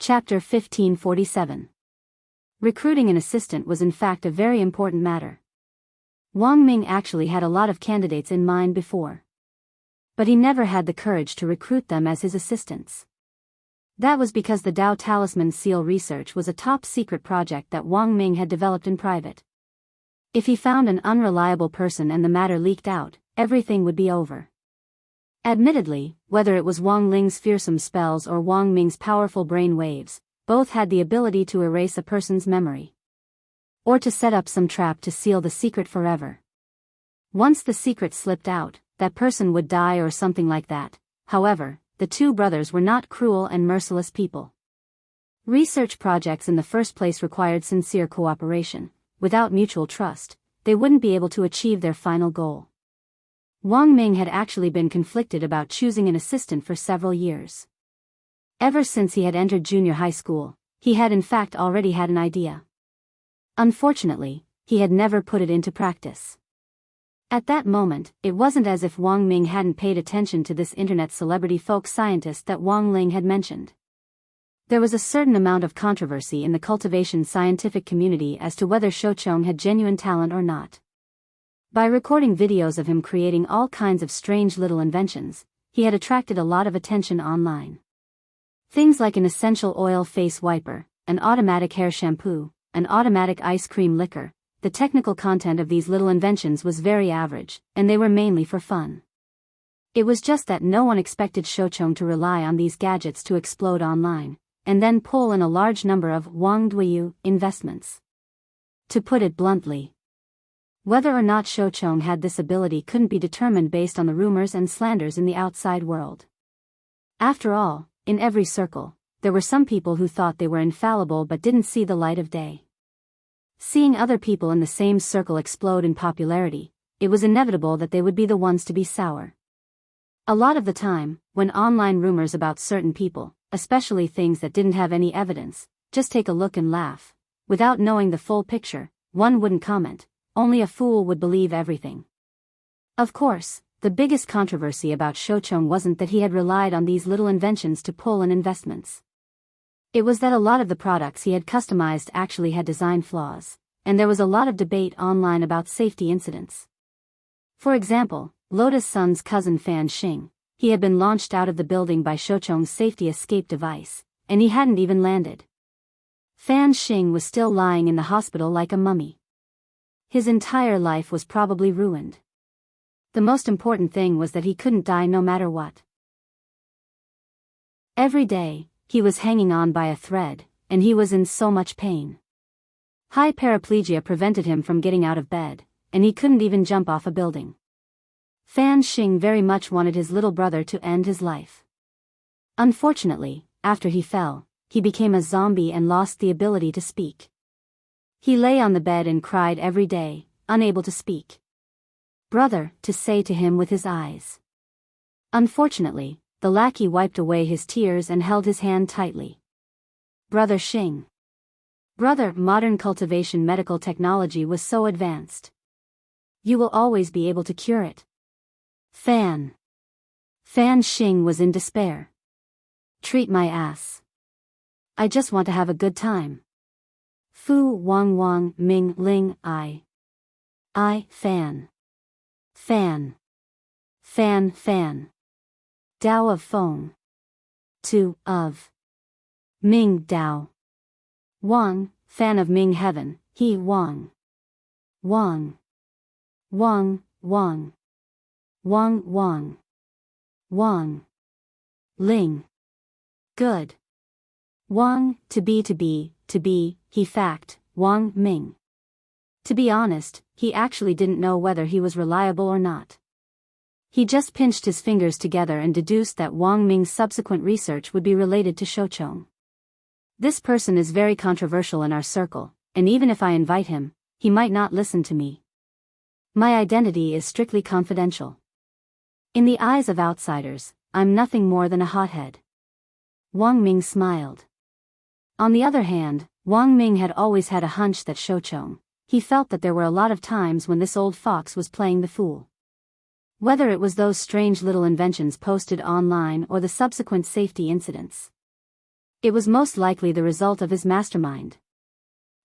Chapter 1547. Recruiting an assistant was in fact a very important matter. Wang Ming actually had a lot of candidates in mind before. But he never had the courage to recruit them as his assistants. That was because the Dao Talisman Seal research was a top-secret project that Wang Ming had developed in private. If he found an unreliable person and the matter leaked out, everything would be over. Admittedly, whether it was Wang Ling's fearsome spells or Wang Ming's powerful brain waves, both had the ability to erase a person's memory. Or to set up some trap to seal the secret forever. Once the secret slipped out, that person would die or something like that. However, the two brothers were not cruel and merciless people. Research projects in the first place required sincere cooperation. Without mutual trust, they wouldn't be able to achieve their final goal. Wang Ming had actually been conflicted about choosing an assistant for several years. Ever since he had entered junior high school, he had in fact already had an idea. Unfortunately, he had never put it into practice. At that moment, it wasn't as if Wang Ming hadn't paid attention to this internet celebrity folk scientist that Wang Ling had mentioned. There was a certain amount of controversy in the cultivation scientific community as to whether Shoucheng had genuine talent or not. By recording videos of him creating all kinds of strange little inventions, he had attracted a lot of attention online. Things like an essential oil face wiper, an automatic hair shampoo, an automatic ice cream liquor. The technical content of these little inventions was very average, and they were mainly for fun. It was just that no one expected Shoucheng to rely on these gadgets to explode online, and then pull in a large number of Wang Duiyu investments. To put it bluntly, whether or not Shoucheng had this ability couldn't be determined based on the rumors and slanders in the outside world. After all, in every circle, there were some people who thought they were infallible but didn't see the light of day. Seeing other people in the same circle explode in popularity, it was inevitable that they would be the ones to be sour. A lot of the time, when online rumors about certain people, especially things that didn't have any evidence, just take a look and laugh. Without knowing the full picture, one wouldn't comment. Only a fool would believe everything. Of course, the biggest controversy about Shoucheng wasn't that he had relied on these little inventions to pull in investments. It was that a lot of the products he had customized actually had design flaws, and there was a lot of debate online about safety incidents. For example, Lotus Sun's cousin Fan Xing, he had been launched out of the building by Shoucheng's safety escape device, and he hadn't even landed. Fan Xing was still lying in the hospital like a mummy. His entire life was probably ruined. The most important thing was that he couldn't die no matter what. Every day, he was hanging on by a thread, and he was in so much pain. High paraplegia prevented him from getting out of bed, and he couldn't even jump off a building. Fan Xing very much wanted his little brother to end his life. Unfortunately, after he fell, he became a zombie and lost the ability to speak. He lay on the bed and cried every day, unable to speak. "Brother," to say to him with his eyes. Unfortunately, the lackey wiped away his tears and held his hand tightly. "Brother Xing." "Brother," modern cultivation medical technology was so advanced. "You will always be able to cure it." Fan Xing was in despair. "Treat my ass. I just want to have a good time." Fu Wang Ming Ling I Fan Dao of Feng. 2 of Ming Dao. Wang, fan of Ming heaven, he Wang. Wang Ling. Good. Wang, to be, he fact, Wang Ming. To be honest, he actually didn't know whether he was reliable or not. He just pinched his fingers together and deduced that Wang Ming's subsequent research would be related to Shoucheng. This person is very controversial in our circle, and even if I invite him, he might not listen to me. My identity is strictly confidential. In the eyes of outsiders, I'm nothing more than a hothead. Wang Ming smiled. On the other hand, Wang Ming had always had a hunch that Shoucheng, he felt that there were a lot of times when this old fox was playing the fool. Whether it was those strange little inventions posted online or the subsequent safety incidents. It was most likely the result of his mastermind.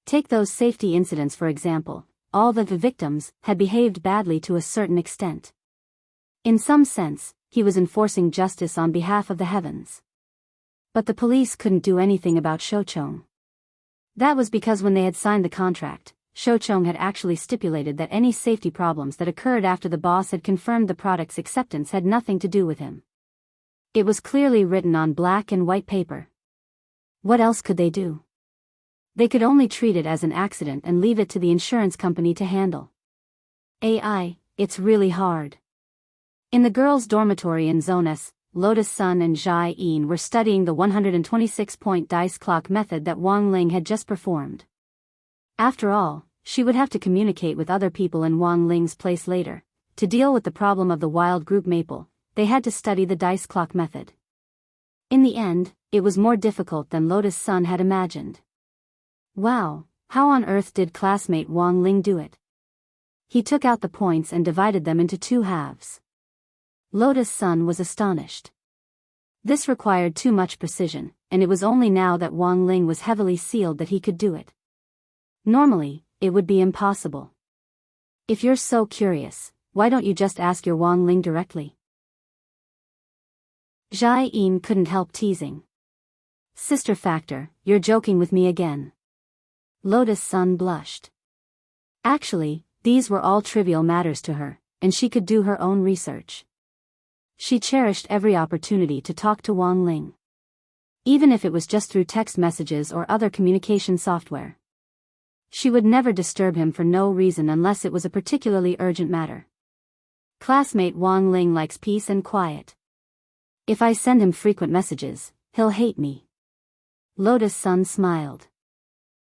Take those safety incidents for example. All the victims had behaved badly to a certain extent. In some sense, he was enforcing justice on behalf of the heavens. But the police couldn't do anything about Shochong. That was because when they had signed the contract, Shochong had actually stipulated that any safety problems that occurred after the boss had confirmed the product's acceptance had nothing to do with him. It was clearly written on black and white paper. What else could they do? They could only treat it as an accident and leave it to the insurance company to handle. It's really hard. In the girls' dormitory in Zone S, Lotus Sun and Jai In were studying the 126-point dice clock method that Wang Ling had just performed. After all, she would have to communicate with other people in Wang Ling's place later. To deal with the problem of the wild group Maple, they had to study the dice clock method. In the end, it was more difficult than Lotus Sun had imagined. Wow, how on earth did classmate Wang Ling do it? He took out the points and divided them into two halves. Lotus Sun was astonished. This required too much precision, and it was only now that Wang Ling was heavily sealed that he could do it. Normally, it would be impossible. If you're so curious, why don't you just ask your Wang Ling directly? Jai In couldn't help teasing. Sister Factor, you're joking with me again. Lotus Sun blushed. Actually, these were all trivial matters to her, and she could do her own research. She cherished every opportunity to talk to Wang Ling. Even if it was just through text messages or other communication software. She would never disturb him for no reason unless it was a particularly urgent matter. Classmate Wang Ling likes peace and quiet. If I send him frequent messages, he'll hate me. Lotus Sun smiled.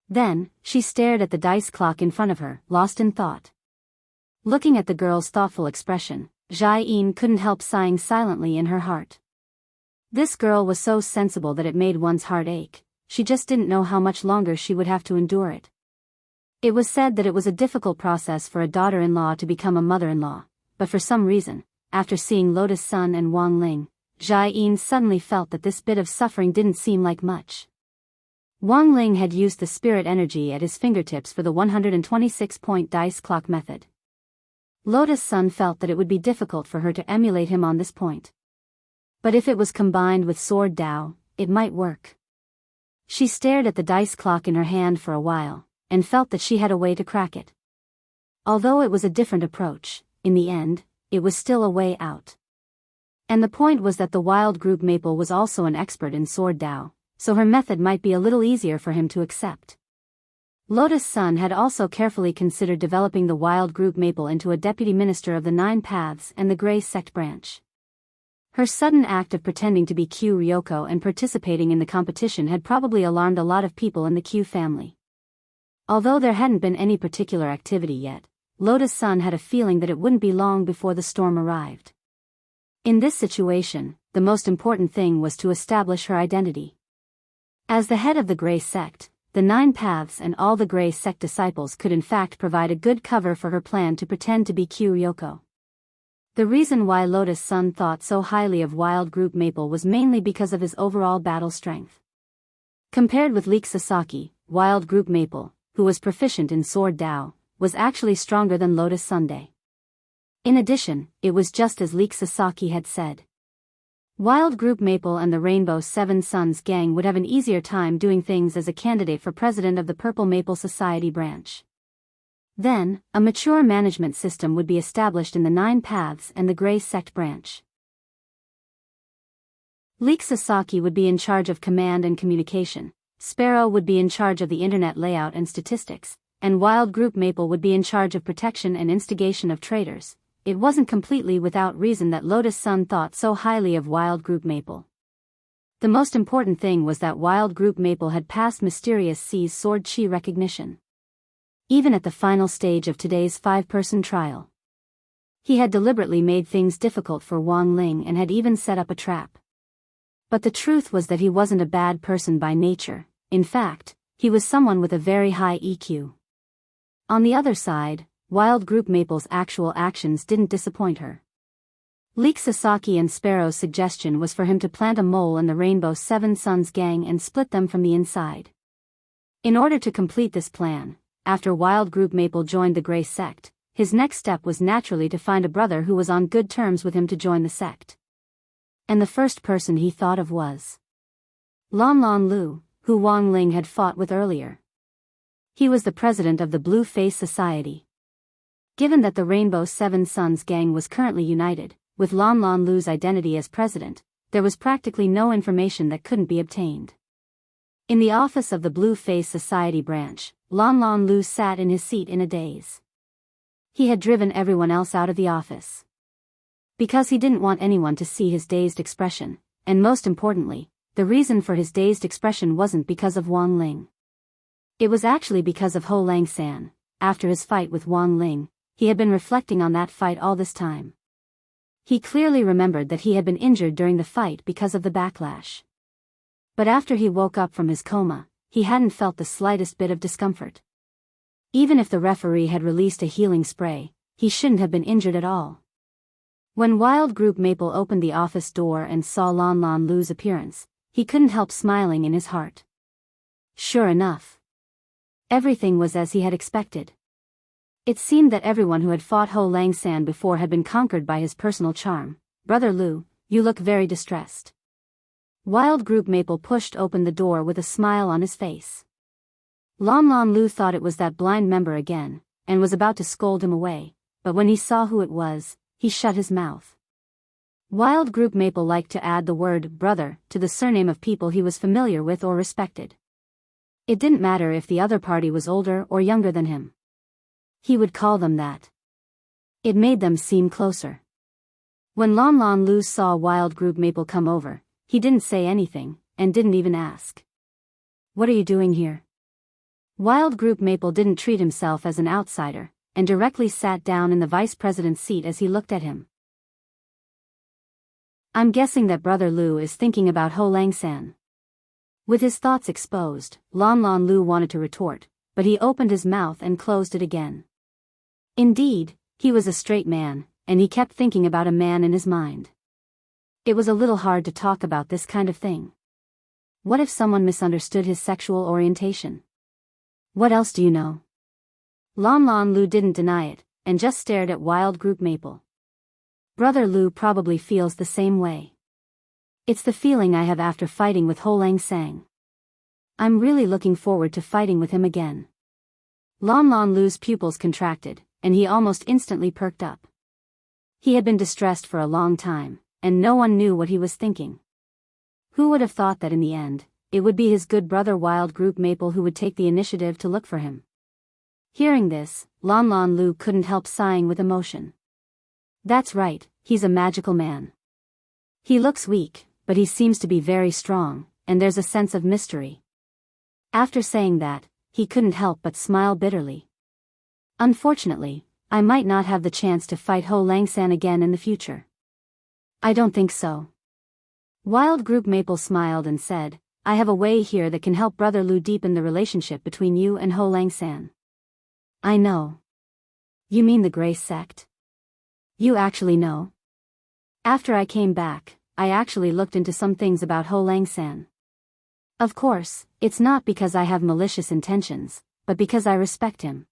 Then, she stared at the dice clock in front of her, lost in thought. Looking at the girl's thoughtful expression, Jai In couldn't help sighing silently in her heart. This girl was so sensible that it made one's heart ache. She just didn't know how much longer she would have to endure it. It was said that it was a difficult process for a daughter-in-law to become a mother-in-law, but for some reason, after seeing Lotus Sun and Wang Ling, Jai In suddenly felt that this bit of suffering didn't seem like much. Wang Ling had used the spirit energy at his fingertips for the 126-point dice clock method. Lotus Sun felt that it would be difficult for her to emulate him on this point. But if it was combined with Sword Dao, it might work. She stared at the dice clock in her hand for a while, and felt that she had a way to crack it. Although it was a different approach, in the end, it was still a way out. And the point was that the wild group Maple was also an expert in Sword Dao, so her method might be a little easier for him to accept. Lotus Sun had also carefully considered developing the wild group Maple into a deputy minister of the Nine Paths and the Grey Sect branch. Her sudden act of pretending to be Q Ryoko and participating in the competition had probably alarmed a lot of people in the Q family. Although there hadn't been any particular activity yet, Lotus Sun had a feeling that it wouldn't be long before the storm arrived. In this situation, the most important thing was to establish her identity. As the head of the Grey Sect, the Nine Paths and all the Grey Sect disciples could in fact provide a good cover for her plan to pretend to be Q Ryoko. The reason why Lotus Sun thought so highly of Wild Group Maple was mainly because of his overall battle strength. Compared with Leek Sasaki, Wild Group Maple, who was proficient in Sword Dao, was actually stronger than Lotus Sunday. In addition, it was just as Leek Sasaki had said. Wild Group Maple and the Rainbow Seven Suns gang would have an easier time doing things as a candidate for president of the Purple Maple Society branch. Then, a mature management system would be established in the Nine Paths and the Grey Sect branch. Leek Sasaki would be in charge of command and communication, Sparrow would be in charge of the internet layout and statistics, and Wild Group Maple would be in charge of protection and instigation of traitors. It wasn't completely without reason that Lotus Sun thought so highly of Wild Group Maple. The most important thing was that Wild Group Maple had passed Mysterious C's Sword Chi recognition. Even at the final stage of today's 5-person trial. He had deliberately made things difficult for Wang Ling and had even set up a trap. But the truth was that he wasn't a bad person by nature. In fact, he was someone with a very high EQ. On the other side, Wild Group Maple's actual actions didn't disappoint her. Leek Sasaki and Sparrow's suggestion was for him to plant a mole in the Rainbow Seven Sons gang and split them from the inside. In order to complete this plan, after Wild Group Maple joined the Grey sect, his next step was naturally to find a brother who was on good terms with him to join the sect. And the first person he thought of was Lon Lon Lu, who Wang Ling had fought with earlier. He was the president of the Blue Face Society. Given that the Rainbow Seven Sons gang was currently united, with Lon Lon Lu's identity as president, there was practically no information that couldn't be obtained. In the office of the Blue Face Society branch, Lon Lon Lu sat in his seat in a daze. He had driven everyone else out of the office. Because he didn't want anyone to see his dazed expression, and most importantly, the reason for his dazed expression wasn't because of Wang Ling. It was actually because of Ho Lang San. After his fight with Wang Ling, he had been reflecting on that fight all this time. He clearly remembered that he had been injured during the fight because of the backlash. But after he woke up from his coma, he hadn't felt the slightest bit of discomfort. Even if the referee had released a healing spray, he shouldn't have been injured at all. When Wild Group Maple opened the office door and saw Lon Lon Lu's appearance, he couldn't help smiling in his heart. Sure enough, everything was as he had expected. It seemed that everyone who had fought Ho Lang San before had been conquered by his personal charm. "Brother Lu, you look very distressed." Wild Group Maple pushed open the door with a smile on his face. Lon Lon Lu thought it was that blind member again, and was about to scold him away, but when he saw who it was, he shut his mouth. Wild Group Maple liked to add the word brother to the surname of people he was familiar with or respected. It didn't matter if the other party was older or younger than him. He would call them that. It made them seem closer. When Lon Lon Lu saw Wild Group Maple come over, he didn't say anything, and didn't even ask. "What are you doing here?" Wild Group Maple didn't treat himself as an outsider, and directly sat down in the vice president's seat as he looked at him. "I'm guessing that Brother Lu is thinking about Ho Lang San." With his thoughts exposed, Lon Lon Lu wanted to retort, but he opened his mouth and closed it again. Indeed, he was a straight man, and he kept thinking about a man in his mind. It was a little hard to talk about this kind of thing. What if someone misunderstood his sexual orientation? What else do you know? Lon Lon Lu didn't deny it, and just stared at Wild Group Maple. Brother Lu probably feels the same way. It's the feeling I have after fighting with Ho Lang Sang. I'm really looking forward to fighting with him again. Lon Lon Lu's pupils contracted, and he almost instantly perked up. He had been distressed for a long time, and no one knew what he was thinking. Who would have thought that in the end, it would be his good brother Wild Group Maple who would take the initiative to look for him? Hearing this, Lon Lon Lu couldn't help sighing with emotion. That's right, he's a magical man. He looks weak, but he seems to be very strong, and there's a sense of mystery. After saying that, he couldn't help but smile bitterly. Unfortunately, I might not have the chance to fight Ho Lang San again in the future. I don't think so. Wild Group Maple smiled and said, I have a way here that can help Brother Lu deepen the relationship between you and Ho Lang San. I know. You mean the Grey sect? You actually know? After I came back, I actually looked into some things about Ho Lang San. Of course, it's not because I have malicious intentions, but because I respect him.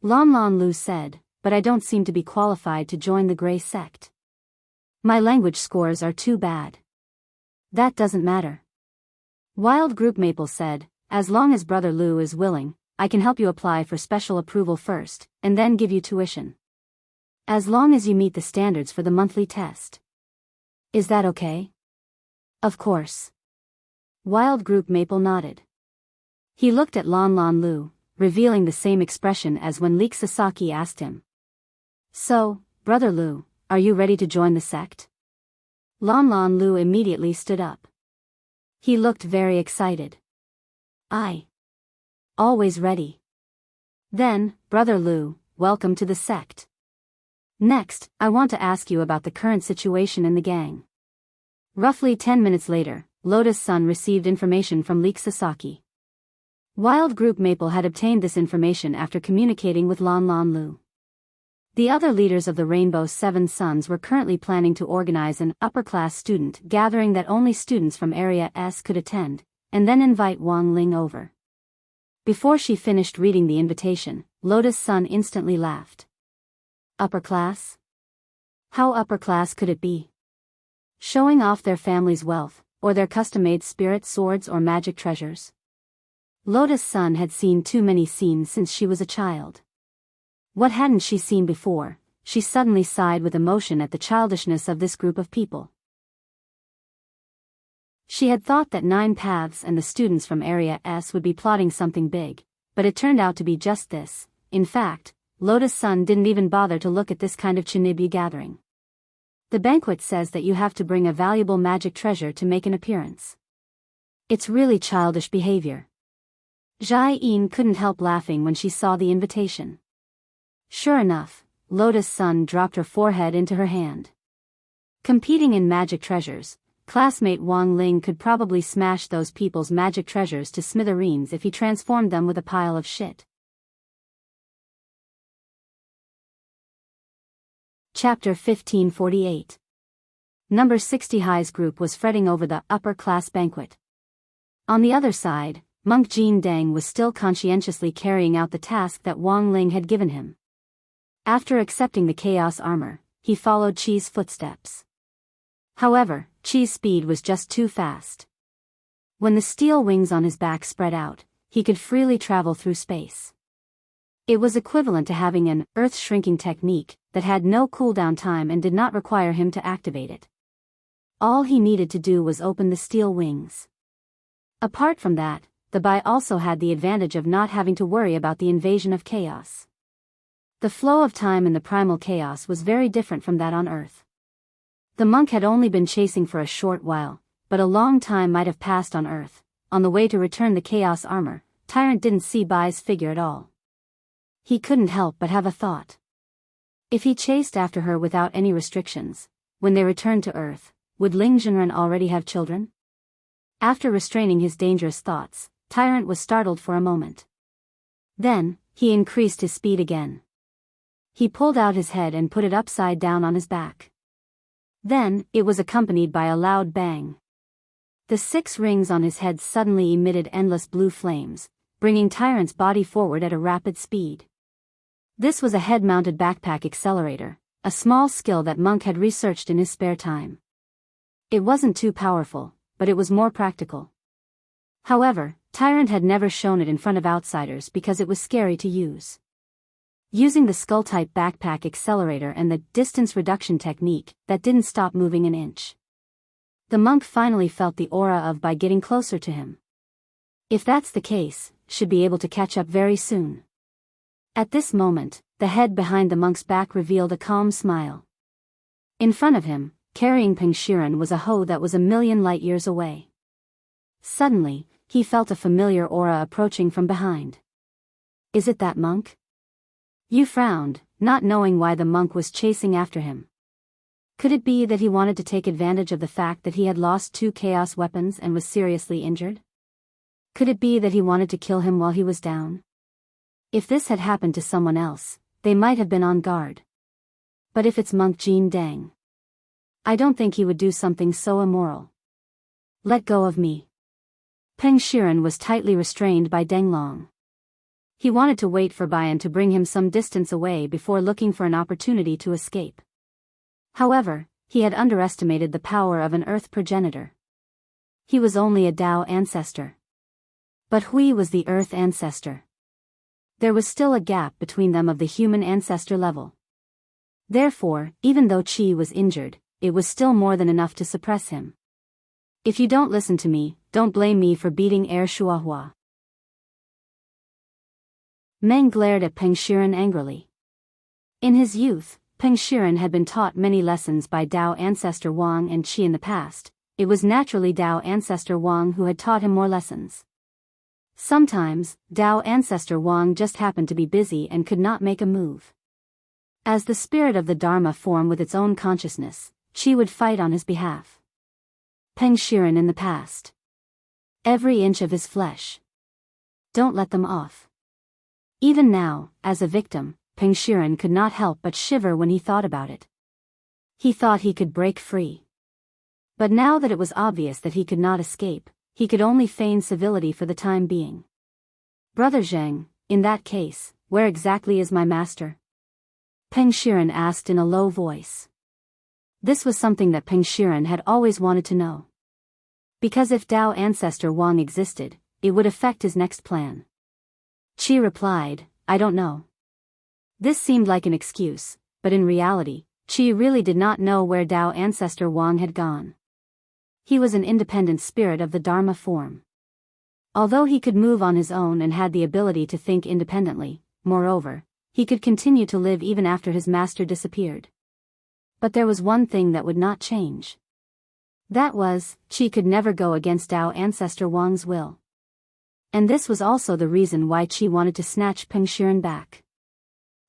Lon Lon Lu said, but I don't seem to be qualified to join the Grey sect. My language scores are too bad. That doesn't matter. Wild Group Maple said, as long as Brother Lu is willing, I can help you apply for special approval first, and then give you tuition. As long as you meet the standards for the monthly test. Is that okay? Of course. Wild Group Maple nodded. He looked at Lon Lon Lu, revealing the same expression as when Leek Sasaki asked him. So, Brother Lu, are you ready to join the sect? Lon Lon Lu immediately stood up. He looked very excited. Always ready. Then, Brother Lu, welcome to the sect. Next, I want to ask you about the current situation in the gang. Roughly 10 minutes later, Lotus Sun received information from Leek Sasaki. Wild Group Maple had obtained this information after communicating with Lon Lon Lu. The other leaders of the Rainbow Seven Sons were currently planning to organize an upper-class student gathering that only students from Area S could attend, and then invite Wang Ling over. Before she finished reading the invitation, Lotus Sun instantly laughed. Upper class? How upper class could it be? Showing off their family's wealth, or their custom-made spirit swords or magic treasures? Lotus Sun had seen too many scenes since she was a child. What hadn't she seen before? She suddenly sighed with emotion at the childishness of this group of people. She had thought that Nine Paths and the students from Area S would be plotting something big, but it turned out to be just this. In fact, Lotus Sun didn't even bother to look at this kind of Chinibi gathering. The banquet says that you have to bring a valuable magic treasure to make an appearance. It's really childish behavior. Jai Yin couldn't help laughing when she saw the invitation. Sure enough, Lotus Sun dropped her forehead into her hand. Competing in magic treasures, classmate Wang Ling could probably smash those people's magic treasures to smithereens if he transformed them with a pile of shit. Chapter 1548. Number 60 High's group was fretting over the upper-class banquet. On the other side, Monk Jin Deng was still conscientiously carrying out the task that Wang Ling had given him. After accepting the chaos armor, he followed Qi's footsteps. However, Qi's speed was just too fast. When the steel wings on his back spread out, he could freely travel through space. It was equivalent to having an earth-shrinking technique that had no cooldown time and did not require him to activate it. All he needed to do was open the steel wings. Apart from that, the Bai also had the advantage of not having to worry about the invasion of chaos. The flow of time in the primal chaos was very different from that on Earth. The monk had only been chasing for a short while, but a long time might have passed on Earth. On the way to return the chaos armor, Tyrant didn't see Bai's figure at all. He couldn't help but have a thought. If he chased after her without any restrictions, when they returned to Earth, would Ling Zhenren already have children? After restraining his dangerous thoughts, Tyrant was startled for a moment. Then, he increased his speed again. He pulled out his head and put it upside down on his back. Then, it was accompanied by a loud bang. The 6 rings on his head suddenly emitted endless blue flames, bringing Tyrant's body forward at a rapid speed. This was a head-mounted backpack accelerator, a small skill that Monk had researched in his spare time. It wasn't too powerful, but it was more practical. However, Tyrant had never shown it in front of outsiders because it was scary to use. Using the skull-type backpack accelerator and the distance reduction technique, that didn't stop moving an inch. The monk finally felt the aura of Bai getting closer to him. If that's the case, should be able to catch up very soon. At this moment, the head behind the monk's back revealed a calm smile. In front of him, carrying Peng Shiren, was a hoe that was a million light-years away. Suddenly, he felt a familiar aura approaching from behind. Is it that monk? Yu frowned, not knowing why the monk was chasing after him. Could it be that he wanted to take advantage of the fact that he had lost 2 chaos weapons and was seriously injured? Could it be that he wanted to kill him while he was down? If this had happened to someone else, they might have been on guard. But if it's Monk Jin Deng, I don't think he would do something so immoral. Let go of me. Peng Shiren was tightly restrained by Deng Long. He wanted to wait for Bayan to bring him some distance away before looking for an opportunity to escape. However, he had underestimated the power of an Earth progenitor. He was only a Dao ancestor. But Hui was the Earth ancestor. There was still a gap between them of the human ancestor level. Therefore, even though Qi was injured, it was still more than enough to suppress him. If you don't listen to me, don't blame me for beating Air Shuahua. Meng glared at Peng Shiren angrily. In his youth, Peng Shiren had been taught many lessons by Dao ancestor Wang and Qi in the past. It was naturally Dao ancestor Wang who had taught him more lessons. Sometimes, Dao ancestor Wang just happened to be busy and could not make a move. As the spirit of the Dharma form with its own consciousness, Qi would fight on his behalf. Peng Shiren in the past. Every inch of his flesh. Don't let them off. Even now, as a victim, Peng Shiren could not help but shiver when he thought about it. He thought he could break free. But now that it was obvious that he could not escape, he could only feign civility for the time being. Brother Zheng, in that case, where exactly is my master? Peng Shiren asked in a low voice. This was something that Peng Shiren had always wanted to know. Because if Tao ancestor Wang existed, it would affect his next plan. Qi replied, I don't know. This seemed like an excuse, but in reality, Qi really did not know where Tao ancestor Wang had gone. He was an independent spirit of the Dharma form. Although he could move on his own and had the ability to think independently, moreover, he could continue to live even after his master disappeared. But there was one thing that would not change. That was, Qi could never go against Tao ancestor Wang's will. And this was also the reason why Qi wanted to snatch Peng Shiren back.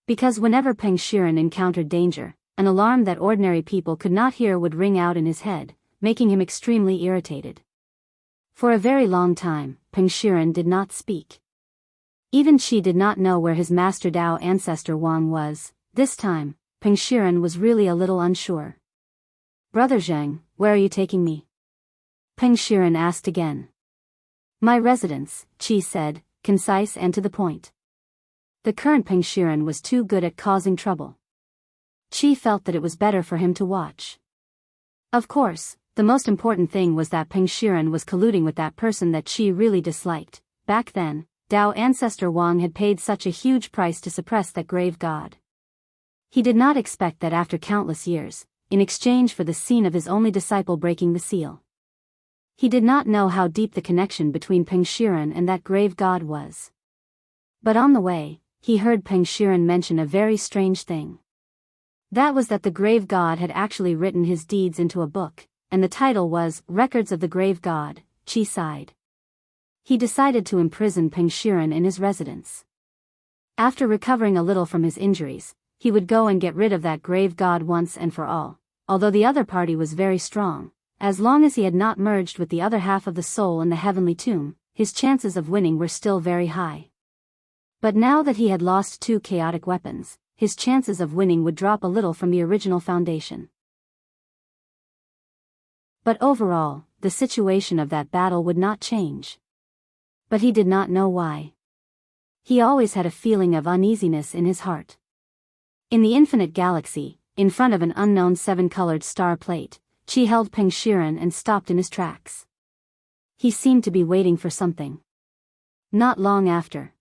Because whenever Peng Shiren encountered danger, an alarm that ordinary people could not hear would ring out in his head, making him extremely irritated. For a very long time, Peng Shiren did not speak. Even Qi did not know where his master Tao ancestor Wang was. This time, Peng Shiren was really a little unsure. Brother Zheng, where are you taking me? Peng Shiren asked again. My residence, Qi said, concise and to the point. The current Peng Shiren was too good at causing trouble. Qi felt that it was better for him to watch. Of course, the most important thing was that Peng Shiren was colluding with that person that Qi really disliked. Back then, Tao ancestor Wang had paid such a huge price to suppress that grave god. He did not expect that after countless years, in exchange for the scene of his only disciple breaking the seal. He did not know how deep the connection between Peng Shiren and that grave god was. But on the way, he heard Peng Shiren mention a very strange thing. That was that the grave god had actually written his deeds into a book, and the title was Records of the Grave God. Qi sighed. He decided to imprison Peng Shiren in his residence. After recovering a little from his injuries, he would go and get rid of that grave god once and for all. Although the other party was very strong, as long as he had not merged with the other half of the soul in the heavenly tomb, his chances of winning were still very high. But now that he had lost 2 chaotic weapons, his chances of winning would drop a little from the original foundation. But overall, the situation of that battle would not change. But he did not know why. He always had a feeling of uneasiness in his heart. In the infinite galaxy, in front of an unknown 7-colored star plate, Qi held Peng Shiren and stopped in his tracks. He seemed to be waiting for something. Not long after,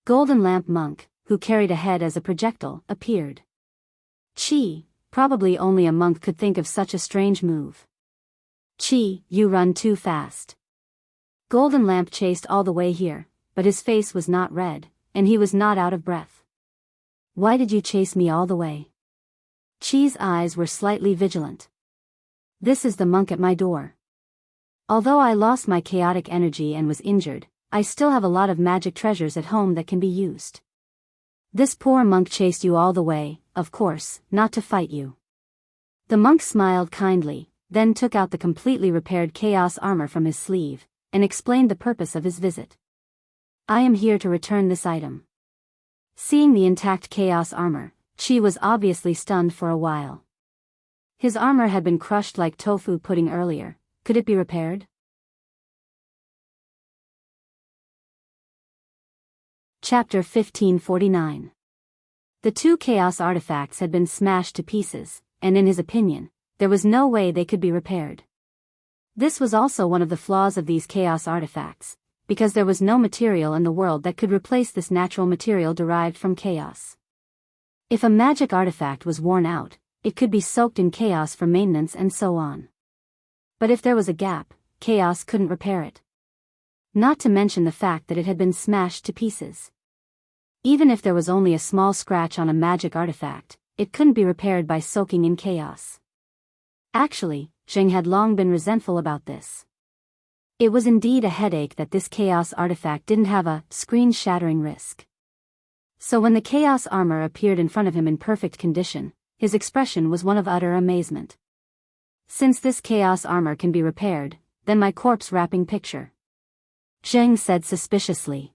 Golden Lamp Monk, who carried a head as a projectile, appeared. Qi, probably only a monk could think of such a strange move. Qi, you run too fast. Golden Lamp chased all the way here, but his face was not red, and he was not out of breath. Why did you chase me all the way? Qi's eyes were slightly vigilant. This is the monk at my door. Although I lost my chaotic energy and was injured, I still have a lot of magic treasures at home that can be used. This poor monk chased you all the way, of course, not to fight you. The monk smiled kindly, then took out the completely repaired chaos armor from his sleeve, and explained the purpose of his visit. I am here to return this item. Seeing the intact chaos armor, Qi was obviously stunned for a while. His armor had been crushed like tofu pudding earlier. Could it be repaired? Chapter 1549. The 2 chaos artifacts had been smashed to pieces, and in his opinion, there was no way they could be repaired. This was also one of the flaws of these chaos artifacts, because there was no material in the world that could replace this natural material derived from chaos. If a magic artifact was worn out, it could be soaked in chaos for maintenance and so on. But if there was a gap, chaos couldn't repair it. Not to mention the fact that it had been smashed to pieces. Even if there was only a small scratch on a magic artifact, it couldn't be repaired by soaking in chaos. Actually, Zheng had long been resentful about this. It was indeed a headache that this chaos artifact didn't have a screen-shattering risk. So when the chaos armor appeared in front of him in perfect condition, his expression was one of utter amazement. Since this chaos armor can be repaired, then my corpse-wrapping picture. Zheng said suspiciously.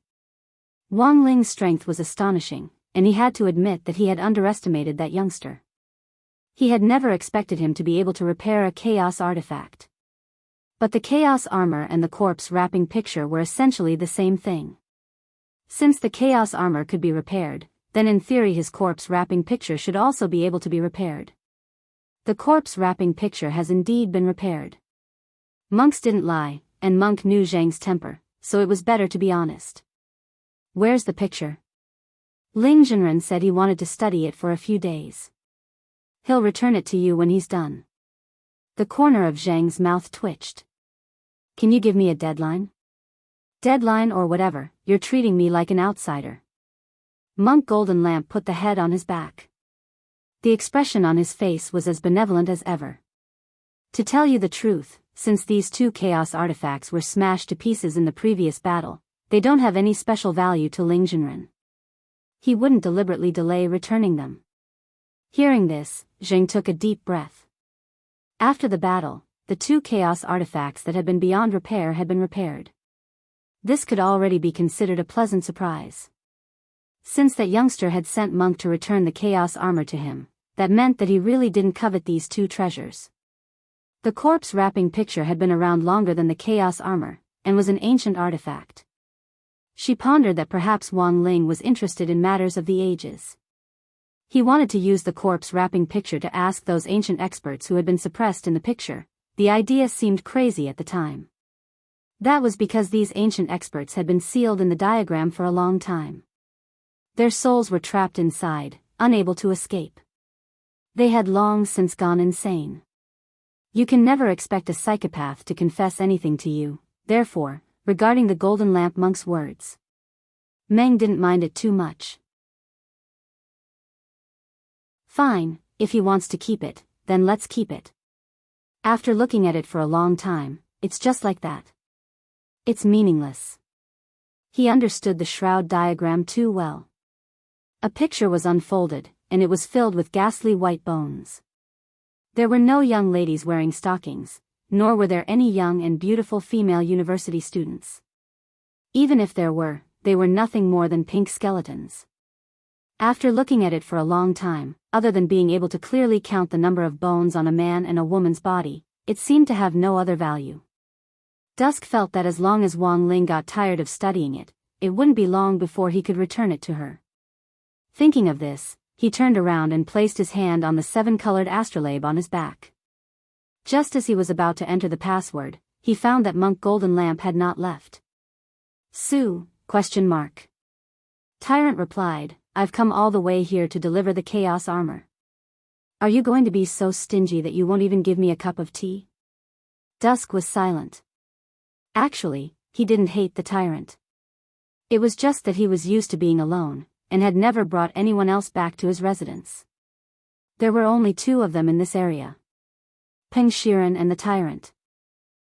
Wang Ling's strength was astonishing, and he had to admit that he had underestimated that youngster. He had never expected him to be able to repair a chaos artifact. But the chaos armor and the corpse wrapping picture were essentially the same thing. Since the chaos armor could be repaired, then in theory his corpse wrapping picture should also be able to be repaired. The corpse wrapping picture has indeed been repaired. Monks didn't lie, and Monk knew Zhang's temper, so it was better to be honest. Where's the picture? Ling Jinren said he wanted to study it for a few days. He'll return it to you when he's done. The corner of Zhang's mouth twitched. Can you give me a deadline? Deadline or whatever, you're treating me like an outsider. Monk Golden Lamp put the head on his back. The expression on his face was as benevolent as ever. To tell you the truth, since these two chaos artifacts were smashed to pieces in the previous battle, they don't have any special value to Ling Jinren. He wouldn't deliberately delay returning them. Hearing this, Zhang took a deep breath. After the battle, the two chaos artifacts that had been beyond repair had been repaired. This could already be considered a pleasant surprise. Since that youngster had sent Monk to return the chaos armor to him, that meant that he really didn't covet these two treasures. The corpse wrapping picture had been around longer than the chaos armor, and was an ancient artifact. She pondered that perhaps Wang Ling was interested in matters of the ages. He wanted to use the corpse wrapping picture to ask those ancient experts who had been suppressed in the picture. The idea seemed crazy at the time. That was because these ancient experts had been sealed in the diagram for a long time. Their souls were trapped inside, unable to escape. They had long since gone insane. You can never expect a psychopath to confess anything to you, therefore, regarding the Golden Lamp monk's words, Meng didn't mind it too much. Fine, if he wants to keep it, then let's keep it. After looking at it for a long time, it's just like that. It's meaningless. He understood the shroud diagram too well. A picture was unfolded, and it was filled with ghastly white bones. There were no young ladies wearing stockings, nor were there any young and beautiful female university students. Even if there were, they were nothing more than pink skeletons. After looking at it for a long time, other than being able to clearly count the number of bones on a man and a woman's body, it seemed to have no other value. Dusk felt that as long as Wang Ling got tired of studying it, it wouldn't be long before he could return it to her. Thinking of this, he turned around and placed his hand on the 7-colored astrolabe on his back. Just as he was about to enter the password, he found that Monk Golden Lamp had not left. Sue? Tyrant replied, I've come all the way here to deliver the chaos armor. Are you going to be so stingy that you won't even give me a cup of tea? Dusk was silent. Actually, he didn't hate the tyrant. It was just that he was used to being alone, and had never brought anyone else back to his residence. There were only 2 of them in this area. Peng Shiren and the tyrant.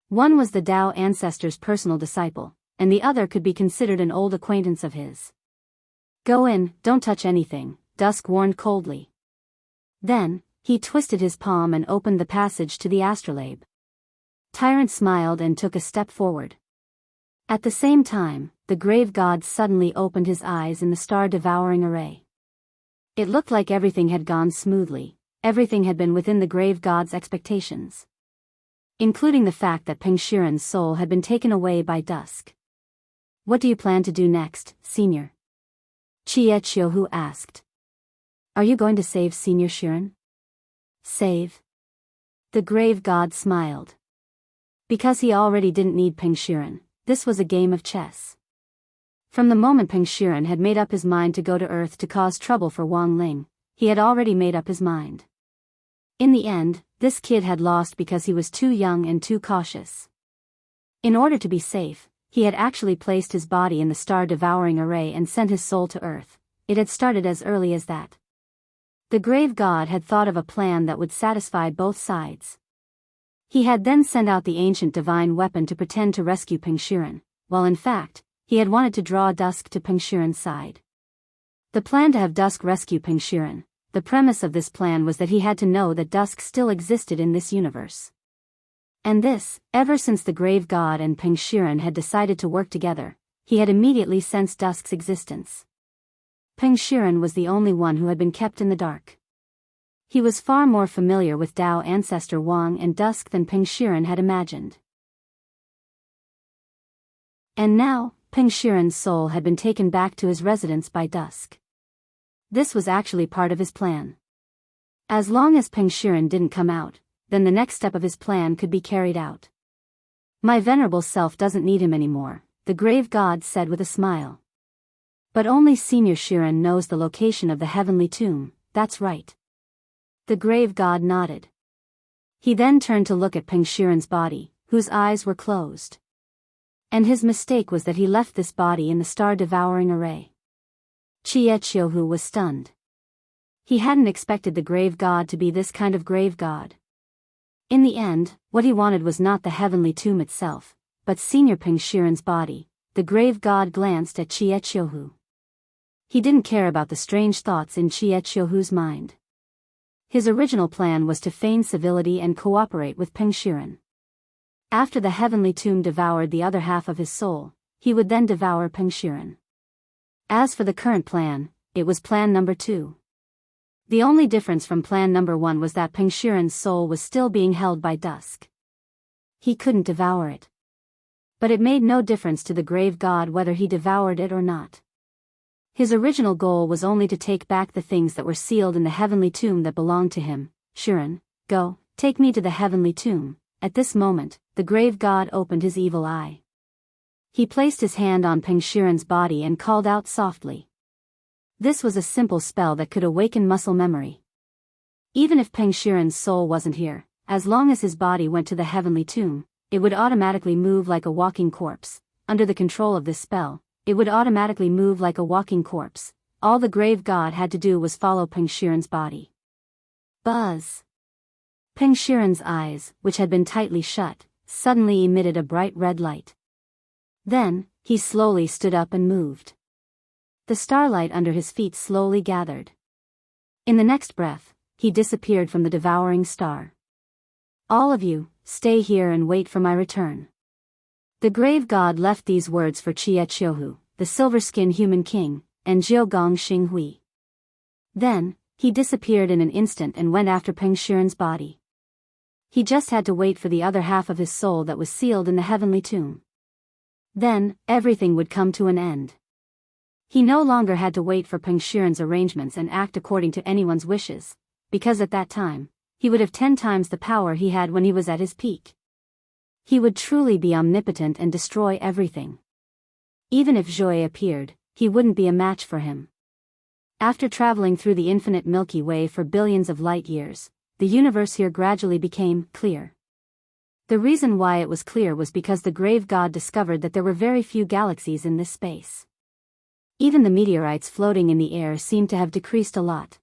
One was the Dao ancestor's personal disciple, and the other could be considered an old acquaintance of his. Go in, don't touch anything, Dusk warned coldly. Then, he twisted his palm and opened the passage to the astrolabe. Tyrant smiled and took a step forward. At the same time, the grave god suddenly opened his eyes in the star-devouring array. It looked like everything had gone smoothly, everything had been within the grave god's expectations. Including the fact that Peng Shiren's soul had been taken away by Dusk. What do you plan to do next, Senior? Chie Chiohu asked. Are you going to save Senior Shiren? Save? The grave god smiled. Because he already didn't need Peng Shiren, this was a game of chess. From the moment Peng Shiren had made up his mind to go to Earth to cause trouble for Wang Ling, he had already made up his mind. In the end, this kid had lost because he was too young and too cautious. In order to be safe, he had actually placed his body in the star-devouring array and sent his soul to Earth. It had started as early as that. The grave god had thought of a plan that would satisfy both sides. He had then sent out the ancient divine weapon to pretend to rescue Peng Shiren, while in fact, he had wanted to draw Dusk to Peng Shiren's side. The plan to have Dusk rescue Peng Shiren, the premise of this plan was that he had to know that Dusk still existed in this universe. And this, ever since the grave god and Peng Shiren had decided to work together, he had immediately sensed Dusk's existence. Peng Shiren was the only one who had been kept in the dark. He was far more familiar with Dao ancestor Wang and Dusk than Peng Shiren had imagined. And now, Peng Shiren's soul had been taken back to his residence by Dusk. This was actually part of his plan. As long as Peng Shiren didn't come out, then the next step of his plan could be carried out. My venerable self doesn't need him anymore, the grave god said with a smile. But only Senior Shiren knows the location of the heavenly tomb, that's right. The grave god nodded. He then turned to look at Peng Shiren's body, whose eyes were closed. And his mistake was that he left this body in the star-devouring array. Chiechiohu was stunned. He hadn't expected the grave god to be this kind of grave god. In the end, what he wanted was not the heavenly tomb itself, but Senior Peng Shiren's body. The grave god glanced at Chiechiohu. He didn't care about the strange thoughts in Chiechiohu's mind. His original plan was to feign civility and cooperate with Peng Shiren. After the heavenly tomb devoured the other half of his soul, he would then devour Peng Shiren. As for the current plan, it was plan number 2. The only difference from plan number 1 was that Peng Shiren's soul was still being held by Dusk. He couldn't devour it. But it made no difference to the grave god whether he devoured it or not. His original goal was only to take back the things that were sealed in the heavenly tomb that belonged to him. Shiren, go, take me to the heavenly tomb. At this moment, the grave god opened his evil eye. He placed his hand on Peng Shiren's body and called out softly. This was a simple spell that could awaken muscle memory. Even if Peng Shiren's soul wasn't here, as long as his body went to the heavenly tomb, it would automatically move like a walking corpse. Under the control of this spell, it would automatically move like a walking corpse. All the grave god had to do was follow Peng Shiren's body. Buzz! Peng Shiren's eyes, which had been tightly shut, suddenly emitted a bright red light. Then, he slowly stood up and moved. The starlight under his feet slowly gathered. In the next breath, he disappeared from the devouring star. All of you, stay here and wait for my return. The grave god left these words for Chiechiohu, the silver-skinned human king, and Jiogong Xinghui. Then, he disappeared in an instant and went after Peng Shiren's body. He just had to wait for the other half of his soul that was sealed in the heavenly tomb. Then, everything would come to an end. He no longer had to wait for Peng Shiren's arrangements and act according to anyone's wishes, because at that time, he would have 10 times the power he had when he was at his peak. He would truly be omnipotent and destroy everything. Even if Joy appeared, he wouldn't be a match for him. After traveling through the infinite Milky Way for billions of light years, the universe here gradually became clear. The reason why it was clear was because the grave god discovered that there were very few galaxies in this space. Even the meteorites floating in the air seemed to have decreased a lot.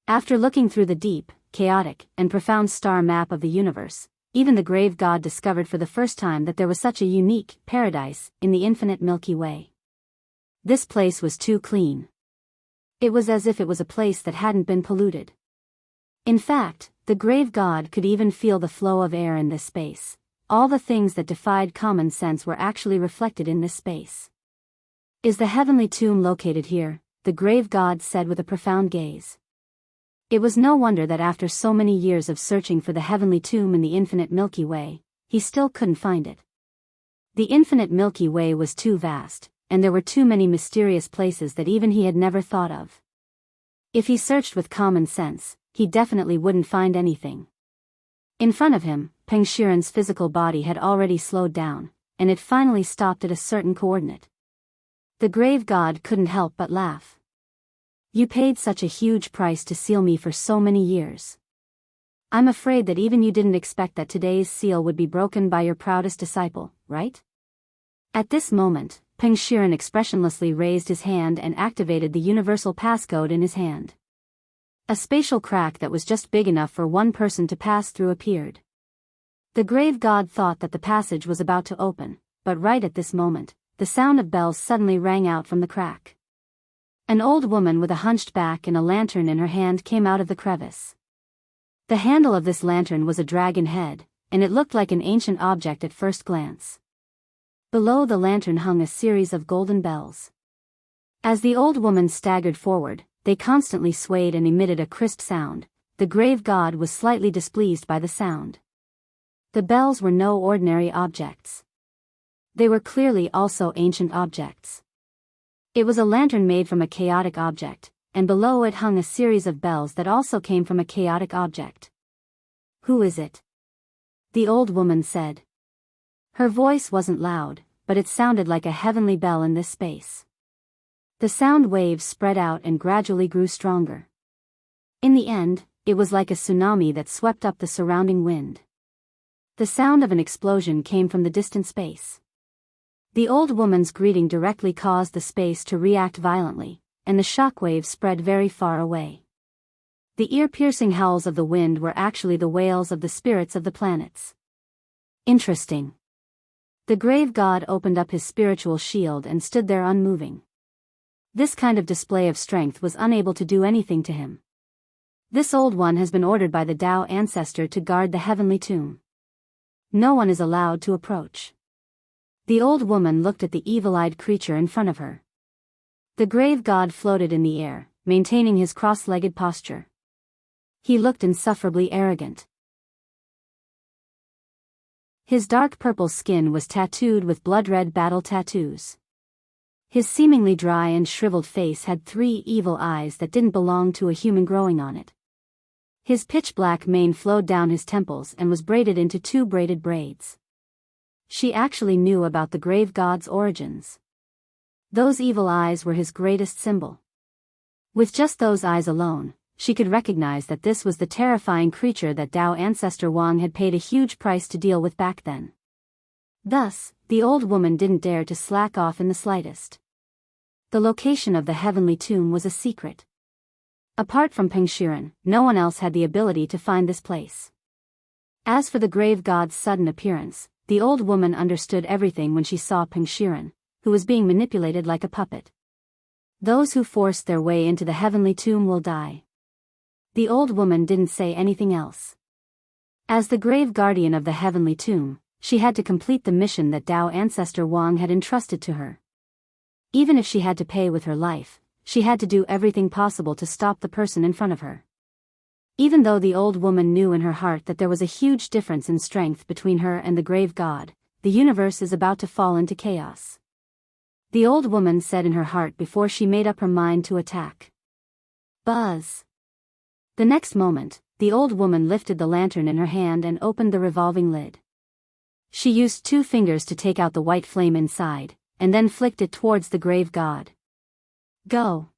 After looking through the deep, chaotic, and profound star map of the universe, even the grave god discovered for the first time that there was such a unique paradise in the infinite Milky Way. This place was too clean. It was as if it was a place that hadn't been polluted. In fact, the grave god could even feel the flow of air in this space. All the things that defied common sense were actually reflected in this space. Is the heavenly tomb located here? The grave god said with a profound gaze. It was no wonder that after so many years of searching for the heavenly tomb in the infinite Milky Way, he still couldn't find it. The infinite Milky Way was too vast, and there were too many mysterious places that even he had never thought of. If he searched with common sense, he definitely wouldn't find anything. In front of him, Peng Shiren's physical body had already slowed down, and it finally stopped at a certain coordinate. The grave god couldn't help but laugh. You paid such a huge price to seal me for so many years. I'm afraid that even you didn't expect that today's seal would be broken by your proudest disciple, right? At this moment, Peng Shiren expressionlessly raised his hand and activated the universal passcode in his hand. A spatial crack that was just big enough for one person to pass through appeared. The grave god thought that the passage was about to open, but right at this moment, the sound of bells suddenly rang out from the crack. An old woman with a hunched back and a lantern in her hand came out of the crevice. The handle of this lantern was a dragon head, and it looked like an ancient object at first glance. Below the lantern hung a series of golden bells. As the old woman staggered forward, they constantly swayed and emitted a crisp sound. The grave god was slightly displeased by the sound. The bells were no ordinary objects. They were clearly also ancient objects. It was a lantern made from a chaotic object, and below it hung a series of bells that also came from a chaotic object. "Who is it?" the old woman said. Her voice wasn't loud, but it sounded like a heavenly bell in this space. The sound waves spread out and gradually grew stronger. In the end, it was like a tsunami that swept up the surrounding wind. The sound of an explosion came from the distant space. The old woman's greeting directly caused the space to react violently, and the shockwaves spread very far away. The ear-piercing howls of the wind were actually the wails of the spirits of the planets. Interesting. The grave god opened up his spiritual shield and stood there unmoving. This kind of display of strength was unable to do anything to him. This old one has been ordered by the Tao ancestor to guard the heavenly tomb. No one is allowed to approach. The old woman looked at the evil-eyed creature in front of her. The grave god floated in the air, maintaining his cross-legged posture. He looked insufferably arrogant. His dark purple skin was tattooed with blood-red battle tattoos. His seemingly dry and shriveled face had 3 evil eyes that didn't belong to a human growing on it. His pitch-black mane flowed down his temples and was braided into 2 braided braids. She actually knew about the grave god's origins. Those evil eyes were his greatest symbol. With just those eyes alone, she could recognize that this was the terrifying creature that Tao ancestor Wang had paid a huge price to deal with back then. Thus, the old woman didn't dare to slack off in the slightest. The location of the heavenly tomb was a secret. Apart from Peng Shiren, no one else had the ability to find this place. As for the grave god's sudden appearance, the old woman understood everything when she saw Peng Shiren, who was being manipulated like a puppet. Those who force their way into the heavenly tomb will die. The old woman didn't say anything else. As the grave guardian of the heavenly tomb, she had to complete the mission that Tao ancestor Wang had entrusted to her. Even if she had to pay with her life, she had to do everything possible to stop the person in front of her. Even though the old woman knew in her heart that there was a huge difference in strength between her and the grave god, the universe is about to fall into chaos. The old woman said in her heart before she made up her mind to attack. Buzz! The next moment, the old woman lifted the lantern in her hand and opened the revolving lid. She used 2 fingers to take out the white flame inside, and then flicked it towards the grave god. "Go!"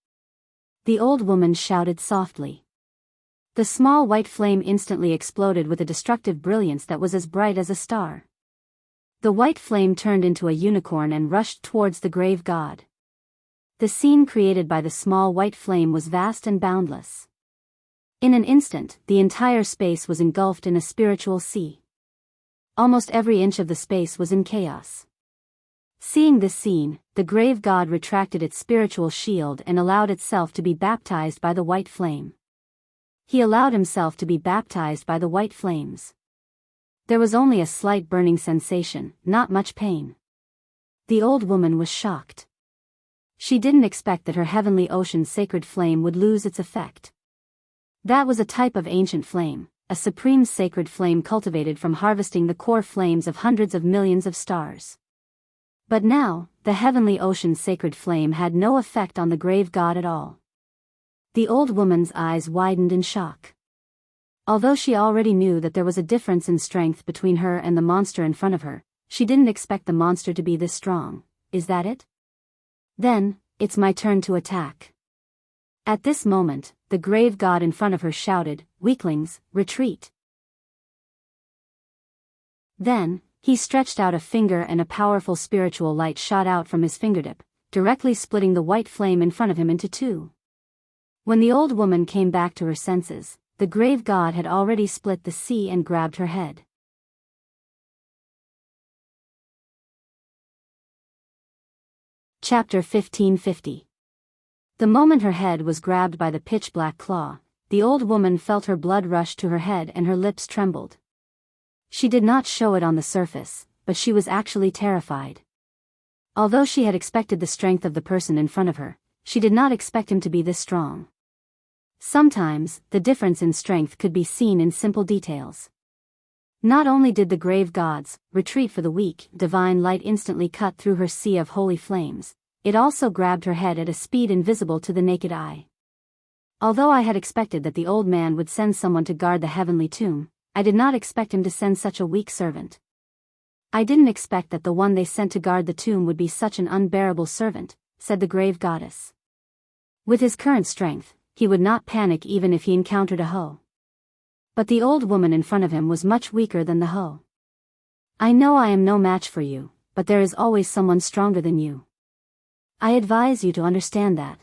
the old woman shouted softly. The small white flame instantly exploded with a destructive brilliance that was as bright as a star. The white flame turned into a unicorn and rushed towards the grave god. The scene created by the small white flame was vast and boundless. In an instant, the entire space was engulfed in a spiritual sea. Almost every inch of the space was in chaos. Seeing this scene, the grave god retracted its spiritual shield and allowed itself to be baptized by the white flame. He allowed himself to be baptized by the white flames. There was only a slight burning sensation, not much pain. The old woman was shocked. She didn't expect that her heavenly ocean's sacred flame would lose its effect. That was a type of ancient flame, a supreme sacred flame cultivated from harvesting the core flames of hundreds of millions of stars. But now, the heavenly ocean's sacred flame had no effect on the grave god at all. The old woman's eyes widened in shock. Although she already knew that there was a difference in strength between her and the monster in front of her, she didn't expect the monster to be this strong. Is that it? Then, it's my turn to attack. At this moment, the grave god in front of her shouted, "Weaklings, retreat!" Then, he stretched out a finger and a powerful spiritual light shot out from his fingertip, directly splitting the white flame in front of him into 2. When the old woman came back to her senses, the grave god had already split the sea and grabbed her head. Chapter 1550. The moment her head was grabbed by the pitch-black claw, the old woman felt her blood rush to her head and her lips trembled. She did not show it on the surface, but she was actually terrified. Although she had expected the strength of the person in front of her, she did not expect him to be this strong. Sometimes, the difference in strength could be seen in simple details. Not only did the grave gods retreat for the weak, divine light instantly cut through her sea of holy flames, it also grabbed her head at a speed invisible to the naked eye. Although I had expected that the old man would send someone to guard the heavenly tomb, I did not expect him to send such a weak servant. I didn't expect that the one they sent to guard the tomb would be such an unbearable servant, said the grave goddess. With his current strength, he would not panic even if he encountered a hoe. But the old woman in front of him was much weaker than the hoe. I know I am no match for you, but there is always someone stronger than you. I advise you to understand that.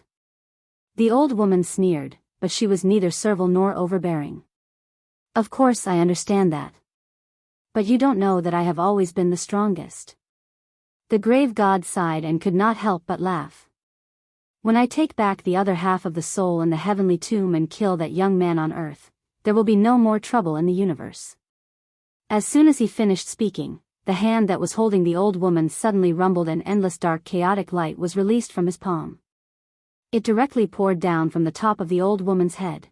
The old woman sneered, but she was neither servile nor overbearing. Of course I understand that. But you don't know that I have always been the strongest. The grave god sighed and could not help but laugh. When I take back the other half of the soul in the heavenly tomb and kill that young man on earth, there will be no more trouble in the universe. As soon as he finished speaking, the hand that was holding the old woman suddenly rumbled and endless dark chaotic light was released from his palm. It directly poured down from the top of the old woman's head.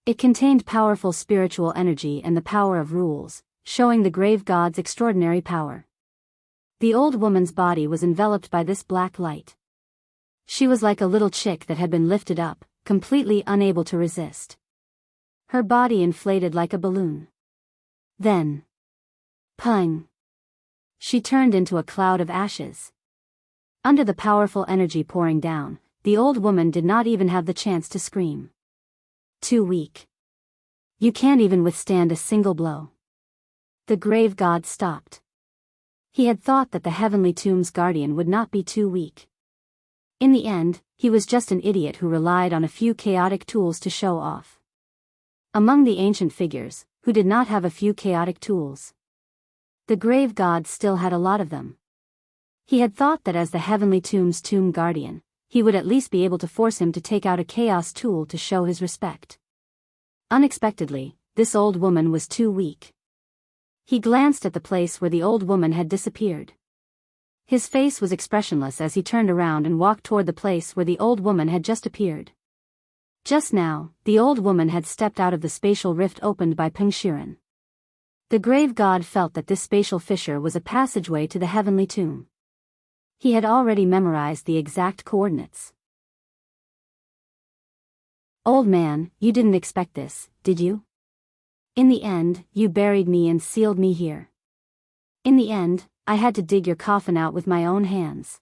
It contained powerful spiritual energy and the power of rules, showing the grave god's extraordinary power. The old woman's body was enveloped by this black light. She was like a little chick that had been lifted up, completely unable to resist. Her body inflated like a balloon. Then, pang! She turned into a cloud of ashes. Under the powerful energy pouring down, the old woman did not even have the chance to scream. Too weak. You can't even withstand a single blow. The grave god stopped. He had thought that the heavenly tomb's guardian would not be too weak. In the end, he was just an idiot who relied on a few chaotic tools to show off. Among the ancient figures, who did not have a few chaotic tools, the grave god still had a lot of them. He had thought that as the heavenly tomb's tomb guardian, he would at least be able to force him to take out a chaos tool to show his respect. Unexpectedly, this old woman was too weak. He glanced at the place where the old woman had disappeared. His face was expressionless as he turned around and walked toward the place where the old woman had just appeared. Just now, the old woman had stepped out of the spatial rift opened by Sheeran. The grave god felt that this spatial fissure was a passageway to the heavenly tomb. He had already memorized the exact coordinates. Old man, you didn't expect this, did you? In the end, you buried me and sealed me here. In the end, I had to dig your coffin out with my own hands.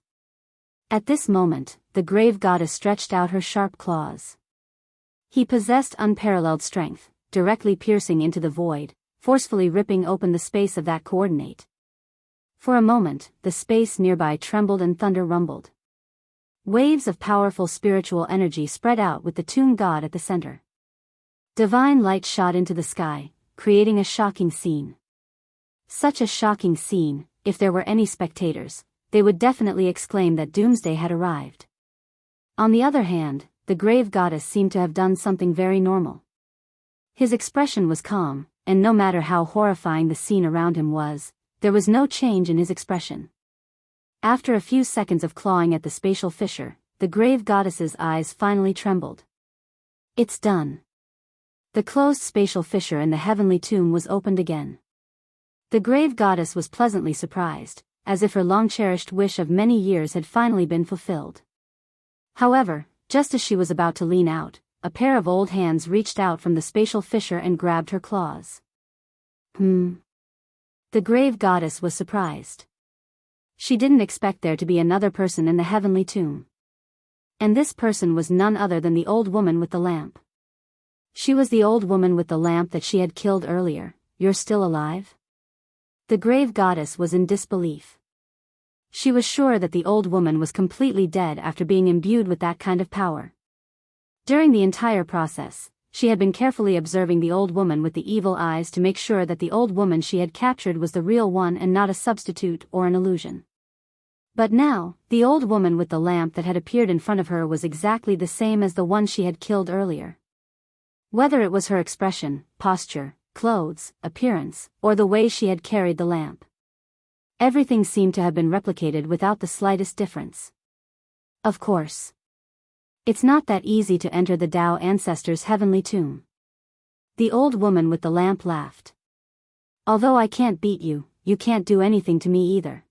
At this moment, the grave goddess stretched out her sharp claws. He possessed unparalleled strength, directly piercing into the void, forcefully ripping open the space of that coordinate. For a moment, the space nearby trembled and thunder rumbled. Waves of powerful spiritual energy spread out with the tomb god at the center. Divine light shot into the sky, creating a shocking scene. Such a shocking scene, if there were any spectators, they would definitely exclaim that doomsday had arrived. On the other hand, the grave goddess seemed to have done something very normal. His expression was calm, and no matter how horrifying the scene around him was, there was no change in his expression. After a few seconds of clawing at the spatial fissure, the grave goddess's eyes finally trembled. It's done. The closed spatial fissure in the heavenly tomb was opened again. The grave goddess was pleasantly surprised, as if her long-cherished wish of many years had finally been fulfilled. However, just as she was about to lean out, a pair of old hands reached out from the spatial fissure and grabbed her claws. The grave goddess was surprised. She didn't expect there to be another person in the heavenly tomb. And this person was none other than the old woman with the lamp. She was the old woman with the lamp that she had killed earlier. You're still alive? The grave goddess was in disbelief. She was sure that the old woman was completely dead after being imbued with that kind of power. During the entire process, she had been carefully observing the old woman with the evil eyes to make sure that the old woman she had captured was the real one and not a substitute or an illusion. But now, the old woman with the lamp that had appeared in front of her was exactly the same as the one she had killed earlier. Whether it was her expression, posture, clothes, appearance, or the way she had carried the lamp, everything seemed to have been replicated without the slightest difference. Of course. It's not that easy to enter the Tao ancestors' heavenly tomb. The old woman with the lamp laughed. Although I can't beat you, you can't do anything to me either.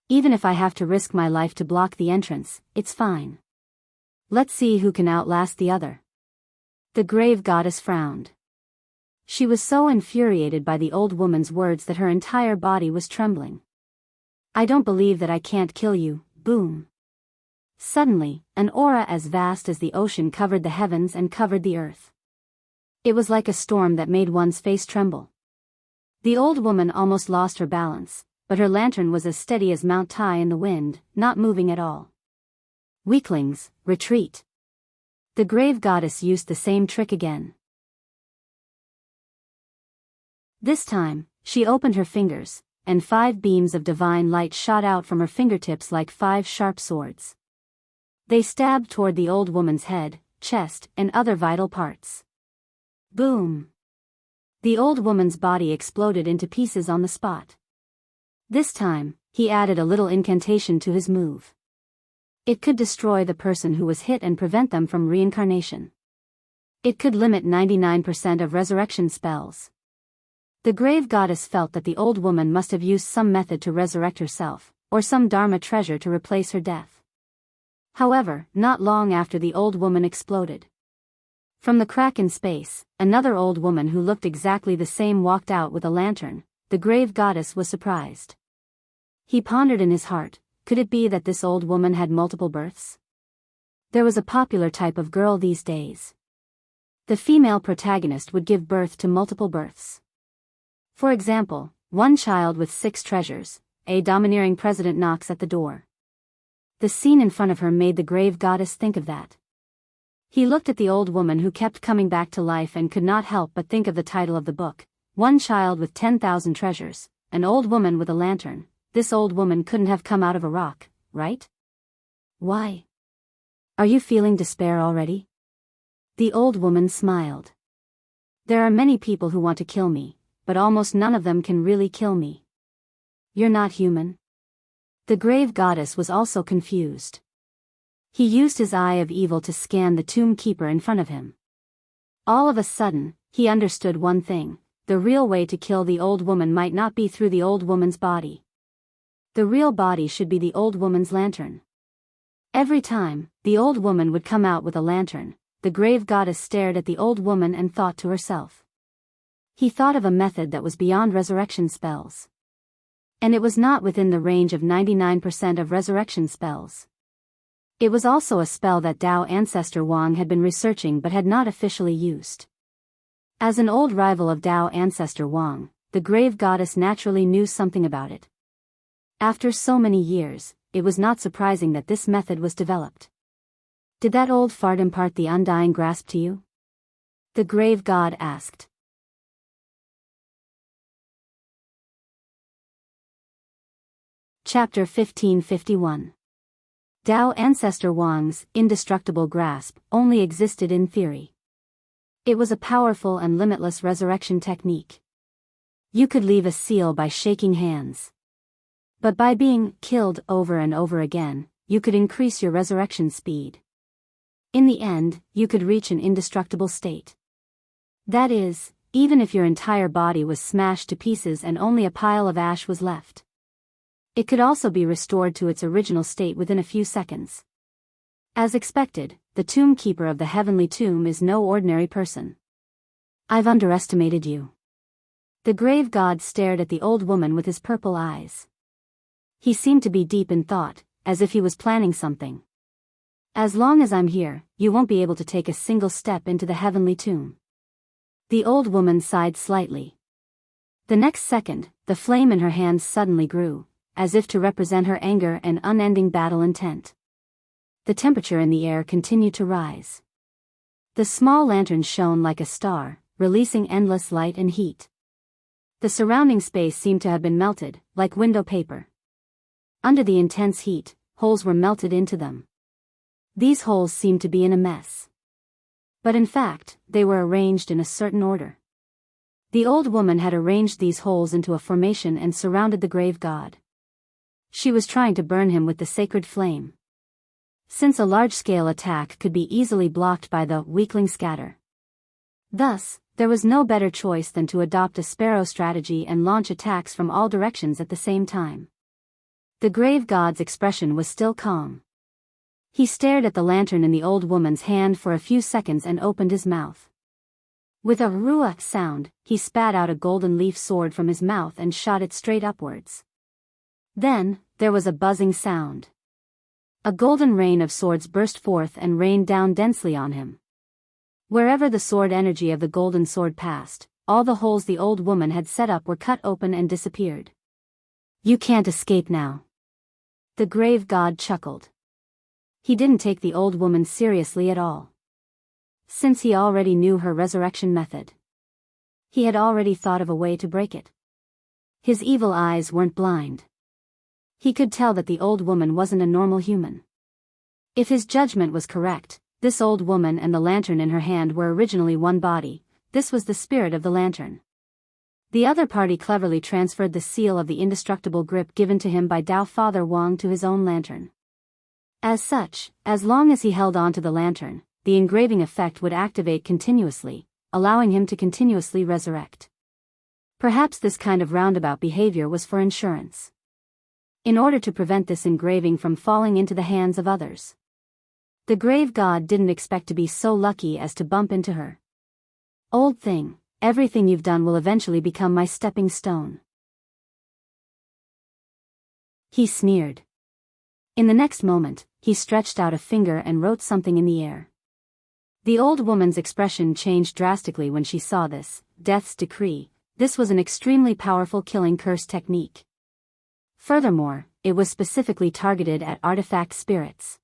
Even if I have to risk my life to block the entrance, it's fine. Let's see who can outlast the other. The grave goddess frowned. She was so infuriated by the old woman's words that her entire body was trembling. I don't believe that I can't kill you, boom. Suddenly, an aura as vast as the ocean covered the heavens and covered the earth. It was like a storm that made one's face tremble. The old woman almost lost her balance, but her lantern was as steady as Mount Tai in the wind, not moving at all. Weaklings, retreat. The grave goddess used the same trick again. This time, she opened her fingers, and 5 beams of divine light shot out from her fingertips like 5 sharp swords. They stabbed toward the old woman's head, chest, and other vital parts. Boom! The old woman's body exploded into pieces on the spot. This time, he added a little incantation to his move. It could destroy the person who was hit and prevent them from reincarnation. It could limit 99% of resurrection spells. The grave goddess felt that the old woman must have used some method to resurrect herself, or some dharma treasure to replace her death. However, not long after the old woman exploded. From the crack in space, another old woman who looked exactly the same walked out with a lantern. The grave goddess was surprised. He pondered in his heart, could it be that this old woman had multiple births? There was a popular type of girl these days. The female protagonist would give birth to multiple births. For example, one child with 6 treasures, a domineering president knocks at the door. The scene in front of her made the grave goddess think of that. He looked at the old woman who kept coming back to life and could not help but think of the title of the book, One Child with 10,000 Treasures, an old woman with a lantern. This old woman couldn't have come out of a rock, right? Why? Are you feeling despair already? The old woman smiled. There are many people who want to kill me, but almost none of them can really kill me. You're not human? The grave goddess was also confused. He used his eye of evil to scan the tomb keeper in front of him. All of a sudden, he understood one thing: the real way to kill the old woman might not be through the old woman's body. The real body should be the old woman's lantern. Every time, the old woman would come out with a lantern, the grave goddess stared at the old woman and thought to herself. He thought of a method that was beyond resurrection spells. And it was not within the range of 99% of resurrection spells. It was also a spell that Tao ancestor Wang had been researching but had not officially used. As an old rival of Tao ancestor Wang, the grave goddess naturally knew something about it. After so many years, it was not surprising that this method was developed. Did that old fart impart the undying grasp to you? The grave god asked. Chapter 1551. Tao ancestor Wang's indestructible grasp only existed in theory. It was a powerful and limitless resurrection technique. You could leave a seal by shaking hands. But by being killed over and over again, you could increase your resurrection speed. In the end, you could reach an indestructible state. That is, even if your entire body was smashed to pieces and only a pile of ash was left. It could also be restored to its original state within a few seconds. As expected, the tomb keeper of the heavenly tomb is no ordinary person. I've underestimated you. The grave god stared at the old woman with his purple eyes. He seemed to be deep in thought, as if he was planning something. As long as I'm here, you won't be able to take a single step into the heavenly tomb. The old woman sighed slightly. The next second, the flame in her hands suddenly grew, as if to represent her anger and unending battle intent. The temperature in the air continued to rise. The small lantern shone like a star, releasing endless light and heat. The surrounding space seemed to have been melted, like window paper. Under the intense heat, holes were melted into them. These holes seemed to be in a mess. But in fact, they were arranged in a certain order. The old woman had arranged these holes into a formation and surrounded the grave god. She was trying to burn him with the sacred flame. since a large-scale attack could be easily blocked by the weakling scatter. Thus, there was no better choice than to adopt a sparrow strategy and launch attacks from all directions at the same time. The grave god's expression was still calm. He stared at the lantern in the old woman's hand for a few seconds and opened his mouth. With a ruah sound, he spat out a golden leaf sword from his mouth and shot it straight upwards. Then, there was a buzzing sound. A golden rain of swords burst forth and rained down densely on him. Wherever the sword energy of the golden sword passed, all the holes the old woman had set up were cut open and disappeared. "You can't escape now." The grave god chuckled. He didn't take the old woman seriously at all. Since he already knew her resurrection method. He had already thought of a way to break it. His evil eyes weren't blind. He could tell that the old woman wasn't a normal human. If his judgment was correct, this old woman and the lantern in her hand were originally one body. This was the spirit of the lantern. The other party cleverly transferred the seal of the indestructible grip given to him by Dao Father Wang to his own lantern. As such, as long as he held on to the lantern, the engraving effect would activate continuously, allowing him to continuously resurrect. Perhaps this kind of roundabout behavior was for insurance. In order to prevent this engraving from falling into the hands of others. The grave god didn't expect to be so lucky as to bump into her. "Old thing, everything you've done will eventually become my stepping stone," he sneered. In the next moment, he stretched out a finger and wrote something in the air. The old woman's expression changed drastically when she saw this, death's decree. This was an extremely powerful killing curse technique. Furthermore, it was specifically targeted at artifact spirits.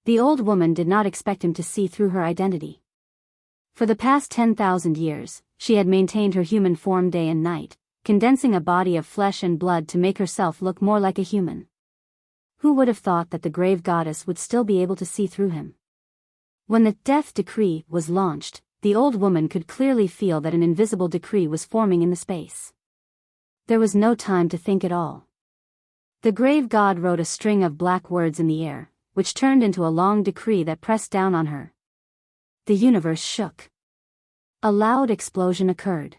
The old woman did not expect him to see through her identity. For the past 10,000 years, she had maintained her human form day and night, condensing a body of flesh and blood to make herself look more like a human. Who would have thought that the grave goddess would still be able to see through him? When the death decree was launched, the old woman could clearly feel that an invisible decree was forming in the space. There was no time to think at all. The grave god wrote a string of black words in the air, which turned into a long decree that pressed down on her. The universe shook. A loud explosion occurred.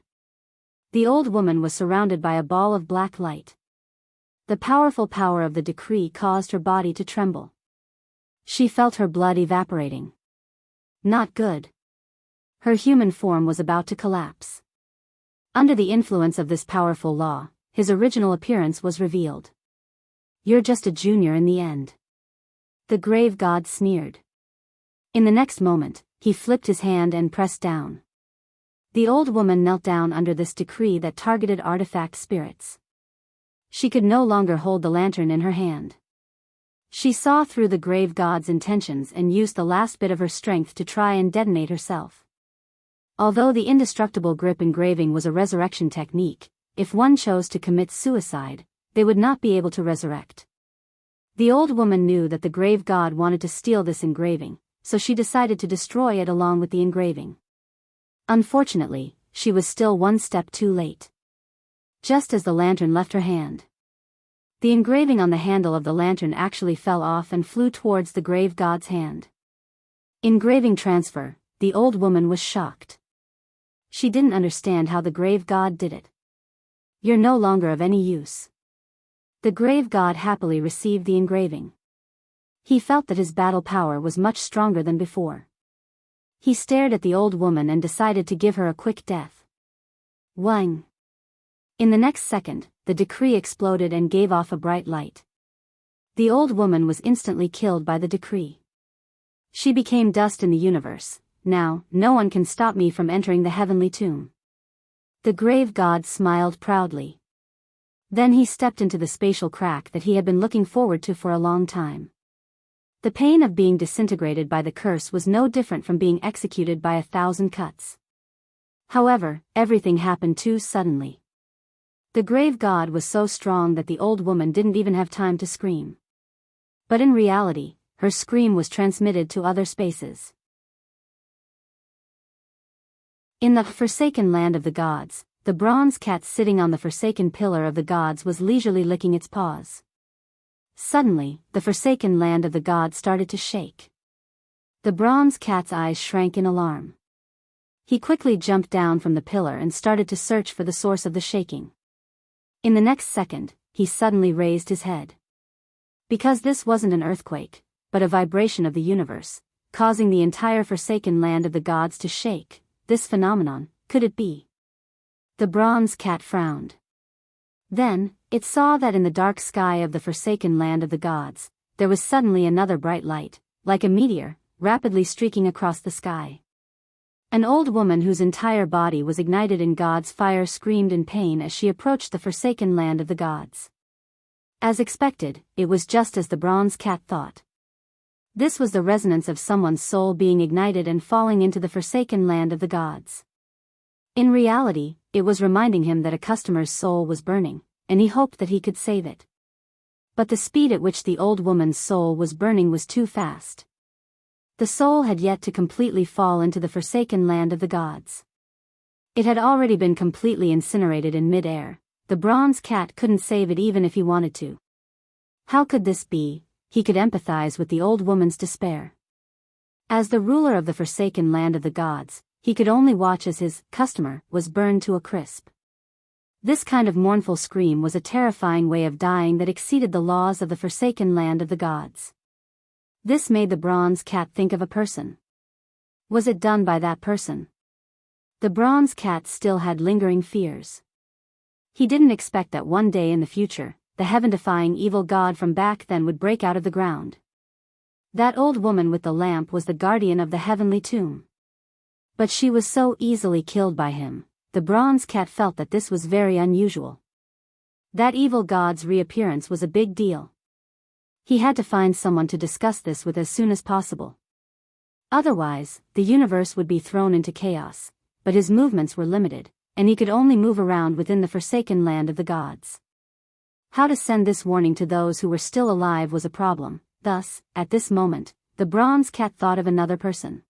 The old woman was surrounded by a ball of black light. The powerful power of the decree caused her body to tremble. She felt her blood evaporating. Not good. Her human form was about to collapse. Under the influence of this powerful law, his original appearance was revealed. "You're just a junior in the end," the grave god sneered. In the next moment, he flipped his hand and pressed down. The old woman knelt down under this decree that targeted artifact spirits. She could no longer hold the lantern in her hand. She saw through the grave god's intentions and used the last bit of her strength to try and detonate herself. Although the indestructible grip engraving was a resurrection technique, if one chose to commit suicide, they would not be able to resurrect. The old woman knew that the grave god wanted to steal this engraving, so she decided to destroy it along with the engraving. Unfortunately, she was still one step too late. Just as the lantern left her hand, the engraving on the handle of the lantern actually fell off and flew towards the grave god's hand. Engraving transfer, the old woman was shocked. She didn't understand how the grave god did it. "You're no longer of any use." The grave god happily received the engraving. He felt that his battle power was much stronger than before. He stared at the old woman and decided to give her a quick death. Wang. In the next second, the decree exploded and gave off a bright light. The old woman was instantly killed by the decree. She became dust in the universe. "Now, no one can stop me from entering the heavenly tomb." The grave god smiled proudly. Then he stepped into the spatial crack that he had been looking forward to for a long time. The pain of being disintegrated by the curse was no different from being executed by 1,000 cuts. However, everything happened too suddenly. The grave god was so strong that the old woman didn't even have time to scream. But in reality, her scream was transmitted to other spaces. In the forsaken land of the gods, the bronze cat sitting on the forsaken pillar of the gods was leisurely licking its paws. Suddenly, the forsaken land of the gods started to shake. The bronze cat's eyes shrank in alarm. He quickly jumped down from the pillar and started to search for the source of the shaking. In the next second, he suddenly raised his head. Because this wasn't an earthquake, but a vibration of the universe, causing the entire forsaken land of the gods to shake, this phenomenon, could it be? The bronze cat frowned. Then, it saw that in the dark sky of the forsaken land of the gods, there was suddenly another bright light, like a meteor, rapidly streaking across the sky. An old woman whose entire body was ignited in God's fire screamed in pain as she approached the forsaken land of the gods. As expected, it was just as the bronze cat thought. This was the resonance of someone's soul being ignited and falling into the forsaken land of the gods. In reality, it was reminding him that a customer's soul was burning, and he hoped that he could save it. But the speed at which the old woman's soul was burning was too fast. The soul had yet to completely fall into the forsaken land of the gods. It had already been completely incinerated in mid-air. The bronze cat couldn't save it even if he wanted to. How could this be? He could empathize with the old woman's despair. As the ruler of the forsaken land of the gods, he could only watch as his customer was burned to a crisp. This kind of mournful scream was a terrifying way of dying that exceeded the laws of the forsaken land of the gods. This made the bronze cat think of a person. Was it done by that person? The bronze cat still had lingering fears. He didn't expect that one day in the future, the heaven-defying evil god from back then would break out of the ground. That old woman with the lamp was the guardian of the heavenly tomb. But she was so easily killed by him. The bronze cat felt that this was very unusual. That evil god's reappearance was a big deal. He had to find someone to discuss this with as soon as possible. Otherwise, the universe would be thrown into chaos, but his movements were limited, and he could only move around within the forsaken land of the gods. How to send this warning to those who were still alive was a problem. Thus, at this moment, the bronze cat thought of another person.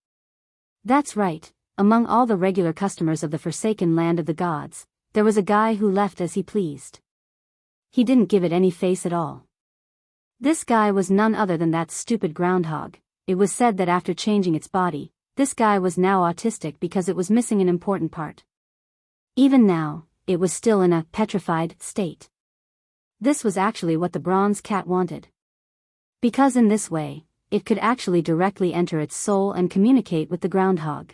That's right, among all the regular customers of the forsaken land of the gods, there was a guy who left as he pleased. He didn't give it any face at all. This guy was none other than that stupid groundhog. It was said that after changing its body, this guy was now autistic because it was missing an important part. Even now, it was still in a petrified state. This was actually what the bronze cat wanted. Because in this way, it could actually directly enter its soul and communicate with the groundhog.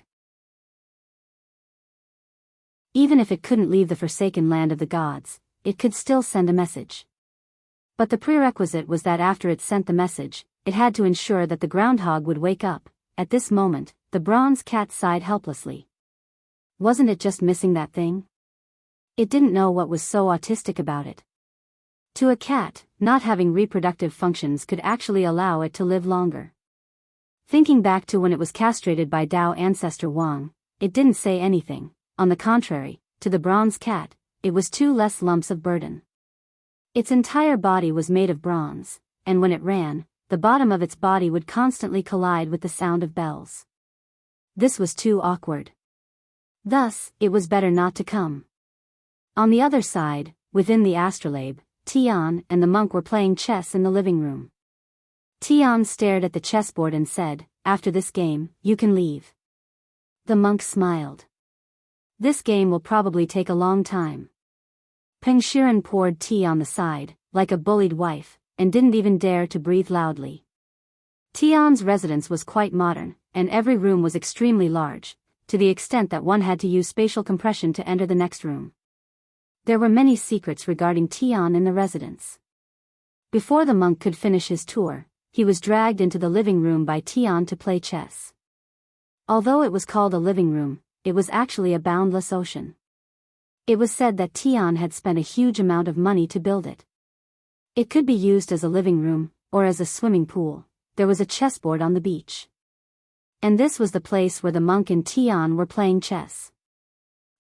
Even if it couldn't leave the forsaken land of the gods, it could still send a message. But the prerequisite was that after it sent the message, it had to ensure that the groundhog would wake up. At this moment, the bronze cat sighed helplessly. Wasn't it just missing that thing? It didn't know what was so autistic about it. To a cat, not having reproductive functions could actually allow it to live longer. Thinking back to when it was castrated by Tao ancestor Wang, it didn't say anything. On the contrary, to the bronze cat, it was 2 less lumps of burden. Its entire body was made of bronze, and when it ran, the bottom of its body would constantly collide with the sound of bells. This was too awkward. Thus, it was better not to come. On the other side, within the astrolabe, Tian and the monk were playing chess in the living room. Tian stared at the chessboard and said, "After this game, you can leave." The monk smiled. "This game will probably take a long time." Peng Shiren poured tea on the side, like a bullied wife, and didn't even dare to breathe loudly. Tian's residence was quite modern, and every room was extremely large, to the extent that one had to use spatial compression to enter the next room. There were many secrets regarding Tian in the residence. Before the monk could finish his tour, he was dragged into the living room by Tian to play chess. Although it was called a living room, it was actually a boundless ocean. It was said that Tian had spent a huge amount of money to build it. It could be used as a living room, or as a swimming pool. There was a chessboard on the beach. And this was the place where the monk and Tian were playing chess.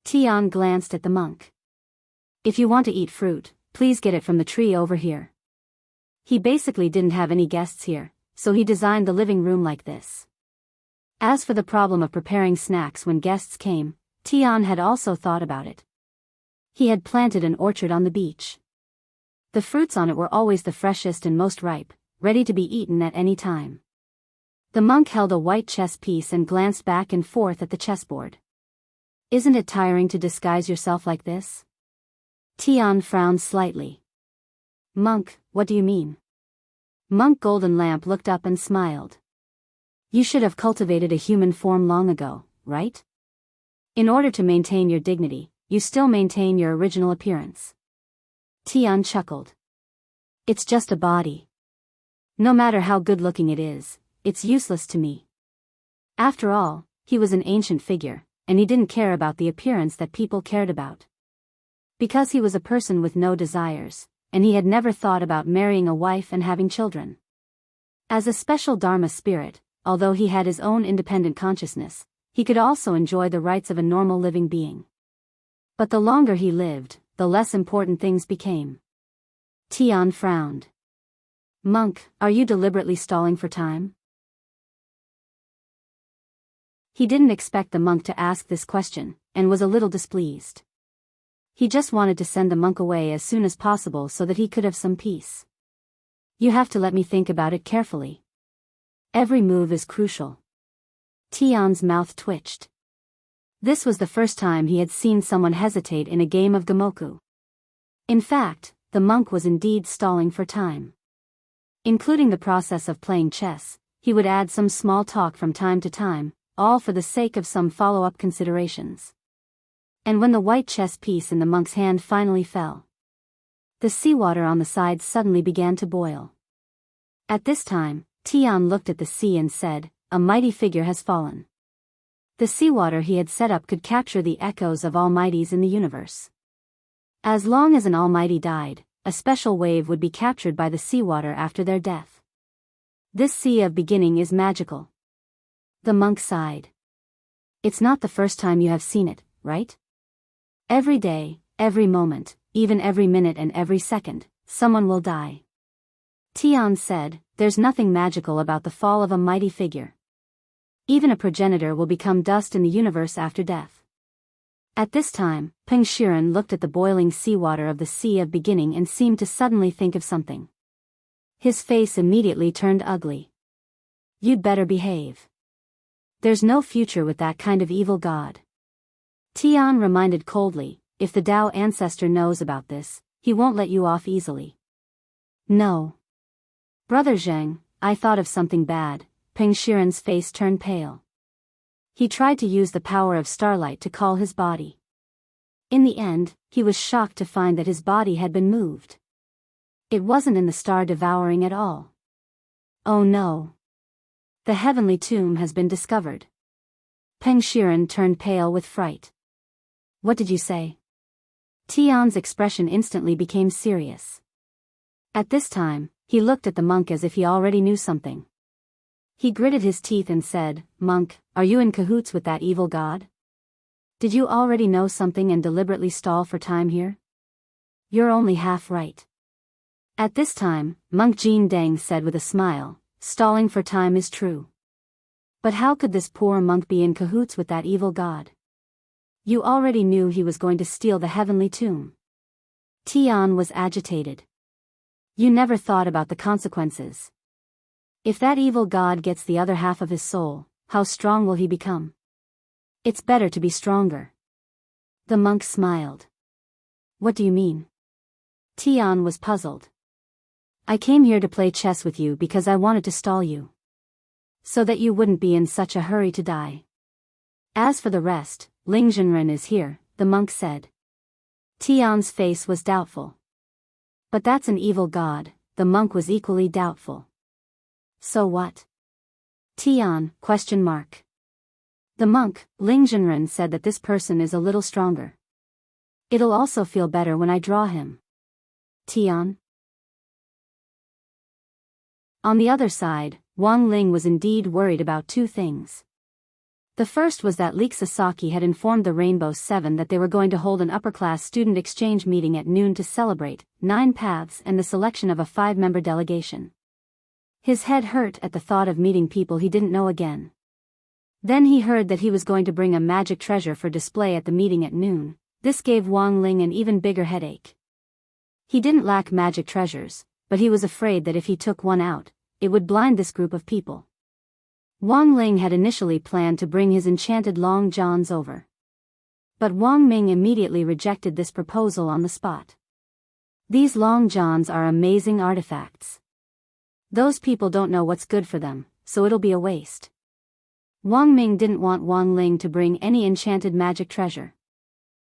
Tian glanced at the monk. "If you want to eat fruit, please get it from the tree over here." He basically didn't have any guests here, so he designed the living room like this. As for the problem of preparing snacks when guests came, Tian had also thought about it. He had planted an orchard on the beach. The fruits on it were always the freshest and most ripe, ready to be eaten at any time. The monk held a white chess piece and glanced back and forth at the chessboard. Isn't it tiring to disguise yourself like this? Tian frowned slightly. Monk, what do you mean? Monk Golden Lamp looked up and smiled. You should have cultivated a human form long ago, right? In order to maintain your dignity, you still maintain your original appearance. Tian chuckled. It's just a body. No matter how good-looking it is, it's useless to me. After all, he was an ancient figure, and he didn't care about the appearance that people cared about. Because he was a person with no desires, and he had never thought about marrying a wife and having children. As a special Dharma spirit, although he had his own independent consciousness, he could also enjoy the rights of a normal living being. But the longer he lived, the less important things became. Tian frowned. Monk, are you deliberately stalling for time? He didn't expect the monk to ask this question, and was a little displeased. He just wanted to send the monk away as soon as possible so that he could have some peace. You have to let me think about it carefully. Every move is crucial. Tian's mouth twitched. This was the first time he had seen someone hesitate in a game of Gamoku. In fact, the monk was indeed stalling for time. Including the process of playing chess, he would add some small talk from time to time, all for the sake of some follow-up considerations. And when the white chess piece in the monk's hand finally fell, the seawater on the sides suddenly began to boil. At this time, Tian looked at the sea and said, "A mighty figure has fallen." The seawater he had set up could capture the echoes of almighties in the universe. As long as an almighty died, a special wave would be captured by the seawater after their death. This sea of beginning is magical. The monk sighed. It's not the first time you have seen it, right? Every day, every moment, even every minute and every second, someone will die. Tian said, there's nothing magical about the fall of a mighty figure. Even a progenitor will become dust in the universe after death. At this time, Peng Shiren looked at the boiling seawater of the Sea of Beginning and seemed to suddenly think of something. His face immediately turned ugly. You'd better behave. There's no future with that kind of evil god. Tian reminded coldly, if the Tao ancestor knows about this, he won't let you off easily. No. Brother Zheng, I thought of something bad. Peng Shiren's face turned pale. He tried to use the power of starlight to call his body. In the end, he was shocked to find that his body had been moved. It wasn't in the star devouring at all. Oh no. The heavenly tomb has been discovered. Peng Shiren turned pale with fright. What did you say? Tian's expression instantly became serious. At this time, he looked at the monk as if he already knew something. He gritted his teeth and said, Monk, are you in cahoots with that evil god? Did you already know something and deliberately stall for time here? You're only half right. At this time, Monk Jin Deng said with a smile, stalling for time is true. But how could this poor monk be in cahoots with that evil god? You already knew he was going to steal the heavenly tomb. Tian was agitated. You never thought about the consequences. If that evil god gets the other half of his soul, how strong will he become? It's better to be stronger. The monk smiled. What do you mean? Tian was puzzled. I came here to play chess with you because I wanted to stall you. So that you wouldn't be in such a hurry to die. As for the rest, Ling Zhenren is here, the monk said. Tian's face was doubtful. But that's an evil god, the monk was equally doubtful. So what? Tian, ? The monk, Ling Zhenren said that this person is a little stronger. It'll also feel better when I draw him. Tian? On the other side, Wang Ling was indeed worried about two things. The first was that Leek Sasaki had informed the Rainbow Seven that they were going to hold an upper-class student exchange meeting at noon to celebrate 9 paths and the selection of a 5-member delegation. His head hurt at the thought of meeting people he didn't know again. Then he heard that he was going to bring a magic treasure for display at the meeting at noon. This gave Wang Ling an even bigger headache. He didn't lack magic treasures, but he was afraid that if he took one out, it would blind this group of people. Wang Ling had initially planned to bring his enchanted long johns over. But Wang Ming immediately rejected this proposal on the spot. These long johns are amazing artifacts. Those people don't know what's good for them, so it'll be a waste. Wang Ming didn't want Wang Ling to bring any enchanted magic treasure.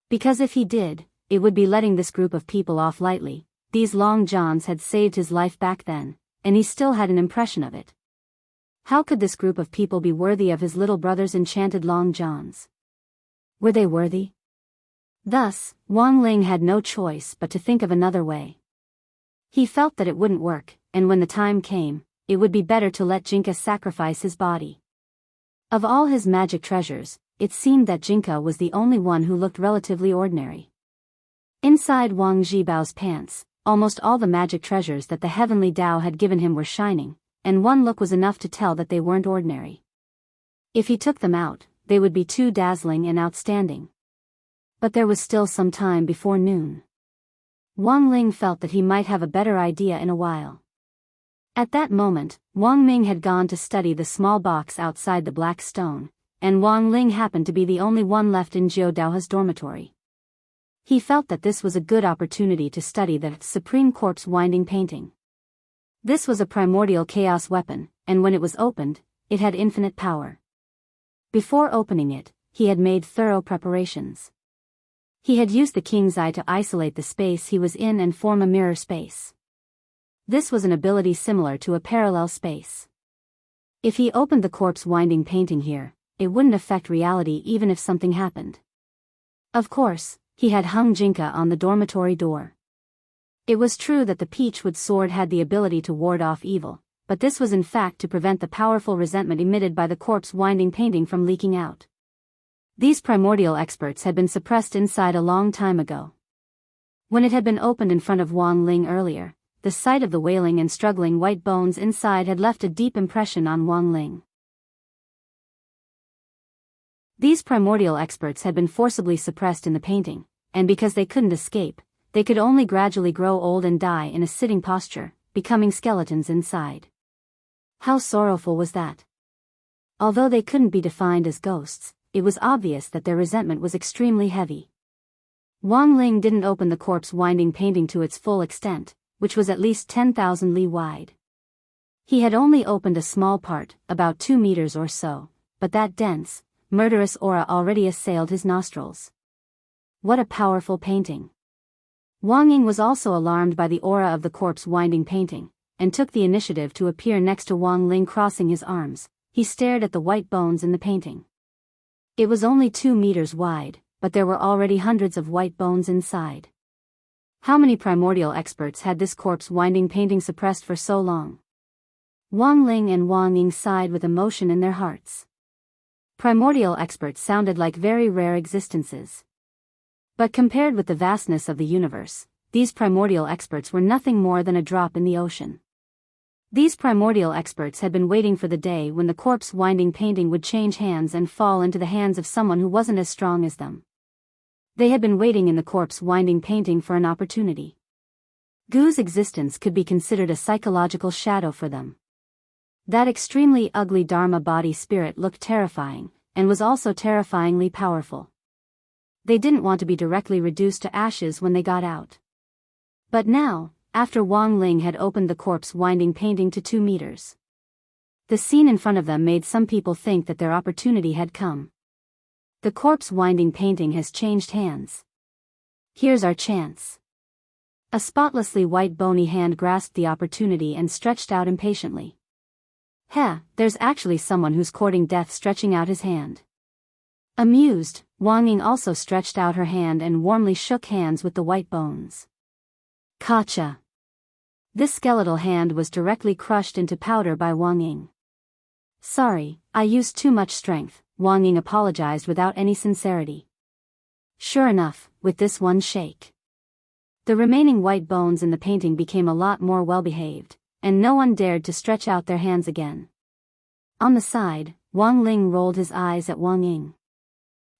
Because if he did, it would be letting this group of people off lightly. These long johns had saved his life back then, and he still had an impression of it. How could this group of people be worthy of his little brother's enchanted long johns? Were they worthy? Thus, Wang Ling had no choice but to think of another way. He felt that it wouldn't work, and when the time came, it would be better to let Jinka sacrifice his body. Of all his magic treasures, it seemed that Jinka was the only one who looked relatively ordinary. Inside Wang Zhibao's pants, almost all the magic treasures that the heavenly Tao had given him were shining, and one look was enough to tell that they weren't ordinary. If he took them out, they would be too dazzling and outstanding. But there was still some time before noon. Wang Ling felt that he might have a better idea in a while. At that moment, Wang Ming had gone to study the small box outside the black stone, and Wang Ling happened to be the only one left in Jiu Daohe's dormitory. He felt that this was a good opportunity to study the Supreme Corpse winding painting. This was a primordial chaos weapon, and when it was opened, it had infinite power. Before opening it, he had made thorough preparations. He had used the king's eye to isolate the space he was in and form a mirror space. This was an ability similar to a parallel space. If he opened the corpse winding painting here, it wouldn't affect reality even if something happened. Of course, he had hung Jinka on the dormitory door. It was true that the Peachwood sword had the ability to ward off evil, but this was in fact to prevent the powerful resentment emitted by the corpse winding painting from leaking out. These primordial experts had been suppressed inside a long time ago. When it had been opened in front of Wang Ling earlier, the sight of the wailing and struggling white bones inside had left a deep impression on Wang Ling. These primordial experts had been forcibly suppressed in the painting, and because they couldn't escape, they could only gradually grow old and die in a sitting posture, becoming skeletons inside. How sorrowful was that? Although they couldn't be defined as ghosts, it was obvious that their resentment was extremely heavy. Wang Ling didn't open the corpse winding painting to its full extent, which was at least 10,000 li wide. He had only opened a small part, about 2 meters or so, but that dense, murderous aura already assailed his nostrils. What a powerful painting! Wang Ying was also alarmed by the aura of the corpse winding painting, and took the initiative to appear next to Wang Ling. Crossing his arms, he stared at the white bones in the painting. It was only 2 meters wide, but there were already hundreds of white bones inside. How many primordial experts had this corpse winding painting suppressed for so long? Wang Ling and Wang Ying sighed with emotion in their hearts. Primordial experts sounded like very rare existences. But compared with the vastness of the universe, these primordial experts were nothing more than a drop in the ocean. These primordial experts had been waiting for the day when the corpse winding painting would change hands and fall into the hands of someone who wasn't as strong as them. They had been waiting in the corpse winding painting for an opportunity. Gu's existence could be considered a psychological shadow for them. That extremely ugly Dharma body spirit looked terrifying, and was also terrifyingly powerful. They didn't want to be directly reduced to ashes when they got out. But now, after Wang Ling had opened the corpse winding painting to 2 meters, the scene in front of them made some people think that their opportunity had come. The corpse winding painting has changed hands. Here's our chance. A spotlessly white bony hand grasped the opportunity and stretched out impatiently. There's actually someone who's courting death stretching out his hand. Amused, Wang Ying also stretched out her hand and warmly shook hands with the white bones. Kacha! This skeletal hand was directly crushed into powder by Wang Ying. Sorry, I used too much strength, Wang Ying apologized without any sincerity. Sure enough, with this one shake, the remaining white bones in the painting became a lot more well-behaved, and no one dared to stretch out their hands again. On the side, Wang Ling rolled his eyes at Wang Ying.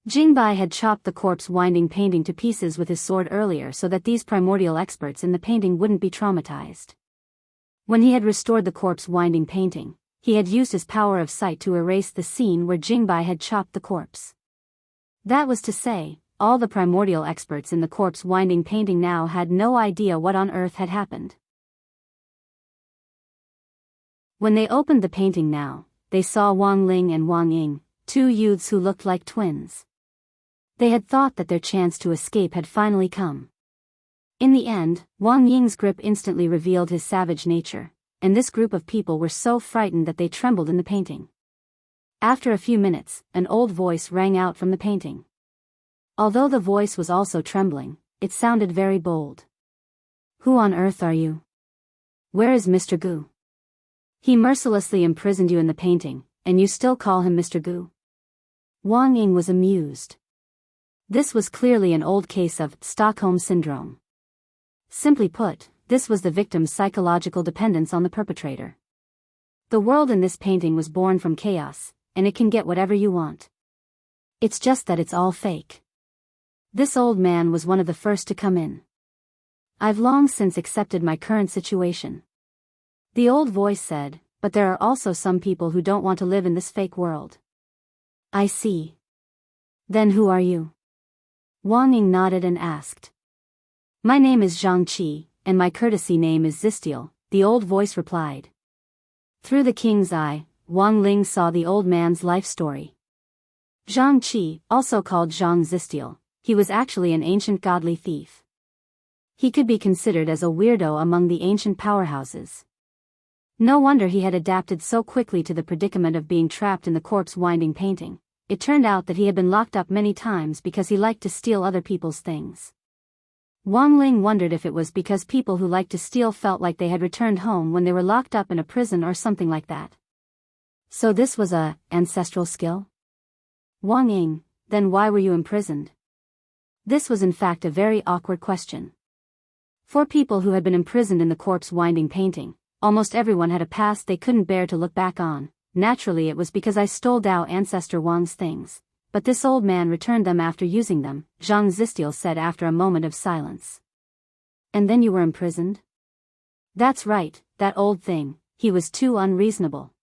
Jingbai had chopped the corpse-winding painting to pieces with his sword earlier so that these primordial experts in the painting wouldn't be traumatized. When he had restored the corpse-winding painting, he had used his power of sight to erase the scene where Jingbai had chopped the corpse. That was to say, all the primordial experts in the corpse-winding painting now had no idea what on earth had happened. When they opened the painting now, they saw Wang Ling and Wang Ying, two youths who looked like twins. They had thought that their chance to escape had finally come. In the end, Wang Ying's grip instantly revealed his savage nature, and this group of people were so frightened that they trembled in the painting. After a few minutes, an old voice rang out from the painting. Although the voice was also trembling, it sounded very bold. "Who on earth are you? Where is Mr. Gu? He mercilessly imprisoned you in the painting, and you still call him Mr. Gu?" Wang Ying was amused. This was clearly an old case of Stockholm Syndrome. Simply put, this was the victim's psychological dependence on the perpetrator. The world in this painting was born from chaos, and it can get whatever you want. It's just that it's all fake. This old man was one of the first to come in. "I've long since accepted my current situation," the old voice said, "but there are also some people who don't want to live in this fake world." "I see. Then who are you?" Wang Ying nodded and asked. "My name is Zhang Qi, and my courtesy name is Zistiel," the old voice replied. Through the king's eye, Wang Ling saw the old man's life story. Zhang Qi, also called Zhang Zistiel, he was actually an ancient godly thief. He could be considered as a weirdo among the ancient powerhouses. No wonder he had adapted so quickly to the predicament of being trapped in the corpse-winding painting. It turned out that he had been locked up many times because he liked to steal other people's things. Wang Ling wondered if it was because people who liked to steal felt like they had returned home when they were locked up in a prison or something like that. So this was a ancestral skill? Wang Ying, then why were you imprisoned? This was in fact a very awkward question. For people who had been imprisoned in the corpse-winding painting, almost everyone had a past they couldn't bear to look back on. Naturally it was because I stole Dao ancestor Wang's things, but this old man returned them after using them, Zhang Zistiel said after a moment of silence. "And then you were imprisoned?" "That's right, that old thing, he was too unreasonable."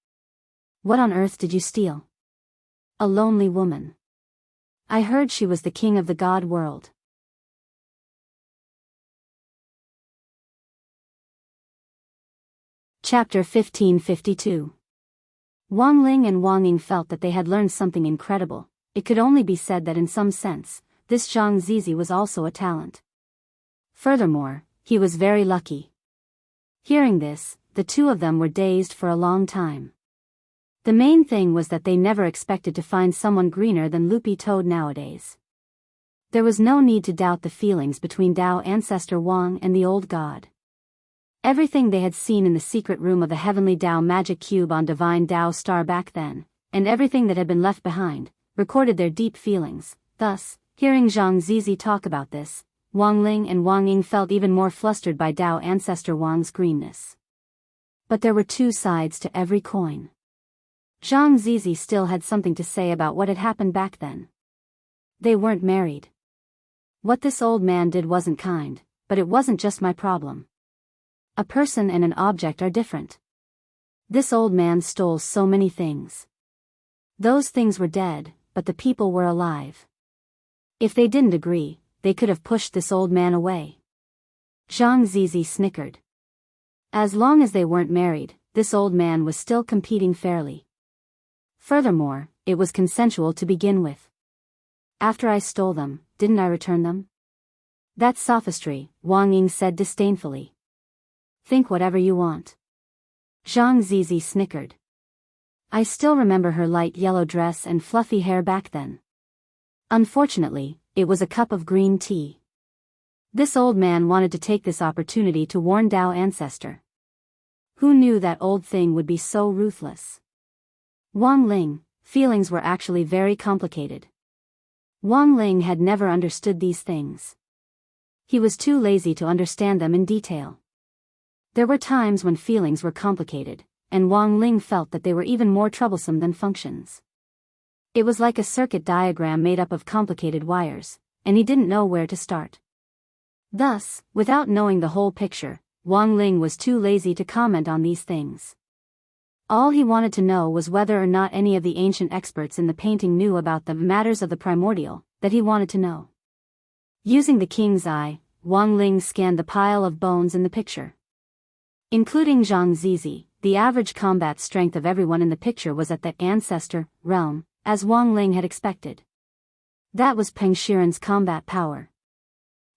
"What on earth did you steal?" "A lonely woman. I heard she was the king of the god world." Chapter 1552. Wang Ling and Wang Ying felt that they had learned something incredible. It could only be said that in some sense, this Zhang Zizi was also a talent. Furthermore, he was very lucky. Hearing this, the two of them were dazed for a long time. The main thing was that they never expected to find someone greener than Loopy Toad nowadays. There was no need to doubt the feelings between Dao ancestor Wang and the old god. Everything they had seen in the secret room of the heavenly Dao magic cube on divine Dao star back then, and everything that had been left behind, recorded their deep feelings. Thus, hearing Zhang Zizi talk about this, Wang Ling and Wang Ying felt even more flustered by Dao ancestor Wang's greenness. But there were two sides to every coin. Zhang Zizi still had something to say about what had happened back then. They weren't married. What this old man did wasn't kind, but it wasn't just my problem. A person and an object are different. This old man stole so many things. Those things were dead, but the people were alive. If they didn't agree, they could have pushed this old man away. Zhang Zizi snickered. As long as they weren't married, this old man was still competing fairly. Furthermore, it was consensual to begin with. After I stole them, didn't I return them? That's sophistry, Wang Ying said disdainfully. Think whatever you want. Zhang Zizi snickered. I still remember her light yellow dress and fluffy hair back then. Unfortunately, it was a cup of green tea. This old man wanted to take this opportunity to warn Dao ancestor. Who knew that old thing would be so ruthless? Wang Ling, feelings were actually very complicated. Wang Ling had never understood these things. He was too lazy to understand them in detail. There were times when feelings were complicated, and Wang Ling felt that they were even more troublesome than functions. It was like a circuit diagram made up of complicated wires, and he didn't know where to start. Thus, without knowing the whole picture, Wang Ling was too lazy to comment on these things. All he wanted to know was whether or not any of the ancient experts in the painting knew about the matters of the primordial that he wanted to know. Using the king's eye, Wang Ling scanned the pile of bones in the picture. Including Zhang Zizi, the average combat strength of everyone in the picture was at the ancestor realm, as Wang Ling had expected. That was Peng Shiren's combat power.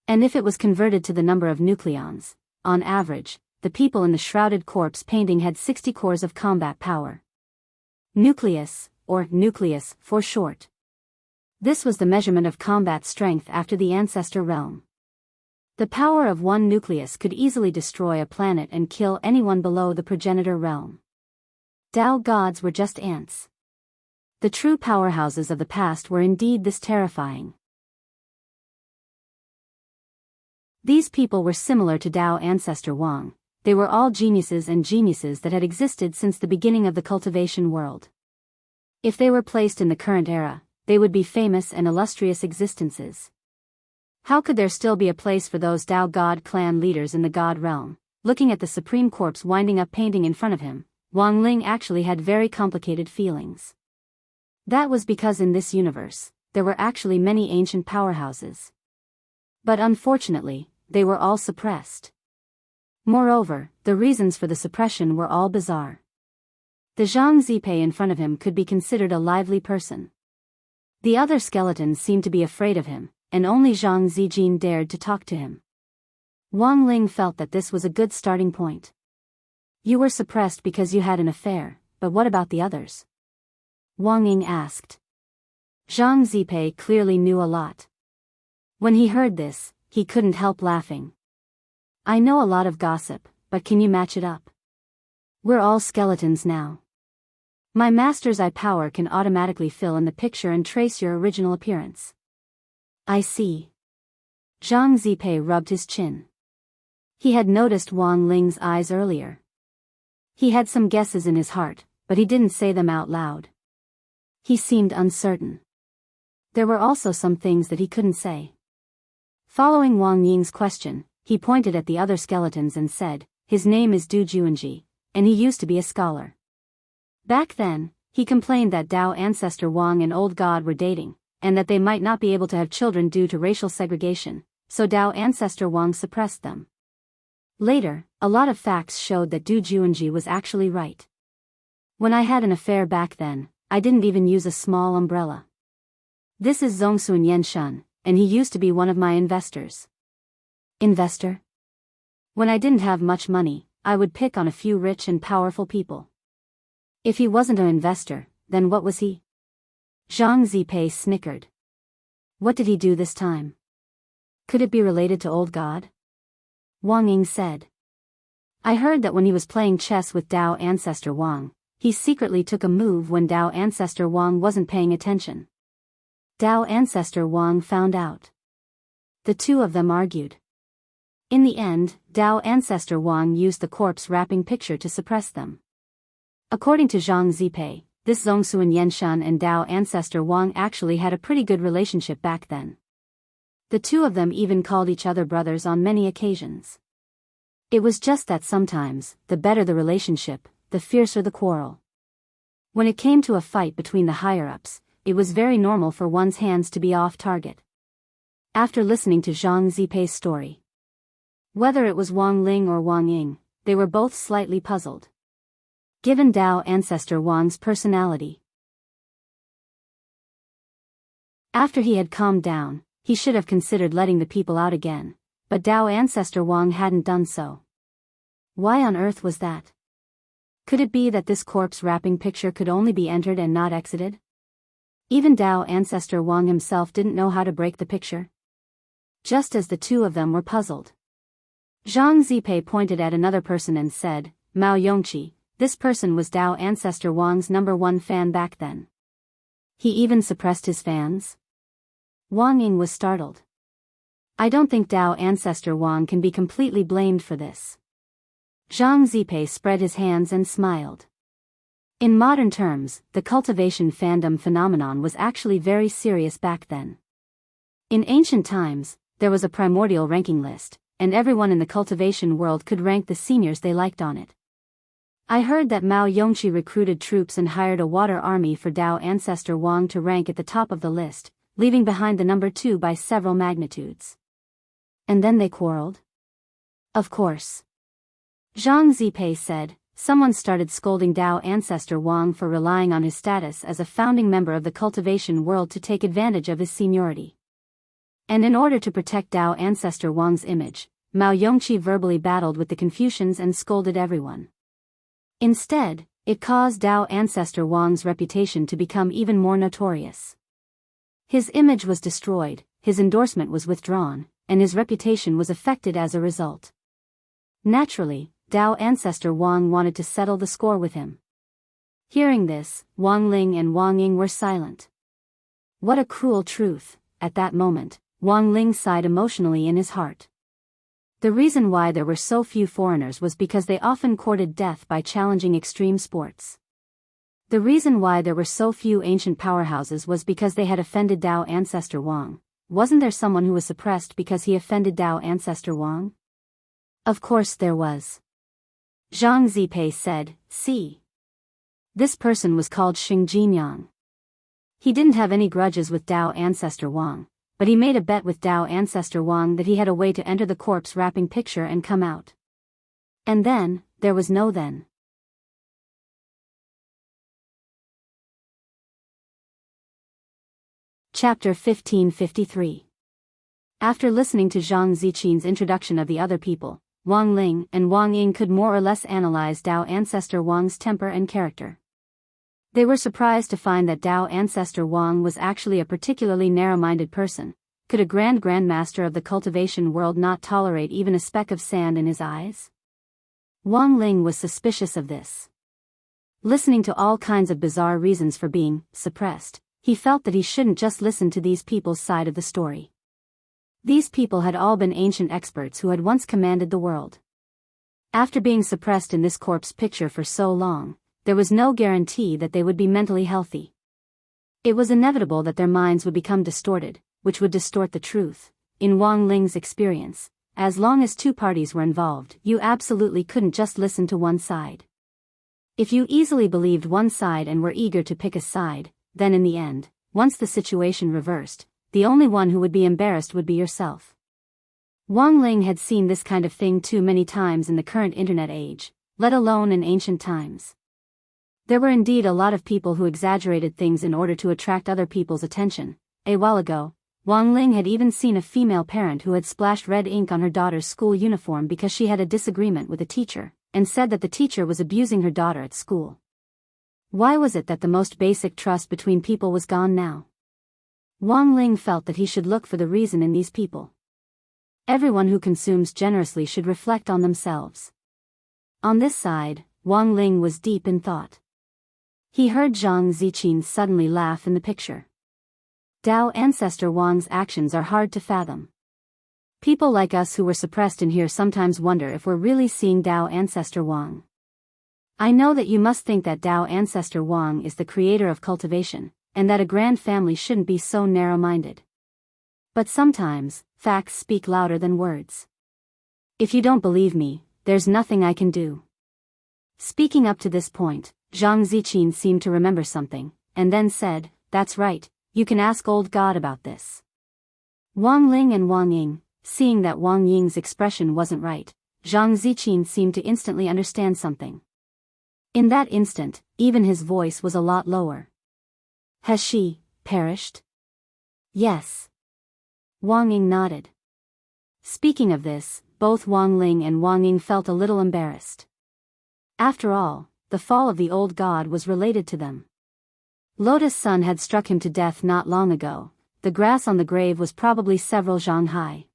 And if it was converted to the number of nucleons, on average, the people in the shrouded corpse painting had 60 cores of combat power. Nucleus, or nucleus for short. This was the measurement of combat strength after the ancestor realm. The power of one nucleus could easily destroy a planet and kill anyone below the progenitor realm. Dao gods were just ants. The true powerhouses of the past were indeed this terrifying. These people were similar to Dao ancestor Wang. They were all geniuses and geniuses that had existed since the beginning of the cultivation world. If they were placed in the current era, they would be famous and illustrious existences. How could there still be a place for those Dao God clan leaders in the God realm? Looking at the supreme corpse winding up painting in front of him, Wang Ling actually had very complicated feelings. That was because in this universe, there were actually many ancient powerhouses. But unfortunately, they were all suppressed. Moreover, the reasons for the suppression were all bizarre. The Zhang Zipei in front of him could be considered a lively person. The other skeletons seemed to be afraid of him, and only Zhang Zijin dared to talk to him. Wang Ling felt that this was a good starting point. You were suppressed because you had an affair, but what about the others? Wang Ying asked. Zhang Zipei clearly knew a lot. When he heard this, he couldn't help laughing. I know a lot of gossip, but can you match it up? We're all skeletons now. My master's eye power can automatically fill in the picture and trace your original appearance. I see. Zhang Zipei rubbed his chin. He had noticed Wang Ling's eyes earlier. He had some guesses in his heart, but he didn't say them out loud. He seemed uncertain. There were also some things that he couldn't say. Following Wang Ying's question, he pointed at the other skeletons and said, his name is Du Juanji, and he used to be a scholar. Back then, he complained that Dao ancestor Wang and old god were dating, and that they might not be able to have children due to racial segregation, so Dao ancestor Wang suppressed them. Later, a lot of facts showed that Du Juanji was actually right. When I had an affair back then, I didn't even use a small umbrella. This is Zongsun Yenshan, and he used to be one of my investors. Investor? When I didn't have much money, I would pick on a few rich and powerful people. If he wasn't an investor, then what was he? Zhang Zipei snickered. What did he do this time? Could it be related to old god? Wang Ying said. I heard that when he was playing chess with Dao ancestor Wang, he secretly took a move when Dao ancestor Wang wasn't paying attention. Dao ancestor Wang found out. The two of them argued. In the end, Dao ancestor Wang used the corpse wrapping picture to suppress them. According to Zhang Zipei, this Zongsuan Yenshan and Dao ancestor Wang actually had a pretty good relationship back then. The two of them even called each other brothers on many occasions. It was just that sometimes, the better the relationship, the fiercer the quarrel. When it came to a fight between the higher-ups, it was very normal for one's hands to be off target. After listening to Zhang Zipei's story, whether it was Wang Ling or Wang Ying, they were both slightly puzzled. Given Dao ancestor Wang's personality, after he had calmed down, he should have considered letting the people out again, but Dao ancestor Wang hadn't done so. Why on earth was that? Could it be that this corpse wrapping picture could only be entered and not exited? Even Dao ancestor Wang himself didn't know how to break the picture. Just as the two of them were puzzled, Zhang Zipei pointed at another person and said, Mao Yongqi, this person was Dao ancestor Wang's #1 fan back then. He even suppressed his fans? Wang Ying was startled. I don't think Dao ancestor Wang can be completely blamed for this. Zhang Zipei spread his hands and smiled. In modern terms, the cultivation fandom phenomenon was actually very serious back then. In ancient times, there was a primordial ranking list, and everyone in the cultivation world could rank the seniors they liked on it. I heard that Mao Yongqi recruited troops and hired a water army for Dao ancestor Wang to rank at the top of the list, leaving behind the number 2 by several magnitudes. And then they quarreled? Of course. Zhang Zipei said, someone started scolding Dao ancestor Wang for relying on his status as a founding member of the cultivation world to take advantage of his seniority. And in order to protect Dao ancestor Wang's image, Mao Yongqi verbally battled with the Confucians and scolded everyone. Instead, it caused Dao ancestor Wang's reputation to become even more notorious. His image was destroyed, his endorsement was withdrawn, and his reputation was affected as a result. Naturally, Dao ancestor Wang wanted to settle the score with him. Hearing this, Wang Ling and Wang Ying were silent. What a cruel truth. At that moment, Wang Ling sighed emotionally in his heart. The reason why there were so few foreigners was because they often courted death by challenging extreme sports. The reason why there were so few ancient powerhouses was because they had offended Dao ancestor Wang. Wasn't there someone who was suppressed because he offended Dao ancestor Wang? Of course there was. Zhang Zipei said, see. This person was called Xing Jinyang. He didn't have any grudges with Dao ancestor Wang, but he made a bet with Dao ancestor Wang that he had a way to enter the corpse wrapping picture and come out. And then, there was no then. Chapter 1553. After listening to Zhang Ziqin's introduction of the other people, Wang Ling and Wang Ying could more or less analyze Dao ancestor Wang's temper and character. They were surprised to find that Dao ancestor Wang was actually a particularly narrow-minded person. Could a grandmaster of the cultivation world not tolerate even a speck of sand in his eyes? Wang Ling was suspicious of this. Listening to all kinds of bizarre reasons for being suppressed, he felt that he shouldn't just listen to these people's side of the story. These people had all been ancient experts who had once commanded the world. After being suppressed in this corpse picture for so long, there was no guarantee that they would be mentally healthy. It was inevitable that their minds would become distorted, which would distort the truth. In Wang Ling's experience, as long as two parties were involved, you absolutely couldn't just listen to one side. If you easily believed one side and were eager to pick a side, then in the end, once the situation reversed, the only one who would be embarrassed would be yourself. Wang Ling had seen this kind of thing too many times in the current internet age, let alone in ancient times. There were indeed a lot of people who exaggerated things in order to attract other people's attention. A while ago, Wang Ling had even seen a female parent who had splashed red ink on her daughter's school uniform because she had a disagreement with a teacher, and said that the teacher was abusing her daughter at school. Why was it that the most basic trust between people was gone now? Wang Ling felt that he should look for the reason in these people. Everyone who consumes generously should reflect on themselves. On this side, Wang Ling was deep in thought. He heard Zhang Ziqin suddenly laugh in the picture. Dao ancestor Wang's actions are hard to fathom. People like us who were suppressed in here sometimes wonder if we're really seeing Dao ancestor Wang. I know that you must think that Dao ancestor Wang is the creator of cultivation, and that a grand family shouldn't be so narrow-minded. But sometimes, facts speak louder than words. If you don't believe me, there's nothing I can do. Speaking up to this point, Zhang Ziqin seemed to remember something, and then said, that's right, you can ask old God about this. Wang Ling and Wang Ying, seeing that Wang Ying's expression wasn't right, Zhang Ziqin seemed to instantly understand something. In that instant, even his voice was a lot lower. Has she perished? Yes. Wang Ying nodded. Speaking of this, both Wang Ling and Wang Ying felt a little embarrassed. After all, the fall of the old god was related to them. Lotus Sun had struck him to death not long ago. The grass on the grave was probably several zhang high.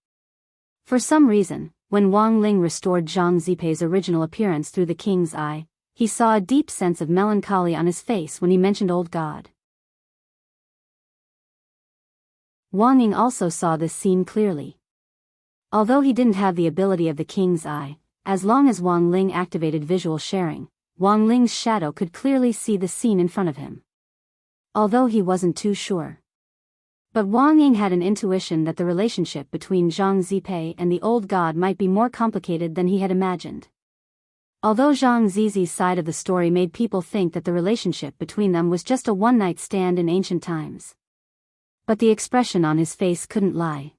For some reason, when Wang Ling restored Zhang Zipei's original appearance through the king's eye, he saw a deep sense of melancholy on his face when he mentioned old god. Wang Ying also saw this scene clearly. Although he didn't have the ability of the king's eye, as long as Wang Ling activated visual sharing, Wang Ling's shadow could clearly see the scene in front of him, although he wasn't too sure. But Wang Ying had an intuition that the relationship between Zhang Zipei and the old god might be more complicated than he had imagined. Although Zhang Zizi's side of the story made people think that the relationship between them was just a one-night stand in ancient times. But the expression on his face couldn't lie.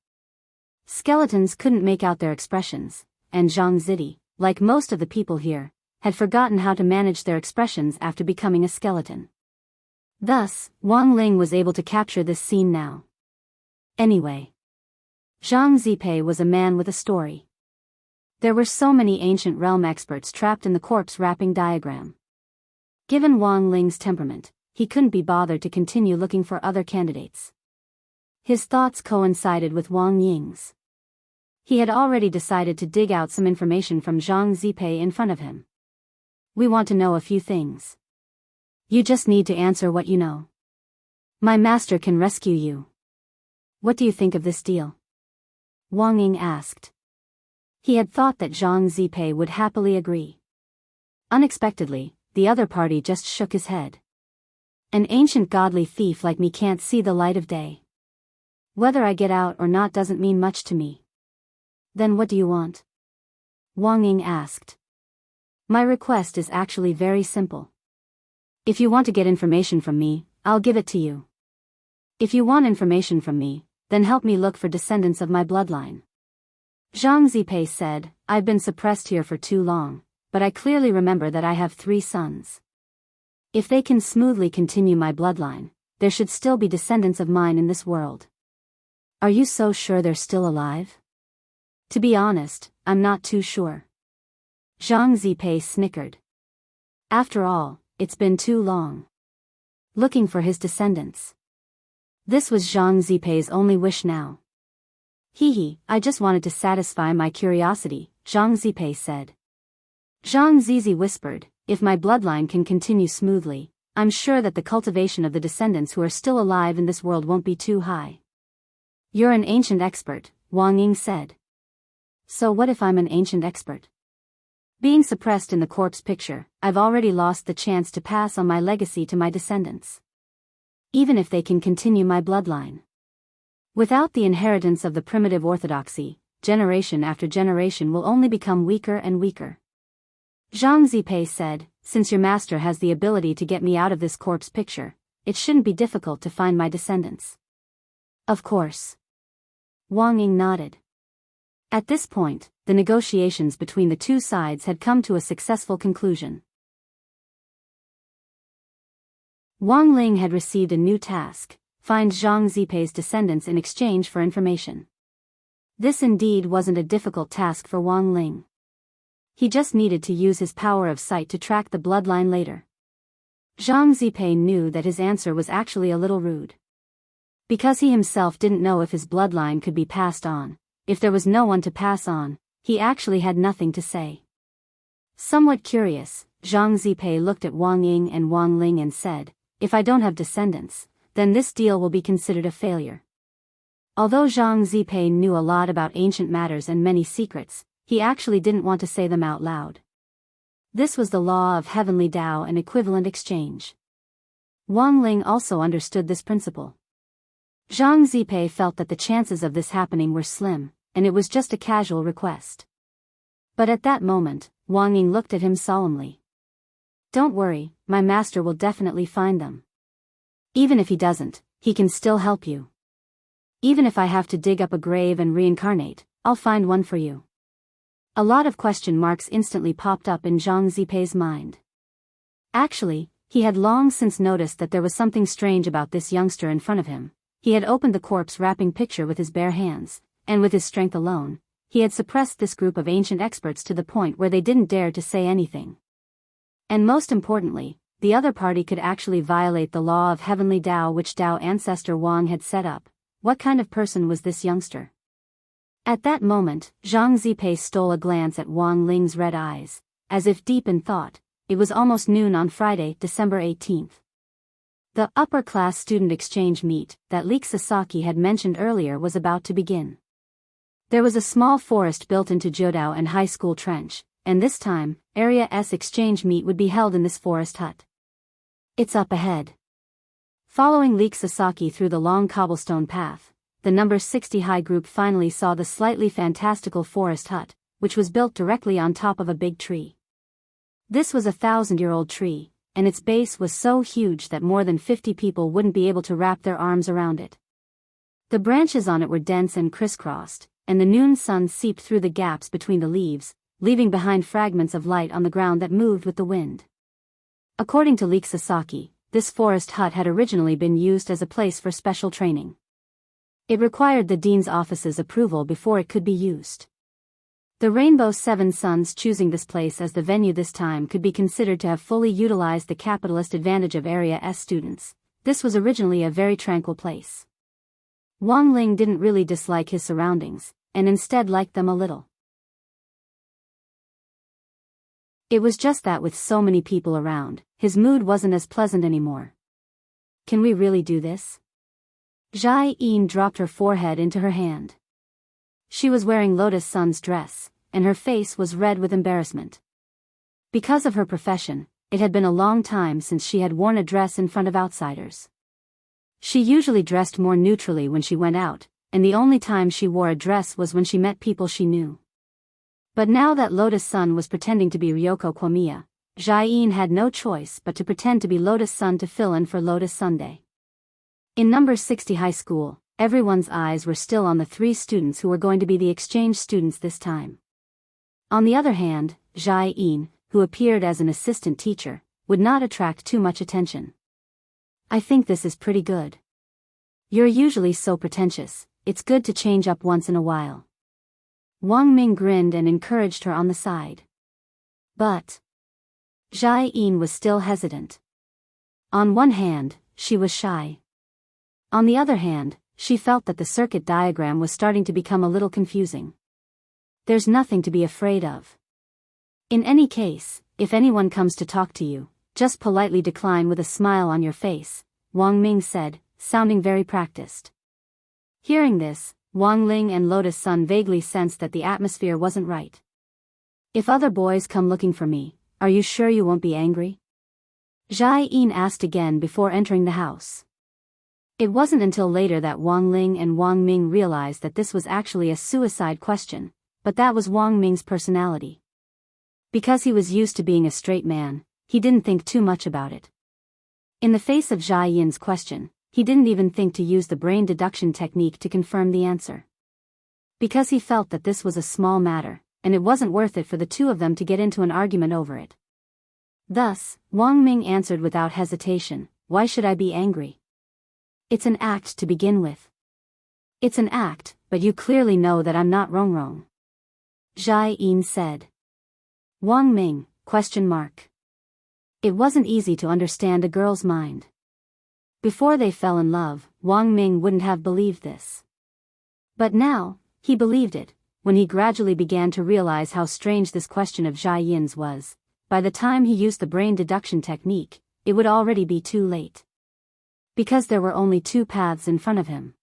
Skeletons couldn't make out their expressions, and Zhang Zizi, like most of the people here, had forgotten how to manage their expressions after becoming a skeleton. Thus, Wang Ling was able to capture this scene now. Anyway, Zhang Zipei was a man with a story. There were so many ancient realm experts trapped in the corpse wrapping diagram. Given Wang Ling's temperament, he couldn't be bothered to continue looking for other candidates. His thoughts coincided with Wang Ying's. He had already decided to dig out some information from Zhang Zipei in front of him. We want to know a few things. You just need to answer what you know. My master can rescue you. What do you think of this deal? Wang Ying asked. He had thought that Zhang Zipei would happily agree. Unexpectedly, the other party just shook his head. An ancient godly thief like me can't see the light of day. Whether I get out or not doesn't mean much to me. Then what do you want? Wang Ying asked. My request is actually very simple. If you want to get information from me, I'll give it to you. If you want information from me, then help me look for descendants of my bloodline. Zhang Zipei said, I've been suppressed here for too long, but I clearly remember that I have 3 sons. If they can smoothly continue my bloodline, there should still be descendants of mine in this world. Are you so sure they're still alive? To be honest, I'm not too sure. Zhang Zipei snickered. After all, it's been too long. Looking for his descendants. This was Zhang Zipei's only wish now. I just wanted to satisfy my curiosity, Zhang Zipei said. Zhang Zizi whispered, if my bloodline can continue smoothly, I'm sure that the cultivation of the descendants who are still alive in this world won't be too high. You're an ancient expert, Wang Ying said. So what if I'm an ancient expert? Being suppressed in the corpse picture, I've already lost the chance to pass on my legacy to my descendants. Even if they can continue my bloodline. Without the inheritance of the primitive orthodoxy, generation after generation will only become weaker and weaker. Zhang Zipei said, since your master has the ability to get me out of this corpse picture, it shouldn't be difficult to find my descendants. Of course. Wang Ying nodded. At this point, the negotiations between the two sides had come to a successful conclusion. Wang Ling had received a new task, find Zhang Zipei's descendants in exchange for information. This indeed wasn't a difficult task for Wang Ling. He just needed to use his power of sight to track the bloodline later. Zhang Zipei knew that his answer was actually a little rude. Because he himself didn't know if his bloodline could be passed on, if there was no one to pass on, he actually had nothing to say. Somewhat curious, Zhang Zipei looked at Wang Ying and Wang Ling and said, if I don't have descendants, then this deal will be considered a failure. Although Zhang Zipei knew a lot about ancient matters and many secrets, he actually didn't want to say them out loud. This was the law of heavenly Tao and equivalent exchange. Wang Ling also understood this principle. Zhang Zipei felt that the chances of this happening were slim, and it was just a casual request. But at that moment, Wang Ying looked at him solemnly. Don't worry, my master will definitely find them. Even if he doesn't, he can still help you. Even if I have to dig up a grave and reincarnate, I'll find one for you. A lot of question marks instantly popped up in Zhang Zipei's mind. Actually, he had long since noticed that there was something strange about this youngster in front of him. He had opened the corpse wrapping picture with his bare hands, and with his strength alone, he had suppressed this group of ancient experts to the point where they didn't dare to say anything. And most importantly, the other party could actually violate the law of heavenly Tao which Tao ancestor Wang had set up. What kind of person was this youngster? At that moment, Zhang Zipei stole a glance at Wang Ling's red eyes, as if deep in thought. It was almost noon on Friday, December 18th. The upper-class student exchange meet that Leek Sasaki had mentioned earlier was about to begin. There was a small forest built into Jiudao and High School Trench, and this time, Area S exchange meet would be held in this forest hut. It's up ahead. Following Leek Sasaki through the long cobblestone path, the number 60 high group finally saw the slightly fantastical forest hut, which was built directly on top of a big tree. This was a 1,000-year-old tree, and its base was so huge that more than 50 people wouldn't be able to wrap their arms around it. The branches on it were dense and crisscrossed, and the noon sun seeped through the gaps between the leaves, leaving behind fragments of light on the ground that moved with the wind. According to Leek Sasaki, this forest hut had originally been used as a place for special training. It required the dean's office's approval before it could be used. The Rainbow Seven Sons choosing this place as the venue this time could be considered to have fully utilized the capitalist advantage of Area S students. This was originally a very tranquil place. Wang Ling didn't really dislike his surroundings, and instead liked them a little. It was just that with so many people around, his mood wasn't as pleasant anymore. Can we really do this? Jai Yin dropped her forehead into her hand. She was wearing Lotus Sun's dress, and her face was red with embarrassment. Because of her profession, it had been a long time since she had worn a dress in front of outsiders. She usually dressed more neutrally when she went out, and the only time she wore a dress was when she met people she knew. But now that Lotus Sun was pretending to be Ryoko Kwamiya, Jai-in had no choice but to pretend to be Lotus Sun to fill in for Lotus Sunday. In number 60 high school, everyone's eyes were still on the 3 students who were going to be the exchange students this time. On the other hand, Jai-in, who appeared as an assistant teacher, would not attract too much attention. I think this is pretty good. You're usually so pretentious, it's good to change up once in a while. Wang Ming grinned and encouraged her on the side. But Jai-in was still hesitant. On one hand, she was shy. On the other hand, she felt that the circuit diagram was starting to become a little confusing. There's nothing to be afraid of. In any case, if anyone comes to talk to you, just politely decline with a smile on your face, Wang Ming said, sounding very practiced. Hearing this, Wang Ling and Lotus Sun vaguely sensed that the atmosphere wasn't right. If other boys come looking for me, are you sure you won't be angry? Jai-in asked again before entering the house. It wasn't until later that Wang Ling and Wang Ming realized that this was actually a suicide question, but that was Wang Ming's personality. Because he was used to being a straight man, he didn't think too much about it. In the face of Jai-in's question, he didn't even think to use the brain deduction technique to confirm the answer. Because he felt that this was a small matter, and it wasn't worth it for the two of them to get into an argument over it. Thus, Wang Ming answered without hesitation, "Why should I be angry? It's an act to begin with." "It's an act, but you clearly know that I'm not wrong," Jai-in said. Wang Ming, ? It wasn't easy to understand a girl's mind. Before they fell in love, Wang Ming wouldn't have believed this. But now, he believed it, when he gradually began to realize how strange this question of Jai-in's was. By the time he used the brain deduction technique, it would already be too late. Because there were only 2 paths in front of him.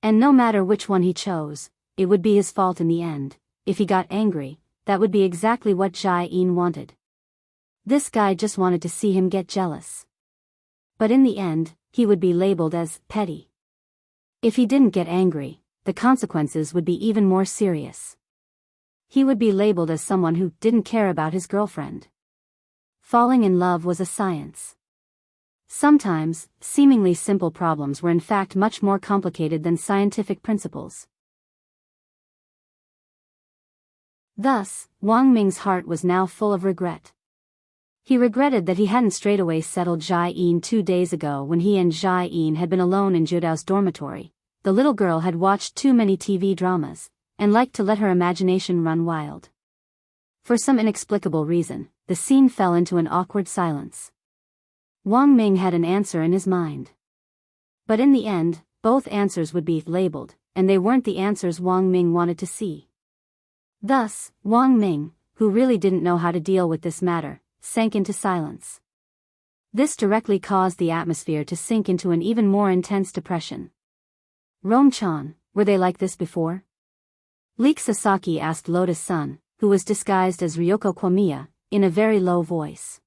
And no matter which one he chose, it would be his fault in the end. If he got angry, that would be exactly what Jai-in wanted. This guy just wanted to see him get jealous. But in the end, he would be labeled as petty. If he didn't get angry, the consequences would be even more serious. He would be labeled as someone who didn't care about his girlfriend. Falling in love was a science. Sometimes, seemingly simple problems were in fact much more complicated than scientific principles. Thus, Wang Ming's heart was now full of regret. He regretted that he hadn't straightaway settled Jai-in 2 days ago when he and Jai-in had been alone in Judao's dormitory. The little girl had watched too many TV dramas, and liked to let her imagination run wild. For some inexplicable reason, the scene fell into an awkward silence. Wang Ming had an answer in his mind. But in the end, both answers would be labeled, and they weren't the answers Wang Ming wanted to see. Thus, Wang Ming, who really didn't know how to deal with this matter, sank into silence. This directly caused the atmosphere to sink into an even more intense depression. Rong-chan, were they like this before? Leek Sasaki asked Lotus Sun, who was disguised as Ryoko Kwamiya, in a very low voice.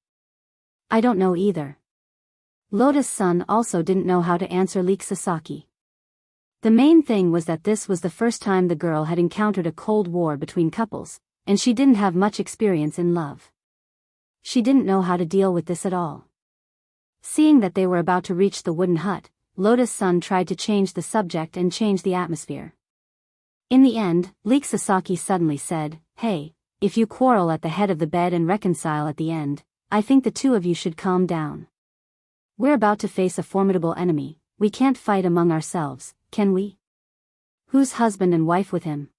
I don't know either. Lotus-san also didn't know how to answer Leek Sasaki. The main thing was that this was the first time the girl had encountered a cold war between couples, and she didn't have much experience in love. She didn't know how to deal with this at all. Seeing that they were about to reach the wooden hut, Lotus-san tried to change the subject and change the atmosphere. In the end, Leek Sasaki suddenly said, "Hey, if you quarrel at the head of the bed and reconcile at the end, I think the two of you should calm down. We're about to face a formidable enemy, we can't fight among ourselves, can we? Who's husband and wife with him?"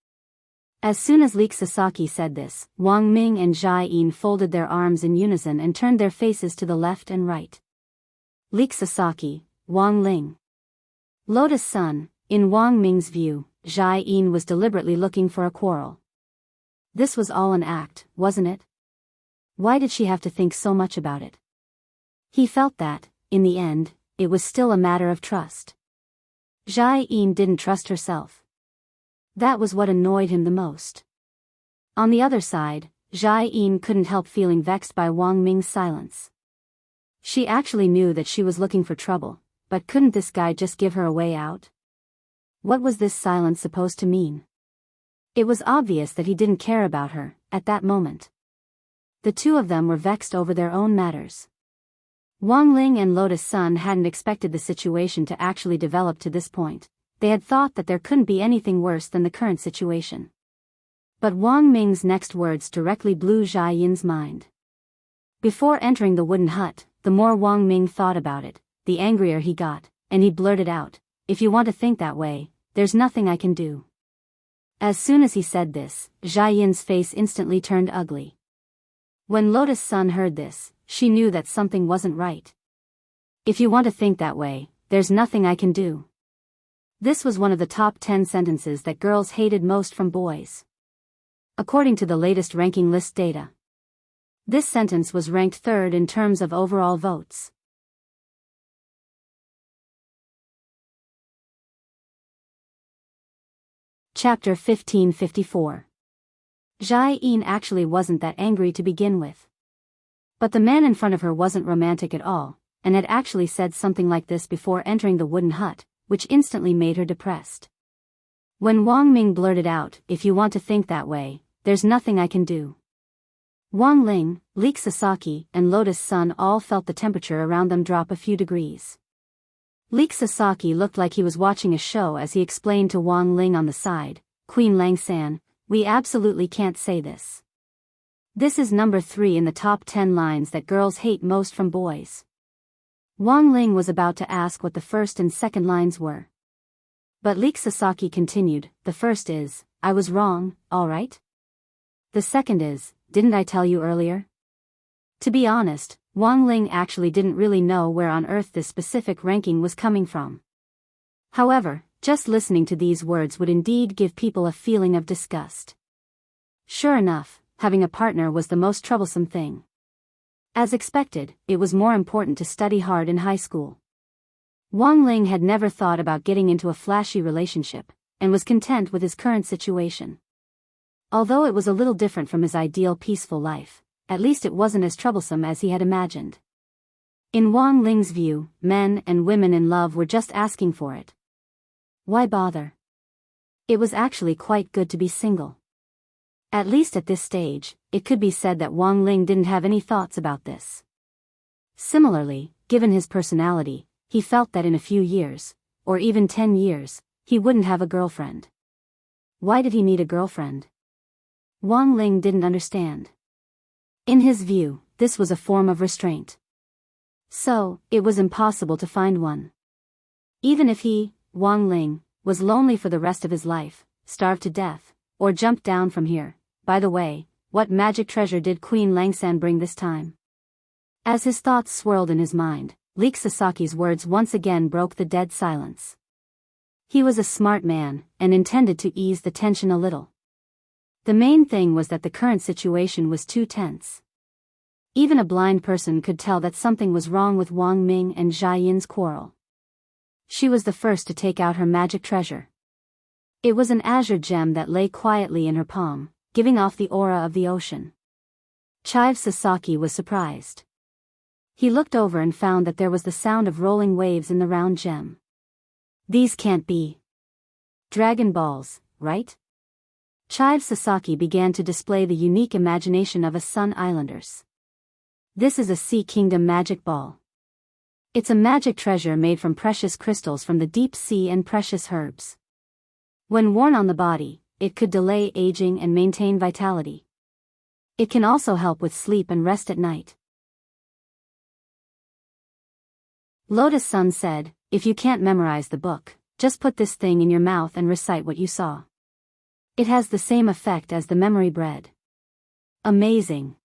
As soon as Leek Sasaki said this, Wang Ming and Jai-in folded their arms in unison and turned their faces to the left and right. Leek Sasaki, Wang Ling. Lotus-san, in Wang Ming's view, Jai-in was deliberately looking for a quarrel. This was all an act, wasn't it? Why did she have to think so much about it? He felt that, in the end, it was still a matter of trust. Jai-in didn't trust herself. That was what annoyed him the most. On the other side, Jai-in couldn't help feeling vexed by Wang Ming's silence. She actually knew that she was looking for trouble, but couldn't this guy just give her a way out? What was this silence supposed to mean? It was obvious that he didn't care about her, at that moment. The two of them were vexed over their own matters. Wang Ling and Lotus-san hadn't expected the situation to actually develop to this point. They had thought that there couldn't be anything worse than the current situation. But Wang Ming's next words directly blew Jai-in's mind. Before entering the wooden hut, the more Wang Ming thought about it, the angrier he got, and he blurted out, "If you want to think that way, there's nothing I can do." As soon as he said this, Jai-in's face instantly turned ugly. When Lotus-san heard this, she knew that something wasn't right. "If you want to think that way, there's nothing I can do." This was one of the top 10 sentences that girls hated most from boys. According to the latest ranking list data, this sentence was ranked third in terms of overall votes. Chapter 1554. Jai-in actually wasn't that angry to begin with. But the man in front of her wasn't romantic at all, and had actually said something like this before entering the wooden hut, which instantly made her depressed. When Wang Ming blurted out, "If you want to think that way, there's nothing I can do," Wang Ling, Leek Sasaki, and Lotus-san all felt the temperature around them drop a few degrees. Leek Sasaki looked like he was watching a show as he explained to Wang Ling on the side, "Queen Lang-san, we absolutely can't say this. This is number 3 in the top 10 lines that girls hate most from boys." Wang Ling was about to ask what the first and second lines were. But Leek Sasaki continued, "The first is, 'I was wrong, alright?' The second is, 'Didn't I tell you earlier?'" To be honest, Wang Ling actually didn't really know where on earth this specific ranking was coming from. However, just listening to these words would indeed give people a feeling of disgust. Sure enough, having a partner was the most troublesome thing. As expected, it was more important to study hard in high school. Wang Ling had never thought about getting into a flashy relationship, and was content with his current situation. Although it was a little different from his ideal peaceful life, at least it wasn't as troublesome as he had imagined. In Wang Ling's view, men and women in love were just asking for it. Why bother? It was actually quite good to be single. At least at this stage, it could be said that Wang Ling didn't have any thoughts about this. Similarly, given his personality, he felt that in a few years, or even 10 years, he wouldn't have a girlfriend. Why did he need a girlfriend? Wang Ling didn't understand. In his view, this was a form of restraint. So, it was impossible to find one. Even if he, Wang Ling, was lonely for the rest of his life, starved to death, or jumped down from here. By the way, what magic treasure did Queen Lang-san bring this time? As his thoughts swirled in his mind, Leek Sasaki's words once again broke the dead silence. He was a smart man, and intended to ease the tension a little. The main thing was that the current situation was too tense. Even a blind person could tell that something was wrong with Wang Ming and Jai-in's quarrel. She was the first to take out her magic treasure. It was an azure gem that lay quietly in her palm, giving off the aura of the ocean. Chive Sasaki was surprised. He looked over and found that there was the sound of rolling waves in the round gem. These can't be Dragon Balls, right? Chive Sasaki began to display the unique imagination of a Sun Islanders. This is a Sea Kingdom magic ball. It's a magic treasure made from precious crystals from the deep sea and precious herbs. When worn on the body, it could delay aging and maintain vitality. It can also help with sleep and rest at night. Lotus Sun said, if you can't memorize the book, just put this thing in your mouth and recite what you saw. It has the same effect as the memory bread. Amazing.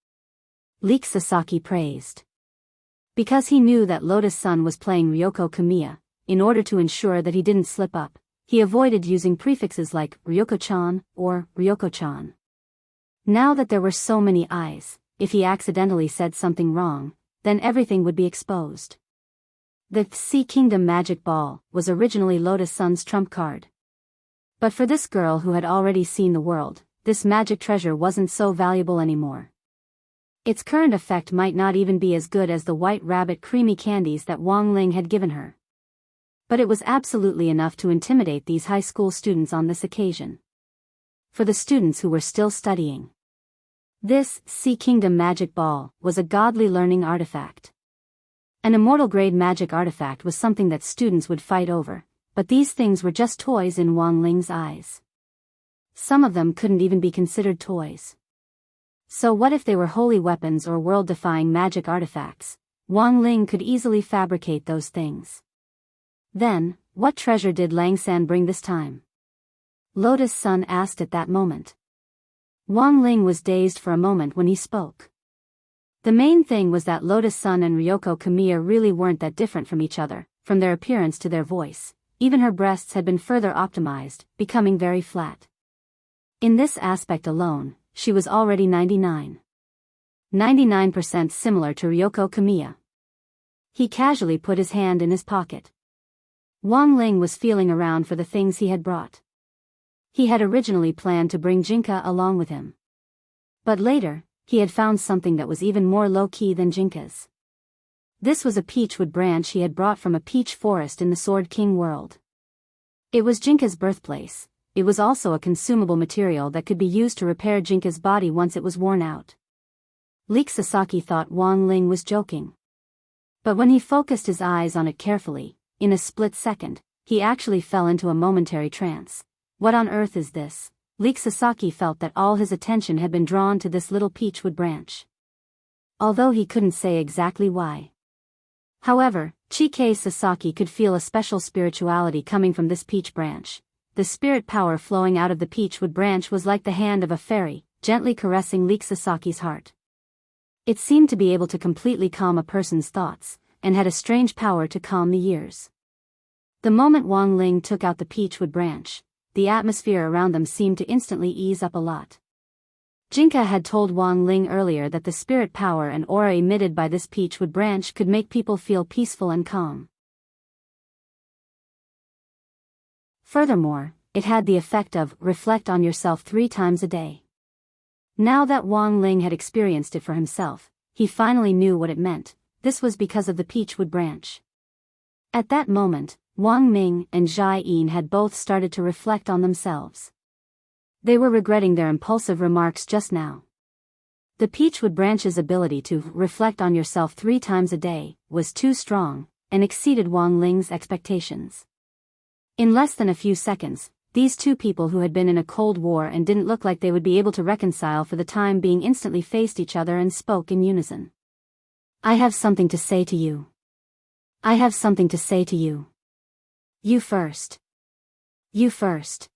Leek Sasaki praised. Because he knew that Lotus Sun was playing Ryoko Kamiya, in order to ensure that he didn't slip up, he avoided using prefixes like Ryoko-chan or Ryoko-chan. Now that there were so many eyes, if he accidentally said something wrong, then everything would be exposed. The Sea Kingdom Magic Ball was originally Lotus Sun's trump card. But for this girl who had already seen the world, this magic treasure wasn't so valuable anymore. Its current effect might not even be as good as the White Rabbit creamy candies that Wang Ling had given her. But it was absolutely enough to intimidate these high school students on this occasion. For the students who were still studying, this Sea Kingdom Magic Ball was a godly learning artifact. An immortal grade magic artifact was something that students would fight over, but these things were just toys in Wang Ling's eyes. Some of them couldn't even be considered toys. So what if they were holy weapons or world-defying magic artifacts? Wang Ling could easily fabricate those things. Then, what treasure did Langsan bring this time? Lotus Sun asked at that moment. Wang Ling was dazed for a moment when he spoke. The main thing was that Lotus Sun and Ryoko Kamiya really weren't that different from each other, from their appearance to their voice. Even her breasts had been further optimized, becoming very flat. In this aspect alone, she was already 99% similar to Ryoko Kamiya. He casually put his hand in his pocket. Wang Ling was feeling around for the things he had brought. He had originally planned to bring Jinka along with him. But later, he had found something that was even more low-key than Jinka's. This was a peachwood branch he had brought from a peach forest in the Sword King world. It was Jinka's birthplace. It was also a consumable material that could be used to repair Jinka's body once it was worn out. Leek Sasaki thought Wang Ling was joking. But when he focused his eyes on it carefully, in a split second, he actually fell into a momentary trance. What on earth is this? Leek Sasaki felt that all his attention had been drawn to this little peachwood branch. Although he couldn't say exactly why. However, Chike Sasaki could feel a special spirituality coming from this peach branch. The spirit power flowing out of the peachwood branch was like the hand of a fairy, gently caressing Leek Sasaki's heart. It seemed to be able to completely calm a person's thoughts, and had a strange power to calm the ears. The moment Wang Ling took out the peachwood branch, the atmosphere around them seemed to instantly ease up a lot. Jinka had told Wang Ling earlier that the spirit power and aura emitted by this peachwood branch could make people feel peaceful and calm. Furthermore, it had the effect of reflect on yourself 3 times a day. Now that Wang Ling had experienced it for himself, he finally knew what it meant. This was because of the peachwood branch. At that moment, Wang Ming and Jai Yin had both started to reflect on themselves. They were regretting their impulsive remarks just now. The peachwood branch's ability to reflect on yourself 3 times a day was too strong, and exceeded Wang Ling's expectations. In less than a few seconds, these two people who had been in a cold war and didn't look like they would be able to reconcile for the time being instantly faced each other and spoke in unison. I have something to say to you. I have something to say to you. You first. You first.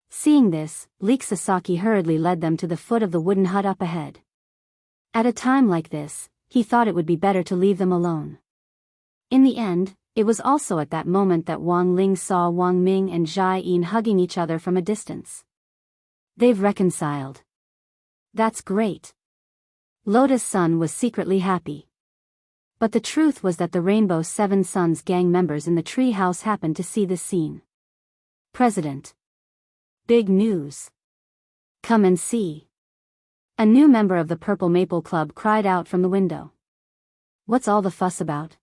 Seeing this, Leek Sasaki hurriedly led them to the foot of the wooden hut up ahead. At a time like this, he thought it would be better to leave them alone. In the end, it was also at that moment that Wang Ling saw Wang Ming and Jai Yin hugging each other from a distance. They've reconciled. That's great. Lotus Sun was secretly happy. But the truth was that the Rainbow Seven Suns gang members in the tree house happened to see this scene. President. Big news. Come and see. A new member of the Purple Maple Club cried out from the window. What's all the fuss about?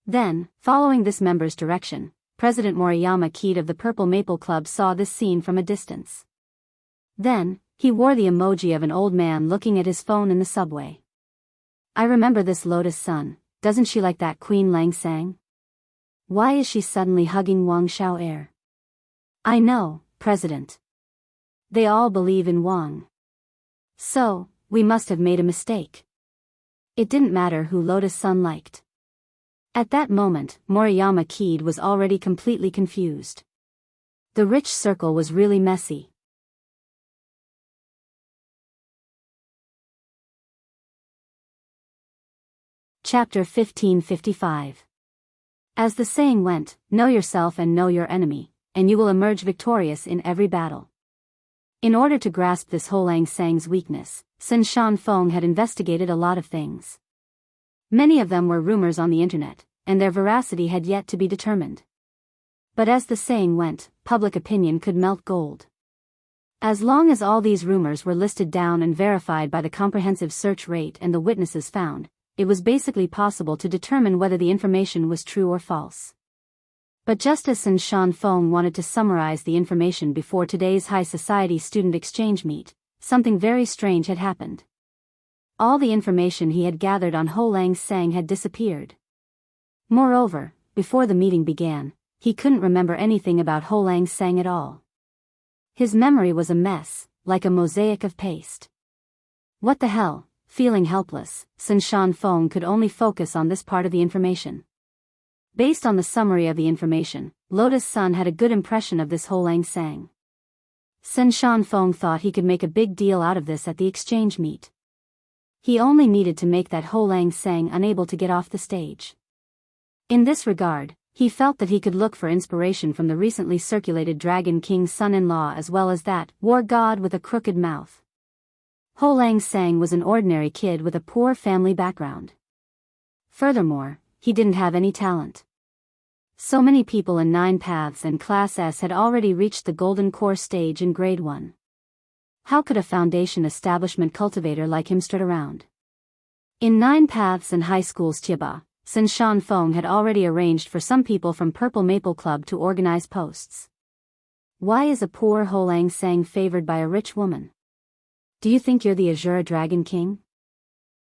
Then, following this member's direction, President Moriyama Keed of the Purple Maple Club saw this scene from a distance. Then, he wore the emoji of an old man looking at his phone in the subway. I remember this Lotus-san, doesn't she like that Queen Lang Sang? Why is she suddenly hugging Wang Xiao? I know, President. They all believe in Wang. So, we must have made a mistake. It didn't matter who Lotus-san liked. At that moment, Moriyama Keed was already completely confused. The rich circle was really messy. Chapter 1555. As the saying went, know yourself and know your enemy, and you will emerge victorious in every battle. In order to grasp this Ho Lang Sang's weakness, Sin Shan Fong had investigated a lot of things. Many of them were rumors on the internet, and their veracity had yet to be determined. But as the saying went, public opinion could melt gold. As long as all these rumors were listed down and verified by the comprehensive search rate and the witnesses found, it was basically possible to determine whether the information was true or false. But just as Sin Shan Fong wanted to summarize the information before today's high society student exchange meet, something very strange had happened. All the information he had gathered on Ho Lang Sang had disappeared. Moreover, before the meeting began, he couldn't remember anything about Ho Lang Sang at all. His memory was a mess, like a mosaic of paste. What the hell? Feeling helpless, Sin Shan Fong could only focus on this part of the information. Based on the summary of the information, Lotus-san had a good impression of this Ho Lang Sang. Sin Shan Fong thought he could make a big deal out of this at the exchange meet. He only needed to make that Ho Lang Sang unable to get off the stage. In this regard, he felt that he could look for inspiration from the recently circulated Dragon King's son-in-law as well as that war god with a crooked mouth. Ho Lang Sang was an ordinary kid with a poor family background. Furthermore, he didn't have any talent. So many people in 9 Paths and Class S had already reached the Golden Core stage in Grade 1. How could a foundation establishment cultivator like him strut around? In 9 Paths and High School's Chiba, Sin Shan Fong had already arranged for some people from Purple Maple Club to organize posts. Why is a poor Ho Lang Sang favored by a rich woman? Do you think you're the Azura Dragon King?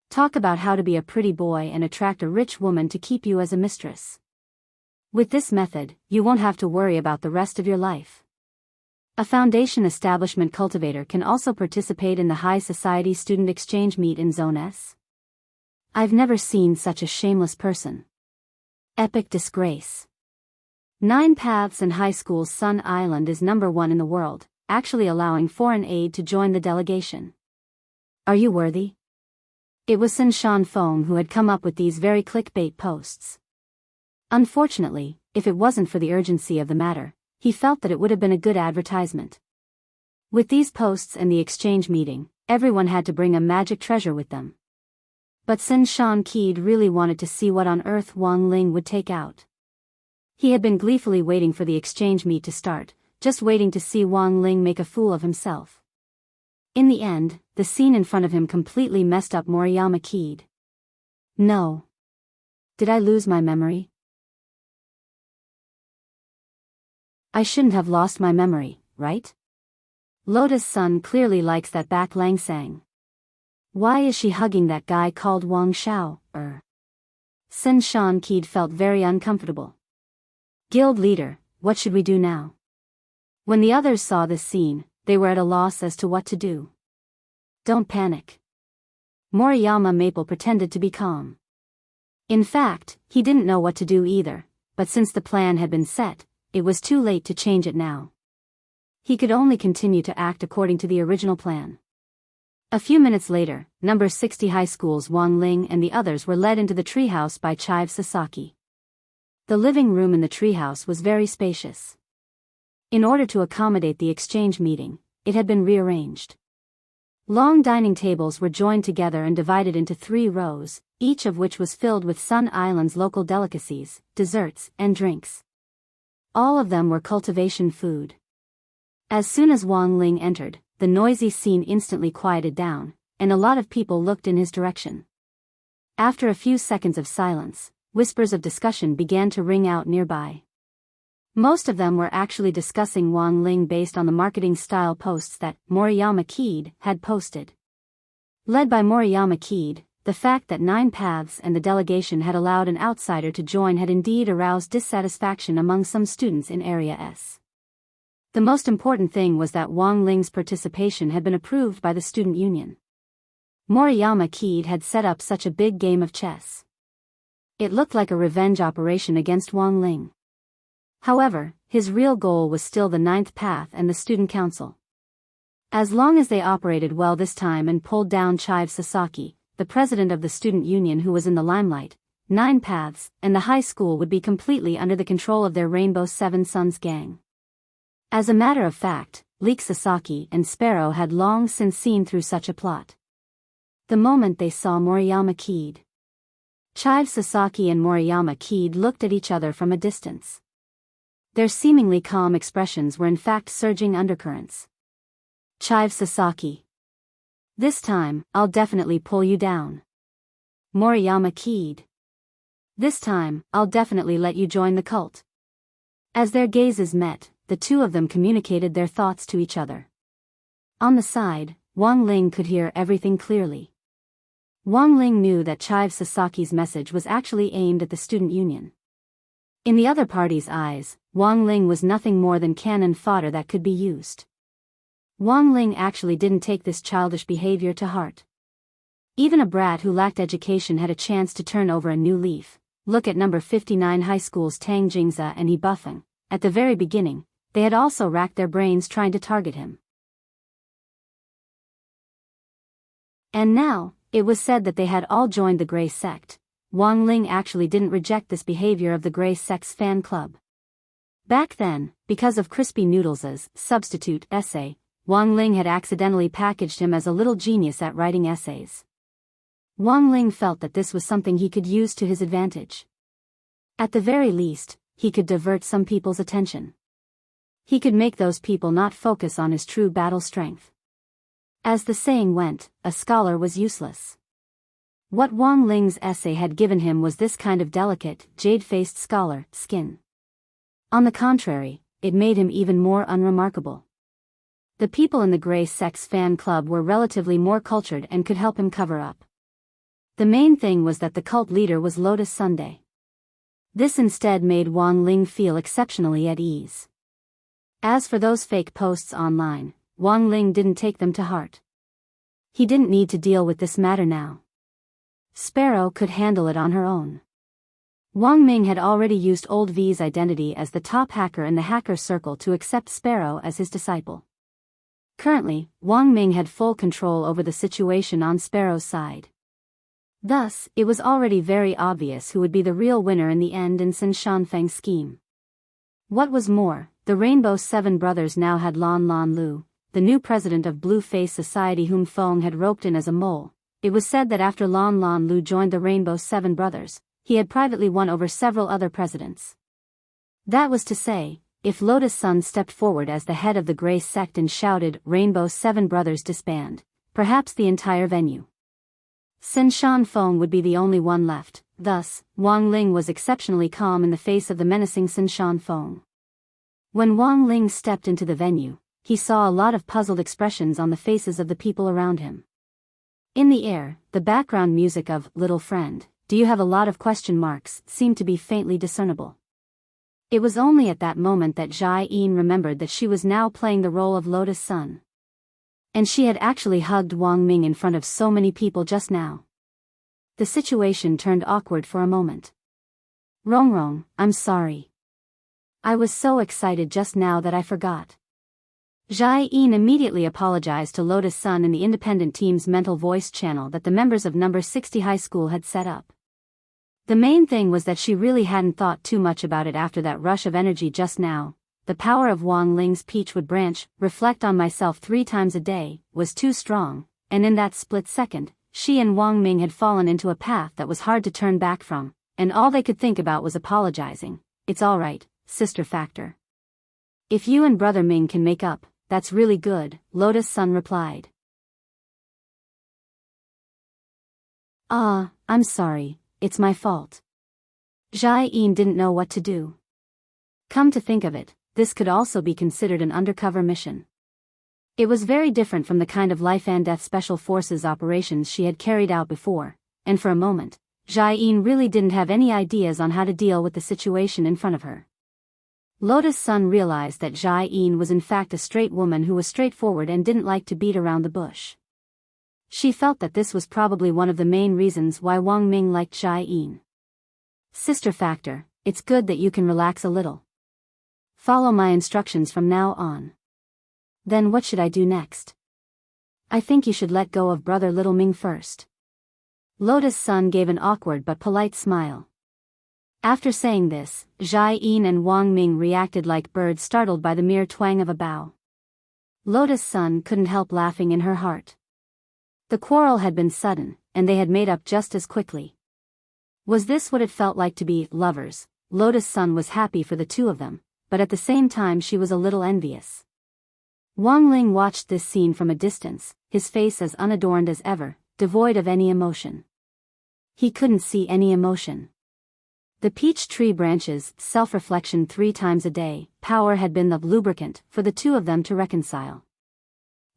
Talk about how to be a pretty boy and attract a rich woman to keep you as a mistress. With this method, you won't have to worry about the rest of your life. A foundation establishment cultivator can also participate in the high society student exchange meet in Zone S. I've never seen such a shameless person. Epic disgrace. 9 Paths and High School's Sun Island is #1 in the world, actually allowing foreign aid to join the delegation. Are you worthy? It was Sin Shan Fong who had come up with these very clickbait posts. Unfortunately, if it wasn't for the urgency of the matter, he felt that it would have been a good advertisement. With these posts and the exchange meeting, everyone had to bring a magic treasure with them. But Sin Shan Keed really wanted to see what on earth Wang Ling would take out. He had been gleefully waiting for the exchange meet to start, just waiting to see Wang Ling make a fool of himself. In the end, the scene in front of him completely messed up Moriyama Keed. No. Did I lose my memory? I shouldn't have lost my memory, right? Lotus-san clearly likes that back Lang Sang. Why is she hugging that guy called Wang Xiao? Sin Shan Keed felt very uncomfortable. Guild leader, what should we do now? When the others saw this scene, they were at a loss as to what to do. Don't panic. Moriyama Maple pretended to be calm. In fact, he didn't know what to do either, but since the plan had been set, it was too late to change it now. He could only continue to act according to the original plan. A few minutes later, number 60 High School's Wang Ling and the others were led into the treehouse by Chive Sasaki. The living room in the treehouse was very spacious. In order to accommodate the exchange meeting, it had been rearranged. Long dining tables were joined together and divided into 3 rows, each of which was filled with Sun Island's local delicacies, desserts, and drinks. All of them were cultivation food. As soon as Wang Ling entered, the noisy scene instantly quieted down, and a lot of people looked in his direction. After a few seconds of silence, whispers of discussion began to ring out nearby. Most of them were actually discussing Wang Ling based on the marketing style posts that Moriyama Kid had posted. Led by Moriyama Kid, the fact that 9 Paths and the delegation had allowed an outsider to join had indeed aroused dissatisfaction among some students in Area S. The most important thing was that Wang Ling's participation had been approved by the student union. Moriyama Kid had set up such a big game of chess. It looked like a revenge operation against Wang Ling. However, his real goal was still the 9th Path and the student council. As long as they operated well this time and pulled down Chive Sasaki, the president of the student union who was in the limelight, 9 Paths, and the high school would be completely under the control of their Rainbow Seven Sons gang. As a matter of fact, Leek Sasaki and Sparrow had long since seen through such a plot. The moment they saw Moriyama Kid, Chive Sasaki and Moriyama Kid looked at each other from a distance. Their seemingly calm expressions were in fact surging undercurrents. Chive Sasaki. This time, I'll definitely pull you down. Moriyama Kid. This time, I'll definitely let you join the cult. As their gazes met, the two of them communicated their thoughts to each other. On the side, Wang Ling could hear everything clearly. Wang Ling knew that Chive Sasaki's message was actually aimed at the student union. In the other party's eyes, Wang Ling was nothing more than cannon fodder that could be used. Wang Ling actually didn't take this childish behavior to heart. Even a brat who lacked education had a chance to turn over a new leaf. Look at number 59 high school's Tang Jingza and He Buffing. At the very beginning, they had also racked their brains trying to target him. And now, it was said that they had all joined the Grey Sect. Wang Ling actually didn't reject this behavior of the Grey Sect's fan club. Back then, because of Crispy Noodles' substitute essay, Wang Ling had accidentally packaged him as a little genius at writing essays. Wang Ling felt that this was something he could use to his advantage. At the very least, he could divert some people's attention. He could make those people not focus on his true battle strength. As the saying went, a scholar was useless. What Wang Ling's essay had given him was this kind of delicate, jade-faced scholar skin. On the contrary, it made him even more unremarkable. The people in the Grey Sect's fan club were relatively more cultured and could help him cover up. The main thing was that the cult leader was Lotus Sunday. This instead made Wang Ling feel exceptionally at ease. As for those fake posts online, Wang Ling didn't take them to heart. He didn't need to deal with this matter now. Sparrow could handle it on her own. Wang Ming had already used Old V's identity as the top hacker in the hacker circle to accept Sparrow as his disciple. Currently, Wang Ming had full control over the situation on Sparrow's side. Thus, it was already very obvious who would be the real winner in the end in Sun Shanfeng's scheme. What was more, the Rainbow Seven brothers now had Lan Lan Lu, the new president of Blue Face Society whom Feng had roped in as a mole. It was said that after Lan Lan Lu joined the Rainbow Seven brothers, he had privately won over several other presidents. That was to say, if Lotus Sun stepped forward as the head of the Grey Sect and shouted, "Rainbow Seven brothers disband," perhaps the entire venue. Sun Shanfeng would be the only one left. Thus, Wang Ling was exceptionally calm in the face of the menacing Sun Shanfeng. When Wang Ling stepped into the venue, he saw a lot of puzzled expressions on the faces of the people around him. In the air, the background music of "Little Friend, Do You Have a Lot of Question Marks" seemed to be faintly discernible. It was only at that moment that Jai Yin remembered that she was now playing the role of Lotus Sun. And she had actually hugged Wang Ming in front of so many people just now. The situation turned awkward for a moment. Rongrong, I'm sorry. I was so excited just now that I forgot. Jai Yin immediately apologized to Lotus Sun in the independent team's mental voice channel that the members of number 60 high school had set up. The main thing was that she really hadn't thought too much about it after that rush of energy just now. The power of Wang Ling's Peachwood branch, reflect on myself 3 times a day, was too strong, and in that split second, she and Wang Ming had fallen into a path that was hard to turn back from, and all they could think about was apologizing. It's alright, sister factor. If you and brother Ming can make up, that's really good, Lotus Sun replied. I'm sorry, it's my fault. Jai-in didn't know what to do. Come to think of it, this could also be considered an undercover mission. It was very different from the kind of life and death special forces operations she had carried out before, and for a moment, Jai-in really didn't have any ideas on how to deal with the situation in front of her. Lotus Sun realized that Jai-in was in fact a straight woman who was straightforward and didn't like to beat around the bush. She felt that this was probably one of the main reasons why Wang Ming liked Jai-in. Sister factor, it's good that you can relax a little. Follow my instructions from now on. Then what should I do next? I think you should let go of brother Little Ming first. Lotus Sun gave an awkward but polite smile. After saying this, Jai-in and Wang Ming reacted like birds startled by the mere twang of a bow. Lotus Sun couldn't help laughing in her heart. The quarrel had been sudden, and they had made up just as quickly. Was this what it felt like to be lovers? Lotus Sun was happy for the two of them, but at the same time she was a little envious. Wang Ling watched this scene from a distance, his face as unadorned as ever, devoid of any emotion. He couldn't see any emotion. The peach tree branches, self-reflection 3 times a day, power had been the lubricant for the two of them to reconcile.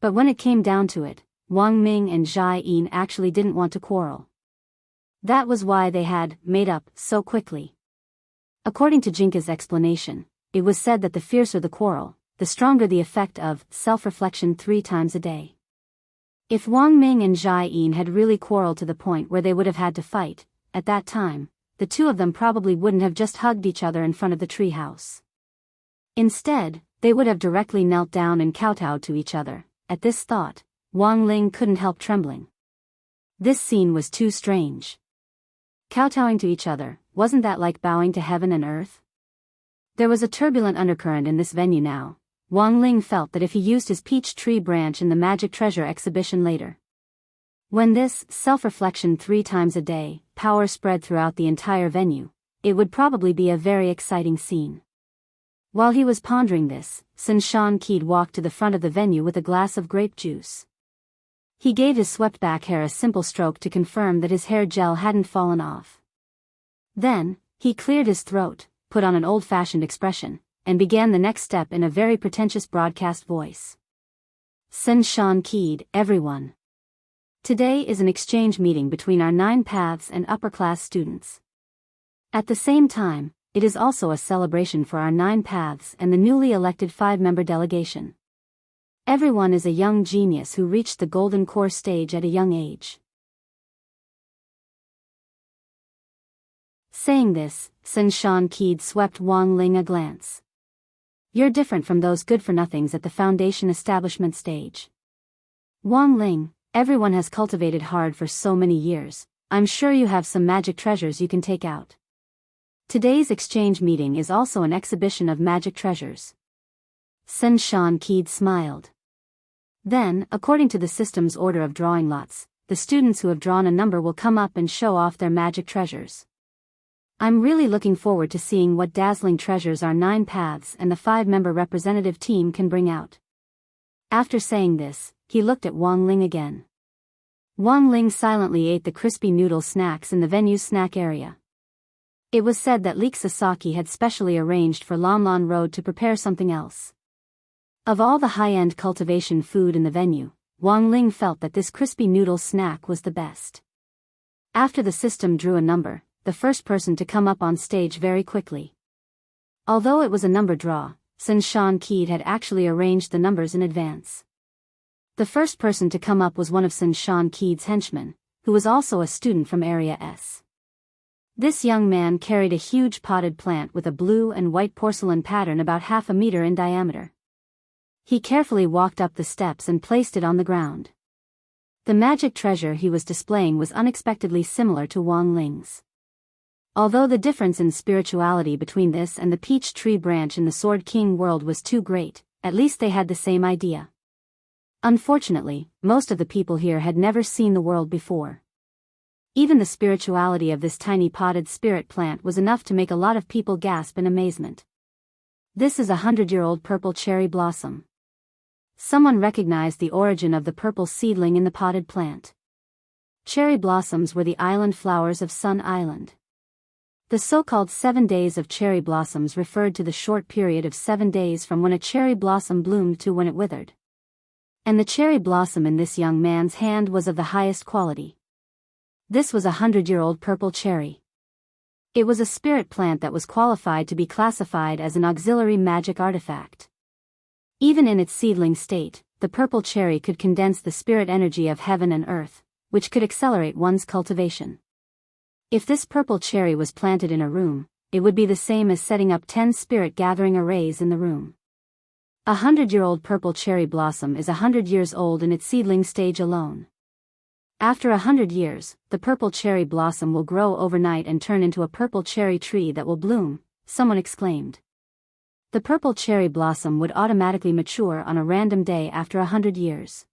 But when it came down to it, Wang Ming and Jai-in actually didn't want to quarrel. That was why they had made up so quickly. According to Jinka's explanation, it was said that the fiercer the quarrel, the stronger the effect of self-reflection 3 times a day. If Wang Ming and Jai-in had really quarreled to the point where they would have had to fight, at that time, the two of them probably wouldn't have just hugged each other in front of the tree house. Instead, they would have directly knelt down and kowtowed to each other. At this thought, Wang Ling couldn't help trembling. This scene was too strange. Kowtowing to each other, wasn't that like bowing to heaven and earth? There was a turbulent undercurrent in this venue now. Wang Ling felt that if he used his peach tree branch in the magic treasure exhibition later, when this self-reflection 3 times a day power spread throughout the entire venue, it would probably be a very exciting scene. While he was pondering this, Sun Shan Qid walked to the front of the venue with a glass of grape juice. He gave his swept-back hair a simple stroke to confirm that his hair gel hadn't fallen off. Then, he cleared his throat, put on an old-fashioned expression, and began the next step in a very pretentious broadcast voice. Sun Shan Qid, everyone. Today is an exchange meeting between our 9 paths and upper-class students. At the same time, it is also a celebration for our 9 paths and the newly elected 5-member delegation. Everyone is a young genius who reached the golden core stage at a young age. Saying this, Sun Shan Qid swept Wang Ling a glance. You're different from those good-for-nothings at the foundation establishment stage. Wang Ling, everyone has cultivated hard for so many years, I'm sure you have some magic treasures you can take out. Today's exchange meeting is also an exhibition of magic treasures. Sun Shan Qid smiled. Then, according to the system's order of drawing lots, the students who have drawn a number will come up and show off their magic treasures. I'm really looking forward to seeing what dazzling treasures our 9 paths and the 5-member representative team can bring out. After saying this, he looked at Wang Ling again. Wang Ling silently ate the crispy noodle snacks in the venue's snack area. It was said that Leek Sasaki had specially arranged for Lanlan Road to prepare something else. Of all the high-end cultivation food in the venue, Wang Ling felt that this crispy noodle snack was the best. After the system drew a number, the first person to come up on stage very quickly. Although it was a number draw, Sun Shan Qid had actually arranged the numbers in advance. The first person to come up was one of Sun Shan Qid's henchmen, who was also a student from Area S. This young man carried a huge potted plant with a blue and white porcelain pattern about half a meter in diameter. He carefully walked up the steps and placed it on the ground. The magic treasure he was displaying was unexpectedly similar to Wang Ling's. Although the difference in spirituality between this and the peach tree branch in the Sword King world was too great, at least they had the same idea. Unfortunately, most of the people here had never seen the world before. Even the spirituality of this tiny potted spirit plant was enough to make a lot of people gasp in amazement. This is a 100-year-old purple cherry blossom. Someone recognized the origin of the purple seedling in the potted plant. Cherry blossoms were the island flowers of Sun Island. The so-called 7 days of cherry blossoms referred to the short period of 7 days from when a cherry blossom bloomed to when it withered. And the cherry blossom in this young man's hand was of the highest quality. This was a 100-year-old purple cherry. It was a spirit plant that was qualified to be classified as an auxiliary magic artifact. Even in its seedling state, the purple cherry could condense the spirit energy of heaven and earth, which could accelerate one's cultivation. If this purple cherry was planted in a room, it would be the same as setting up 10 spirit gathering arrays in the room. A 100-year-old purple cherry blossom is 100 years old in its seedling stage alone. After 100 years, the purple cherry blossom will grow overnight and turn into a purple cherry tree that will bloom, someone exclaimed. The purple cherry blossom would automatically mature on a random day after 100 years.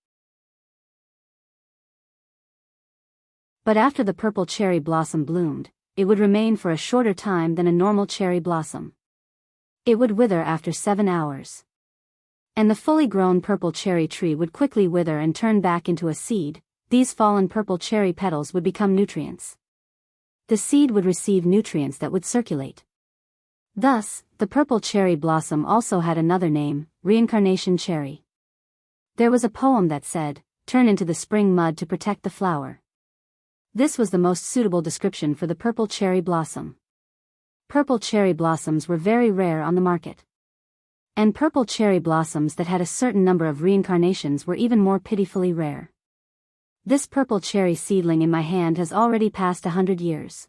But after the purple cherry blossom bloomed, it would remain for a shorter time than a normal cherry blossom. It would wither after 7 hours. And the fully grown purple cherry tree would quickly wither and turn back into a seed. These fallen purple cherry petals would become nutrients. The seed would receive nutrients that would circulate. Thus, the purple cherry blossom also had another name, reincarnation cherry. There was a poem that said, "Turn into the spring mud to protect the flower." This was the most suitable description for the purple cherry blossom. Purple cherry blossoms were very rare on the market. And purple cherry blossoms that had a certain number of reincarnations were even more pitifully rare. This purple cherry seedling in my hand has already passed 100 years.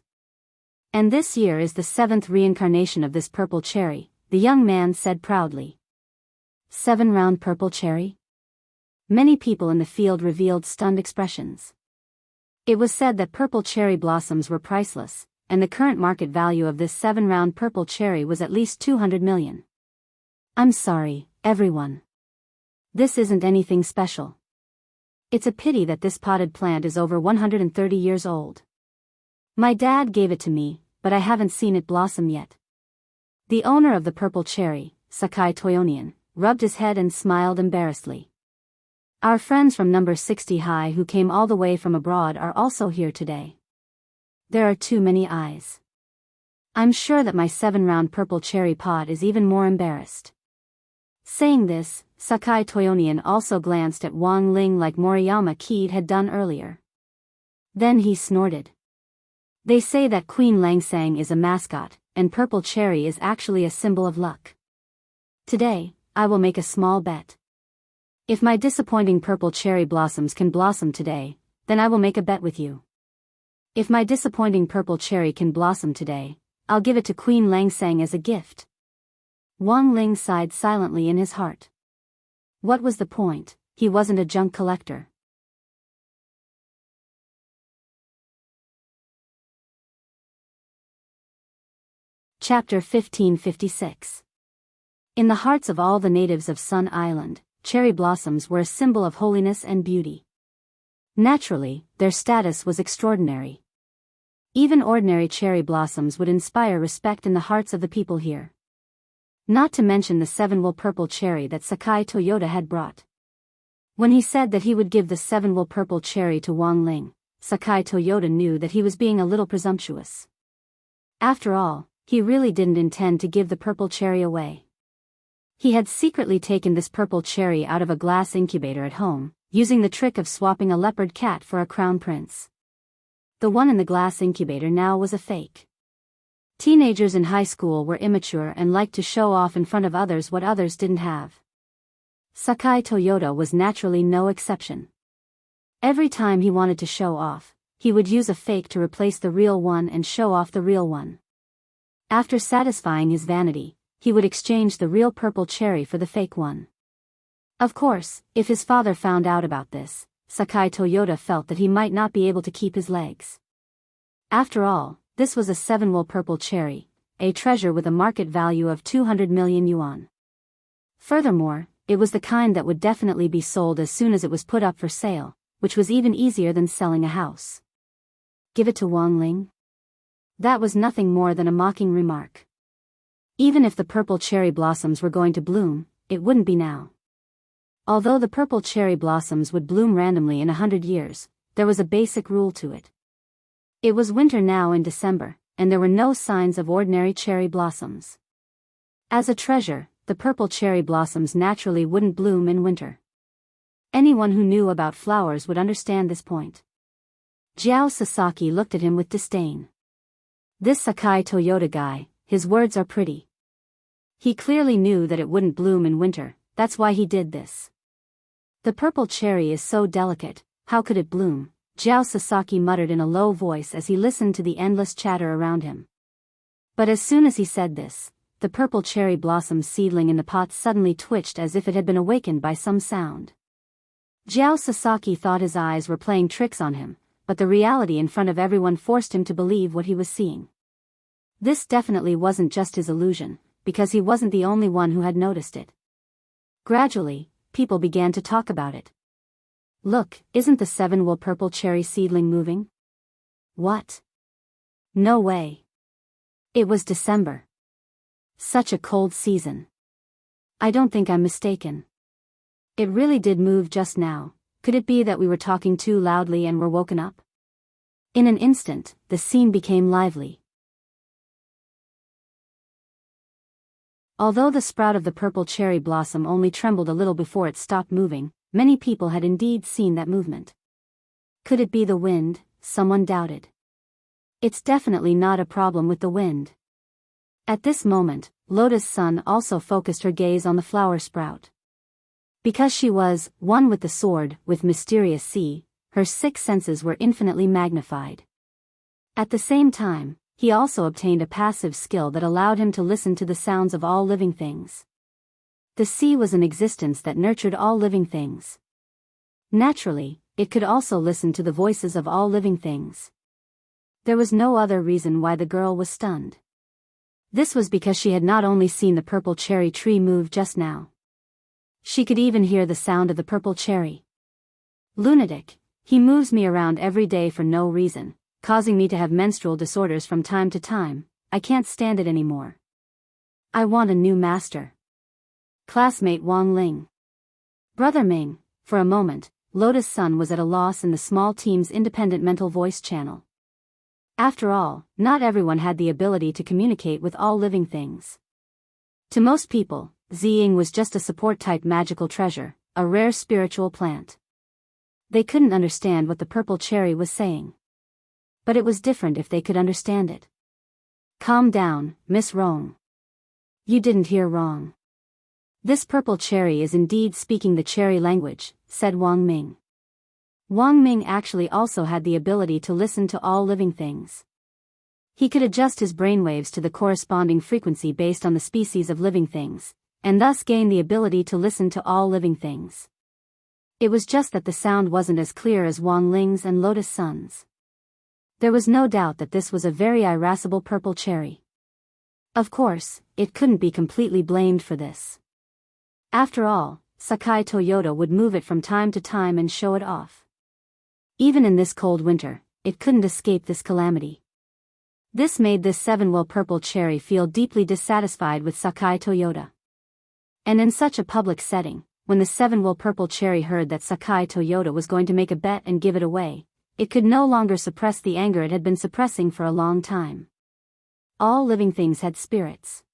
And this year is the 7th reincarnation of this purple cherry, the young man said proudly. 7 round purple cherry? Many people in the field revealed stunned expressions. It was said that purple cherry blossoms were priceless, and the current market value of this 7 round purple cherry was at least 200 million. I'm sorry, everyone. This isn't anything special. It's a pity that this potted plant is over 130 years old. My dad gave it to me, but I haven't seen it blossom yet. The owner of the purple cherry, Sakai Toyonian, rubbed his head and smiled embarrassedly. Our friends from number 60 high who came all the way from abroad are also here today. There are too many eyes. I'm sure that my 7 round purple cherry pot is even more embarrassed. Saying this, Sakai Toyonian also glanced at Wang Ling like Moriyama Kid had done earlier. Then he snorted. They say that Queen Langsang is a mascot, and purple cherry is actually a symbol of luck. Today, I will make a small bet. If my disappointing purple cherry blossoms can blossom today, then I will make a bet with you. If my disappointing purple cherry can blossom today, I'll give it to Queen Langsang as a gift. Wang Ling sighed silently in his heart. What was the point? He wasn't a junk collector. Chapter 1556. In the hearts of all the natives of Sun Island, cherry blossoms were a symbol of holiness and beauty. Naturally, their status was extraordinary. Even ordinary cherry blossoms would inspire respect in the hearts of the people here. Not to mention the 7-wool purple cherry that Sakai Toyota had brought. When he said that he would give the 7-wool purple cherry to Wang Ling, Sakai Toyota knew that he was being a little presumptuous. After all, he really didn't intend to give the purple cherry away. He had secretly taken this purple cherry out of a glass incubator at home, using the trick of swapping a leopard cat for a crown prince. The one in the glass incubator now was a fake. Teenagers in high school were immature and liked to show off in front of others what others didn't have. Sakai Toyota was naturally no exception. Every time he wanted to show off, he would use a fake to replace the real one and show off the real one. After satisfying his vanity, he would exchange the real purple cherry for the fake one. Of course, if his father found out about this, Sakai Toyota felt that he might not be able to keep his legs. After all, this was a 7-wool purple cherry, a treasure with a market value of 200 million yuan. Furthermore, it was the kind that would definitely be sold as soon as it was put up for sale, which was even easier than selling a house. Give it to Wang Ling? That was nothing more than a mocking remark. Even if the purple cherry blossoms were going to bloom, it wouldn't be now. Although the purple cherry blossoms would bloom randomly in 100 years, there was a basic rule to it. It was winter now in December, and there were no signs of ordinary cherry blossoms. As a treasure, the purple cherry blossoms naturally wouldn't bloom in winter. Anyone who knew about flowers would understand this point. Jiao Sasaki looked at him with disdain. This Sakai Toyota guy, his words are pretty. He clearly knew that it wouldn't bloom in winter, that's why he did this. The purple cherry is so delicate, how could it bloom? Jiao Sasaki muttered in a low voice as he listened to the endless chatter around him. But as soon as he said this, the purple cherry blossom seedling in the pot suddenly twitched as if it had been awakened by some sound. Jiao Sasaki thought his eyes were playing tricks on him, but the reality in front of everyone forced him to believe what he was seeing. This definitely wasn't just his illusion, because he wasn't the only one who had noticed it. Gradually, people began to talk about it. Look, isn't the 7-wool purple cherry seedling moving? What? No way. It was December. Such a cold season. I don't think I'm mistaken. It really did move just now. Could it be that we were talking too loudly and were woken up? In an instant, the scene became lively. Although the sprout of the purple cherry blossom only trembled a little before it stopped moving, many people had indeed seen that movement. Could it be the wind? Someone doubted. It's definitely not a problem with the wind. At this moment, Lotus Sun also focused her gaze on the flower sprout. Because she was one with the sword, with mysterious sea, her 6 senses were infinitely magnified. At the same time, he also obtained a passive skill that allowed him to listen to the sounds of all living things. The sea was an existence that nurtured all living things. Naturally, it could also listen to the voices of all living things. There was no other reason why the girl was stunned. This was because she had not only seen the purple cherry tree move just now. She could even hear the sound of the purple cherry. Lunatic, he moves me around every day for no reason, causing me to have menstrual disorders from time to time. I can't stand it anymore. I want a new master. Classmate Wang Ling. Brother Ming. For a moment, Lotus Sun was at a loss in the small team's independent mental voice channel. After all, not everyone had the ability to communicate with all living things. To most people, Ziying was just a support-type magical treasure, a rare spiritual plant. They couldn't understand what the purple cherry was saying. But it was different if they could understand it. Calm down, Miss Rong. You didn't hear wrong. This purple cherry is indeed speaking the cherry language, said Wang Ming. Wang Ming actually also had the ability to listen to all living things. He could adjust his brainwaves to the corresponding frequency based on the species of living things, and thus gain the ability to listen to all living things. It was just that the sound wasn't as clear as Wang Ling's and Lotus Sun's. There was no doubt that this was a very irascible purple cherry. Of course, it couldn't be completely blamed for this. After all, Sakai Toyota would move it from time to time and show it off. Even in this cold winter, it couldn't escape this calamity. This made this 7-wool purple cherry feel deeply dissatisfied with Sakai Toyota. And in such a public setting, when the 7-wool purple cherry heard that Sakai Toyota was going to make a bet and give it away, it could no longer suppress the anger it had been suppressing for a long time. All living things had spirits.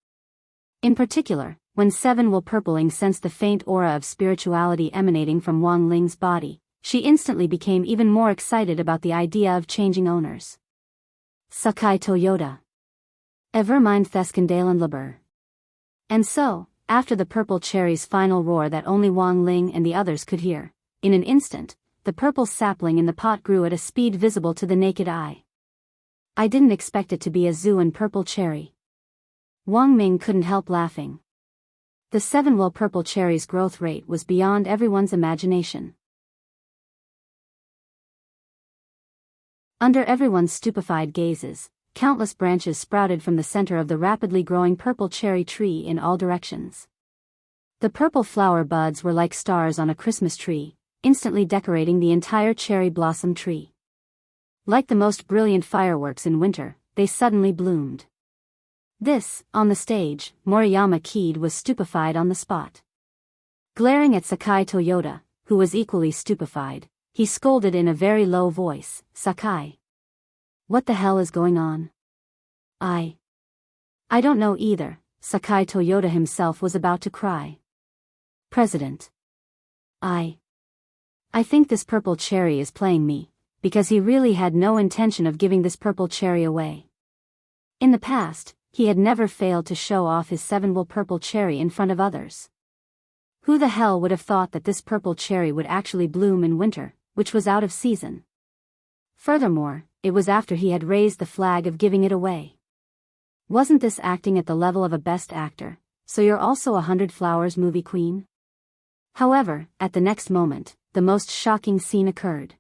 In particular, when 7-wool purpling sensed the faint aura of spirituality emanating from Wang Ling's body, she instantly became even more excited about the idea of changing owners. Sakai Toyota. Evermind Theskandalen Labur. And so, after the purple cherry's final roar that only Wang Ling and the others could hear, in an instant, the purple sapling in the pot grew at a speed visible to the naked eye. I didn't expect it to be a Zuan purple cherry. Wang Ming couldn't help laughing. The 7-wool purple cherry's growth rate was beyond everyone's imagination. Under everyone's stupefied gazes, countless branches sprouted from the center of the rapidly growing purple cherry tree in all directions. The purple flower buds were like stars on a Christmas tree, instantly decorating the entire cherry blossom tree. Like the most brilliant fireworks in winter, they suddenly bloomed. This, on the stage, Moriyama Kid was stupefied on the spot. Glaring at Sakai Toyota, who was equally stupefied, he scolded in a very low voice, "Sakai. What the hell is going on?" I don't know either." Sakai Toyota himself was about to cry. "President. I think this purple cherry is playing me," because he really had no intention of giving this purple cherry away. In the past, he had never failed to show off his 7-wool purple cherry in front of others. Who the hell would have thought that this purple cherry would actually bloom in winter, which was out of season? Furthermore, it was after he had raised the flag of giving it away. Wasn't this acting at the level of a best actor, so you're also a 100 Flowers movie queen? However, at the next moment, the most shocking scene occurred.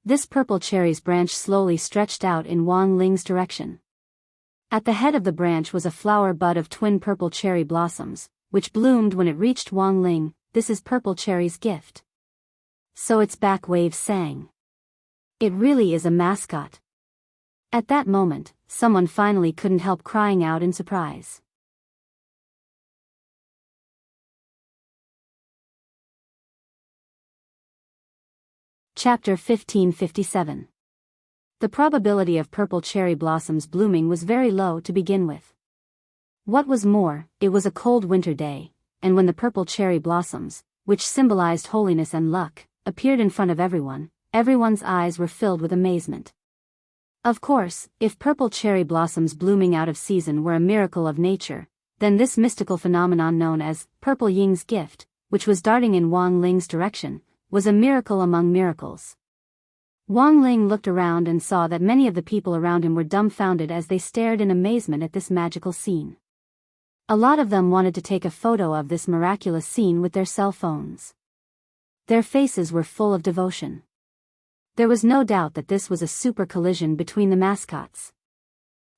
This purple cherry's branch slowly stretched out in Wang Ling's direction. At the head of the branch was a flower bud of twin purple cherry blossoms, which bloomed when it reached Wang Ling. "This is purple cherry's gift." So its back waves sang. It really is a mascot. At that moment, someone finally couldn't help crying out in surprise. Chapter 1557. The probability of purple cherry blossoms blooming was very low to begin with. What was more, it was a cold winter day, and when the purple cherry blossoms, which symbolized holiness and luck, appeared in front of everyone, everyone's eyes were filled with amazement. Of course, if purple cherry blossoms blooming out of season were a miracle of nature, then this mystical phenomenon known as Purple Ying's gift, which was darting in Wang Ling's direction, was a miracle among miracles. Wang Ling looked around and saw that many of the people around him were dumbfounded as they stared in amazement at this magical scene. A lot of them wanted to take a photo of this miraculous scene with their cell phones. Their faces were full of devotion. There was no doubt that this was a super collision between the mascots.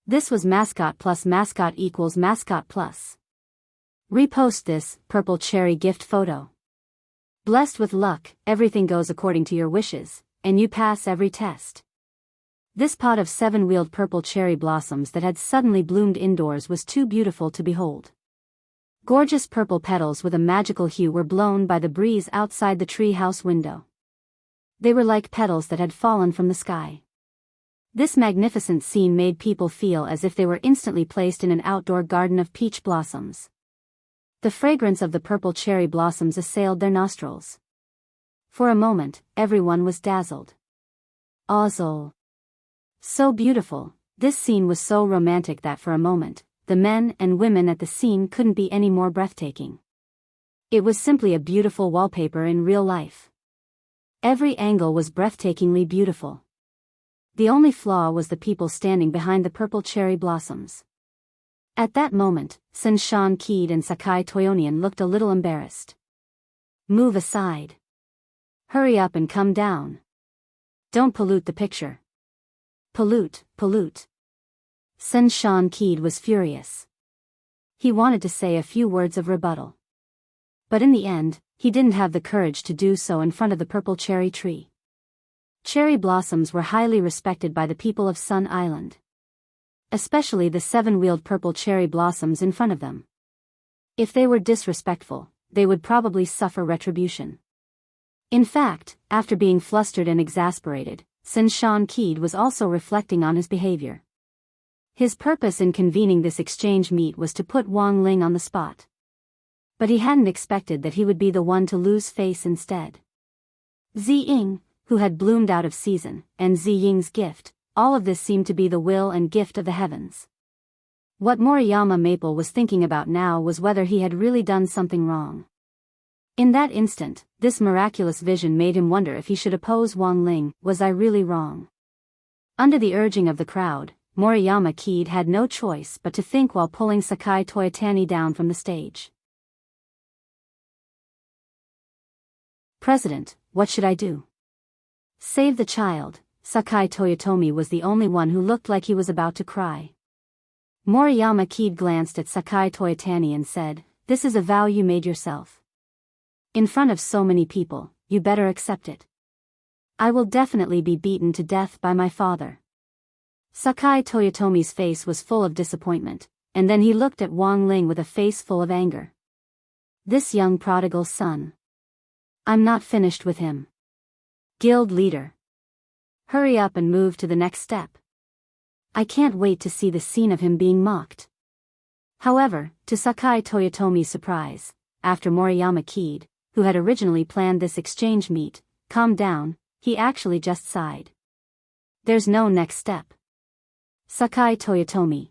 This was mascot plus mascot equals mascot plus. Repost this purple cherry gift photo. Blessed with luck, everything goes according to your wishes, and you pass every test. This pot of 7-wheeled purple cherry blossoms that had suddenly bloomed indoors was too beautiful to behold. Gorgeous purple petals with a magical hue were blown by the breeze outside the tree house window. They were like petals that had fallen from the sky. This magnificent scene made people feel as if they were instantly placed in an outdoor garden of peach blossoms. The fragrance of the purple cherry blossoms assailed their nostrils. For a moment, everyone was dazzled. Awesome. So beautiful, this scene was so romantic that for a moment, the men and women at the scene couldn't be any more breathtaking. It was simply a beautiful wallpaper in real life. Every angle was breathtakingly beautiful. The only flaw was the people standing behind the purple cherry blossoms. At that moment, Senshan Keed and Sakai Toyonian looked a little embarrassed. "Move aside. Hurry up and come down. Don't pollute the picture." Pollute. Senshan Keed was furious. He wanted to say a few words of rebuttal. But in the end, he didn't have the courage to do so in front of the purple cherry tree. Cherry blossoms were highly respected by the people of Sun Island. Especially the 7-wheeled purple cherry blossoms in front of them. If they were disrespectful, they would probably suffer retribution. In fact, after being flustered and exasperated, Senshan Keed was also reflecting on his behavior. His purpose in convening this exchange meet was to put Wang Ling on the spot. But he hadn't expected that he would be the one to lose face instead. Zi Ying, who had bloomed out of season, and Zi Ying's gift, all of this seemed to be the will and gift of the heavens. What Moriyama Maple was thinking about now was whether he had really done something wrong. In that instant, this miraculous vision made him wonder if he should oppose Wang Ling. Was I really wrong? Under the urging of the crowd, Moriyama Keed had no choice but to think while pulling Sakai Toyotani down from the stage. "President, what should I do?" "Save the child." Sakai Toyotomi was the only one who looked like he was about to cry. Moriyama Keed glanced at Sakai Toyotani and said, "This is a vow you made yourself. In front of so many people, you better accept it. I will definitely be beaten to death by my father." Sakai Toyotomi's face was full of disappointment, and then he looked at Wang Ling with a face full of anger. This young prodigal son. I'm not finished with him. Guild leader. Hurry up and move to the next step. I can't wait to see the scene of him being mocked. However, to Sakai Toyotomi's surprise, after Moriyama keyed, who had originally planned this exchange meet, calmed down, he actually just sighed. There's no next step. Sakai Toyotomi, ?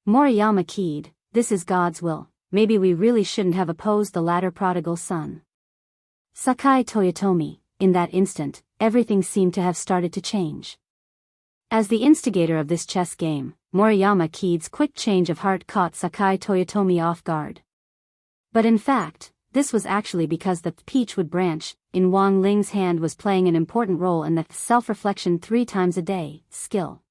Moriyama keyed, this is God's will, maybe we really shouldn't have opposed the latter prodigal son. Sakai Toyotomi, in that instant, everything seemed to have started to change. As the instigator of this chess game, Moriyama keyed's quick change of heart caught Sakai Toyotomi off guard. But in fact, this was actually because the Peachwood branch in Wang Ling's hand was playing an important role in the self-reflection 3 times a day skill.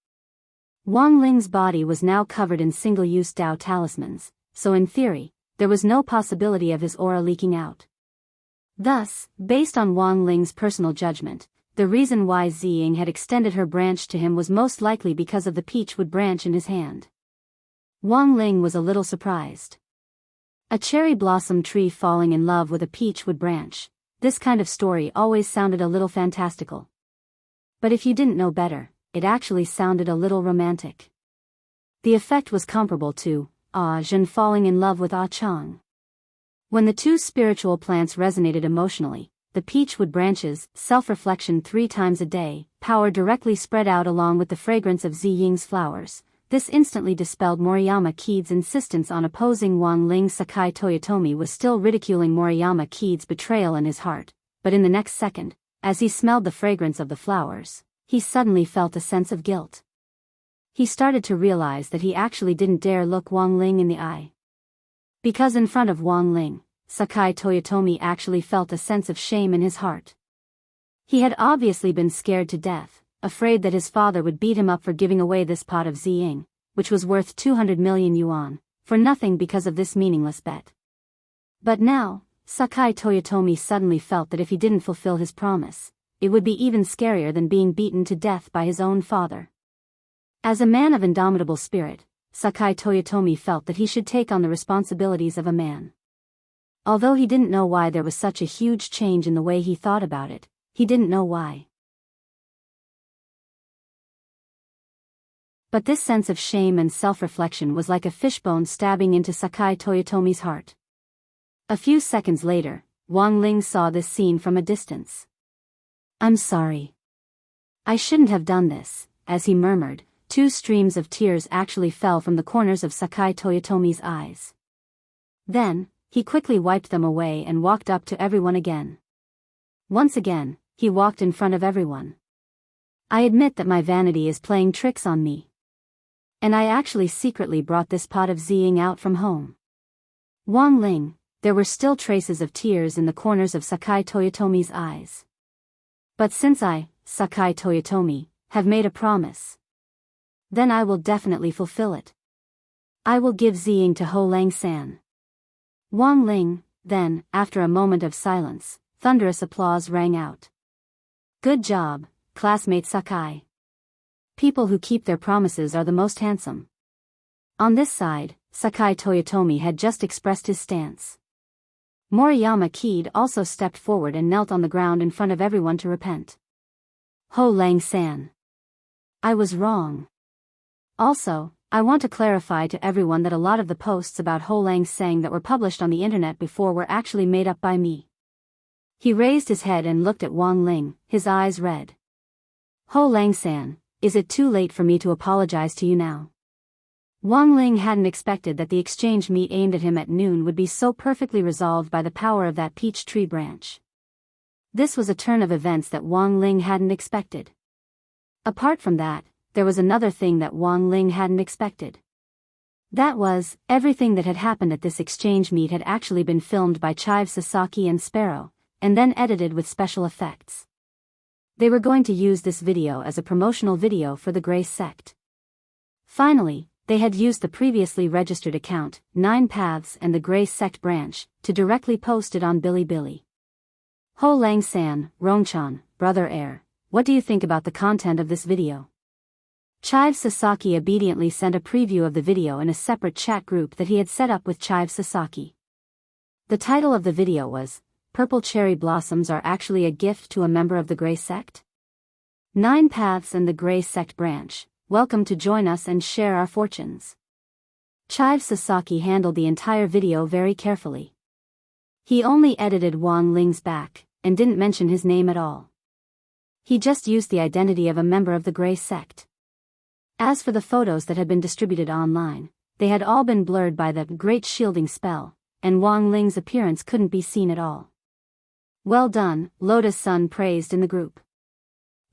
Wang Ling's body was now covered in single-use Dao talismans, so in theory, there was no possibility of his aura leaking out. Thus, based on Wang Ling's personal judgment, the reason why Ziying had extended her branch to him was most likely because of the Peachwood branch in his hand. Wang Ling was a little surprised. A cherry blossom tree falling in love with a peachwood branch. This kind of story always sounded a little fantastical. But if you didn't know better, it actually sounded a little romantic. The effect was comparable to Ah Zhen falling in love with Ah Chang. When the two spiritual plants resonated emotionally, the peachwood branches, self-reflection 3 times a day, power directly spread out along with the fragrance of Ziying's flowers. This instantly dispelled Moriyama keyed's insistence on opposing Wang Ling. Sakai Toyotomi was still ridiculing Moriyama keyed's betrayal in his heart, but in the next second, as he smelled the fragrance of the flowers, he suddenly felt a sense of guilt. He started to realize that he actually didn't dare look Wang Ling in the eye. Because in front of Wang Ling, Sakai Toyotomi actually felt a sense of shame in his heart. He had obviously been scared to death, afraid that his father would beat him up for giving away this pot of Ziying, which was worth 200 million yuan, for nothing because of this meaningless bet. But now, Sakai Toyotomi suddenly felt that if he didn't fulfill his promise, it would be even scarier than being beaten to death by his own father. As a man of indomitable spirit, Sakai Toyotomi felt that he should take on the responsibilities of a man. Although he didn't know why there was such a huge change in the way he thought about it, he didn't know why. But this sense of shame and self-reflection was like a fishbone stabbing into Sakai Toyotomi's heart. A few seconds later, Wang Ling saw this scene from a distance. I'm sorry. I shouldn't have done this, as he murmured. 2 streams of tears actually fell from the corners of Sakai Toyotomi's eyes. Then, he quickly wiped them away and walked up to everyone again. Once again, he walked in front of everyone. I admit that my vanity is playing tricks on me. And I actually secretly brought this pot of Ziying out from home. Wang Ling, there were still traces of tears in the corners of Sakai Toyotomi's eyes. But since I, Sakai Toyotomi, have made a promise, then I will definitely fulfill it. I will give Ziying to Ho Lang-san. Wang Ling, then, after a moment of silence, thunderous applause rang out. Good job, classmate Sakai. People who keep their promises are the most handsome. On this side, Sakai Toyotomi had just expressed his stance. Moriyama keyed also stepped forward and knelt on the ground in front of everyone to repent. Ho Lang-san. I was wrong. Also, I want to clarify to everyone that a lot of the posts about Ho Lang-san that were published on the internet before were actually made up by me. He raised his head and looked at Wang Ling, his eyes red. Ho Lang-san, is it too late for me to apologize to you now? Wang Ling hadn't expected that the exchange meet aimed at him at noon would be so perfectly resolved by the power of that peach tree branch. This was a turn of events that Wang Ling hadn't expected. Apart from that, there was another thing that Wang Ling hadn't expected. That was, everything that had happened at this exchange meet had actually been filmed by Chive Sasaki and Sparrow, and then edited with special effects. They were going to use this video as a promotional video for the Grace sect. Finally, they had used the previously registered account, 9 Paths and the Grace sect branch, to directly post it on Bilibili. Ho Lang-san, Rongchan, Brother Air, what do you think about the content of this video? Chive Sasaki obediently sent a preview of the video in a separate chat group that he had set up with Chive Sasaki. The title of the video was, Purple Cherry Blossoms Are Actually a Gift to a Member of the Grey Sect? 9 Paths and the Grey Sect Branch, welcome to join us and share our fortunes. Chive Sasaki handled the entire video very carefully. He only edited Wang Ling's back, and didn't mention his name at all. He just used the identity of a member of the Grey Sect. As for the photos that had been distributed online, they had all been blurred by the Great Shielding Spell, and Wang Ling's appearance couldn't be seen at all. Well done, Lotus Sun praised in the group.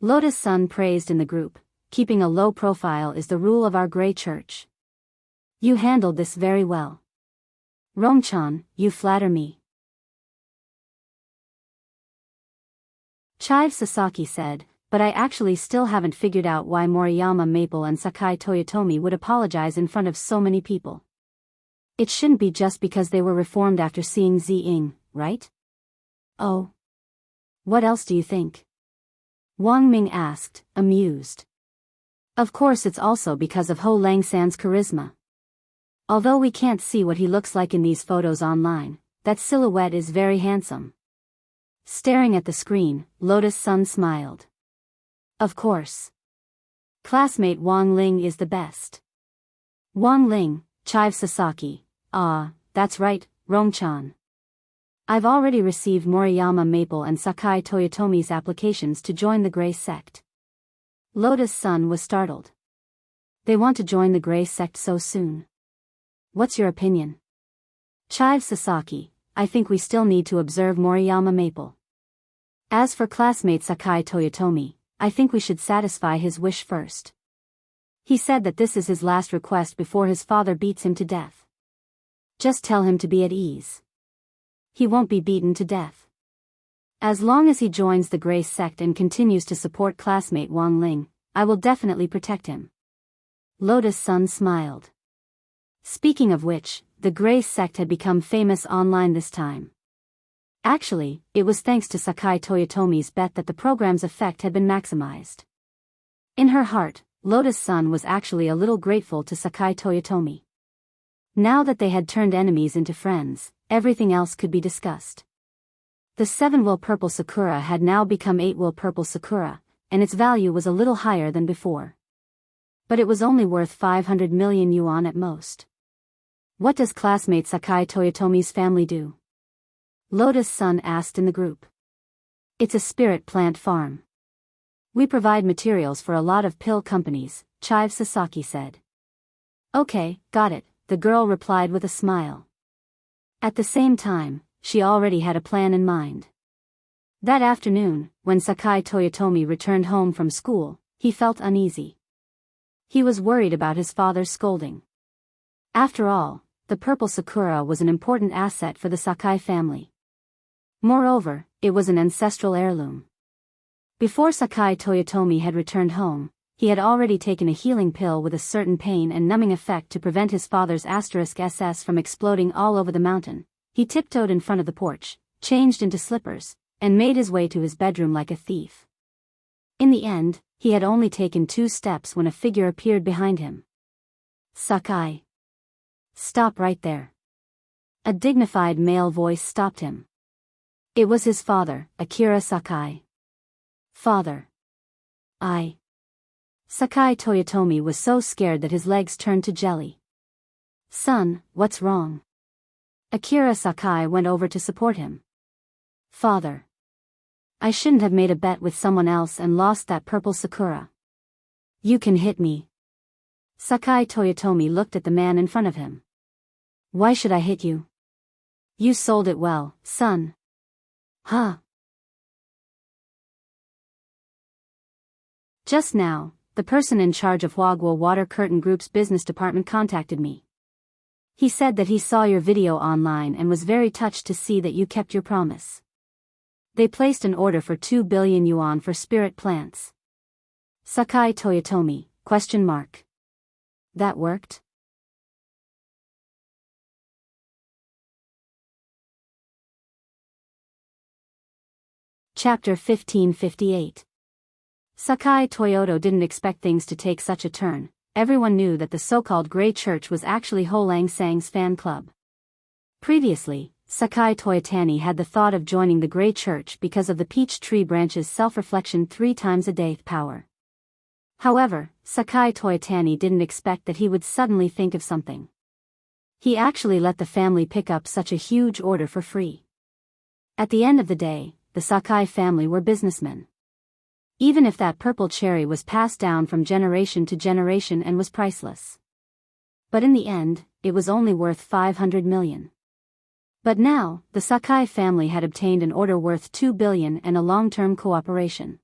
Lotus Sun praised in the group, keeping a low profile is the rule of our Grey Church. You handled this very well. Rongchan, you flatter me. Chive Sasaki said, but I actually still haven't figured out why Moriyama Maple and Sakai Toyotomi would apologize in front of so many people. It shouldn't be just because they were reformed after seeing Zi-ing, right? Oh. What else do you think? Wang Ming asked, amused. Of course it's also because of Ho Langsan's charisma. Although we can't see what he looks like in these photos online, that silhouette is very handsome. Staring at the screen, Lotus Sun smiled. Of course. Classmate Wang Ling is the best. Wang Ling, Chive Sasaki, that's right, Rongchan. I've already received Moriyama Maple and Sakai Toyotomi's applications to join the Grey Sect. Lotus Sun was startled. They want to join the Grey Sect so soon. What's your opinion? Chive Sasaki, I think we still need to observe Moriyama Maple. As for classmate Sakai Toyotomi, I think we should satisfy his wish first. He said that this is his last request before his father beats him to death. Just tell him to be at ease. He won't be beaten to death. As long as he joins the Grey Sect and continues to support classmate Wang Ling, I will definitely protect him. Lotus Sun smiled. Speaking of which, the Grey Sect had become famous online this time. Actually, it was thanks to Sakai Toyotomi's bet that the program's effect had been maximized. In her heart, Lotus Sun was actually a little grateful to Sakai Toyotomi. Now that they had turned enemies into friends, everything else could be discussed. The 7-will Purple Sakura had now become 8-will Purple Sakura, and its value was a little higher than before. But it was only worth 500 million yuan at most. What does classmate Sakai Toyotomi's family do? Lotus Sun asked in the group. It's a spirit plant farm. We provide materials for a lot of pill companies, Chive Sasaki said. Okay, got it, the girl replied with a smile. At the same time, she already had a plan in mind. That afternoon, when Sakai Toyotomi returned home from school, he felt uneasy. He was worried about his father's scolding. After all, the Purple Sakura was an important asset for the Sakai family. Moreover, it was an ancestral heirloom. Before Sakai Toyotomi had returned home, he had already taken a healing pill with a certain pain and numbing effect to prevent his father's *SS from exploding all over the mountain. He tiptoed in front of the porch, changed into slippers, and made his way to his bedroom like a thief. In the end, he had only taken 2 steps when a figure appeared behind him. Sakai. Stop right there. A dignified male voice stopped him. It was his father, Akira Sakai. Father. Sakai Toyotomi was so scared that his legs turned to jelly. Son, what's wrong? Akira Sakai went over to support him. Father. I shouldn't have made a bet with someone else and lost that Purple Sakura. You can hit me. Sakai Toyotomi looked at the man in front of him. Why should I hit you? You sold it well, son. Huh. Just now, the person in charge of Huagua Water Curtain Group's business department contacted me. He said that he saw your video online and was very touched to see that you kept your promise. They placed an order for 2 billion yuan for spirit plants. Sakai Toyotomi, ? That worked? Chapter 1558. Sakai Toyoto didn't expect things to take such a turn. Everyone knew that the so-called Grey Church was actually Ho Langsang's fan club. Previously, Sakai Toyotani had the thought of joining the Grey Church because of the peach tree branch's self-reflection 3 times a day power. However, Sakai Toyotani didn't expect that he would suddenly think of something. He actually let the family pick up such a huge order for free. At the end of the day, the Sakai family were businessmen. Even if that purple cherry was passed down from generation to generation and was priceless. But in the end, it was only worth 500 million. But now, the Sakai family had obtained an order worth 2 billion and a long-term cooperation.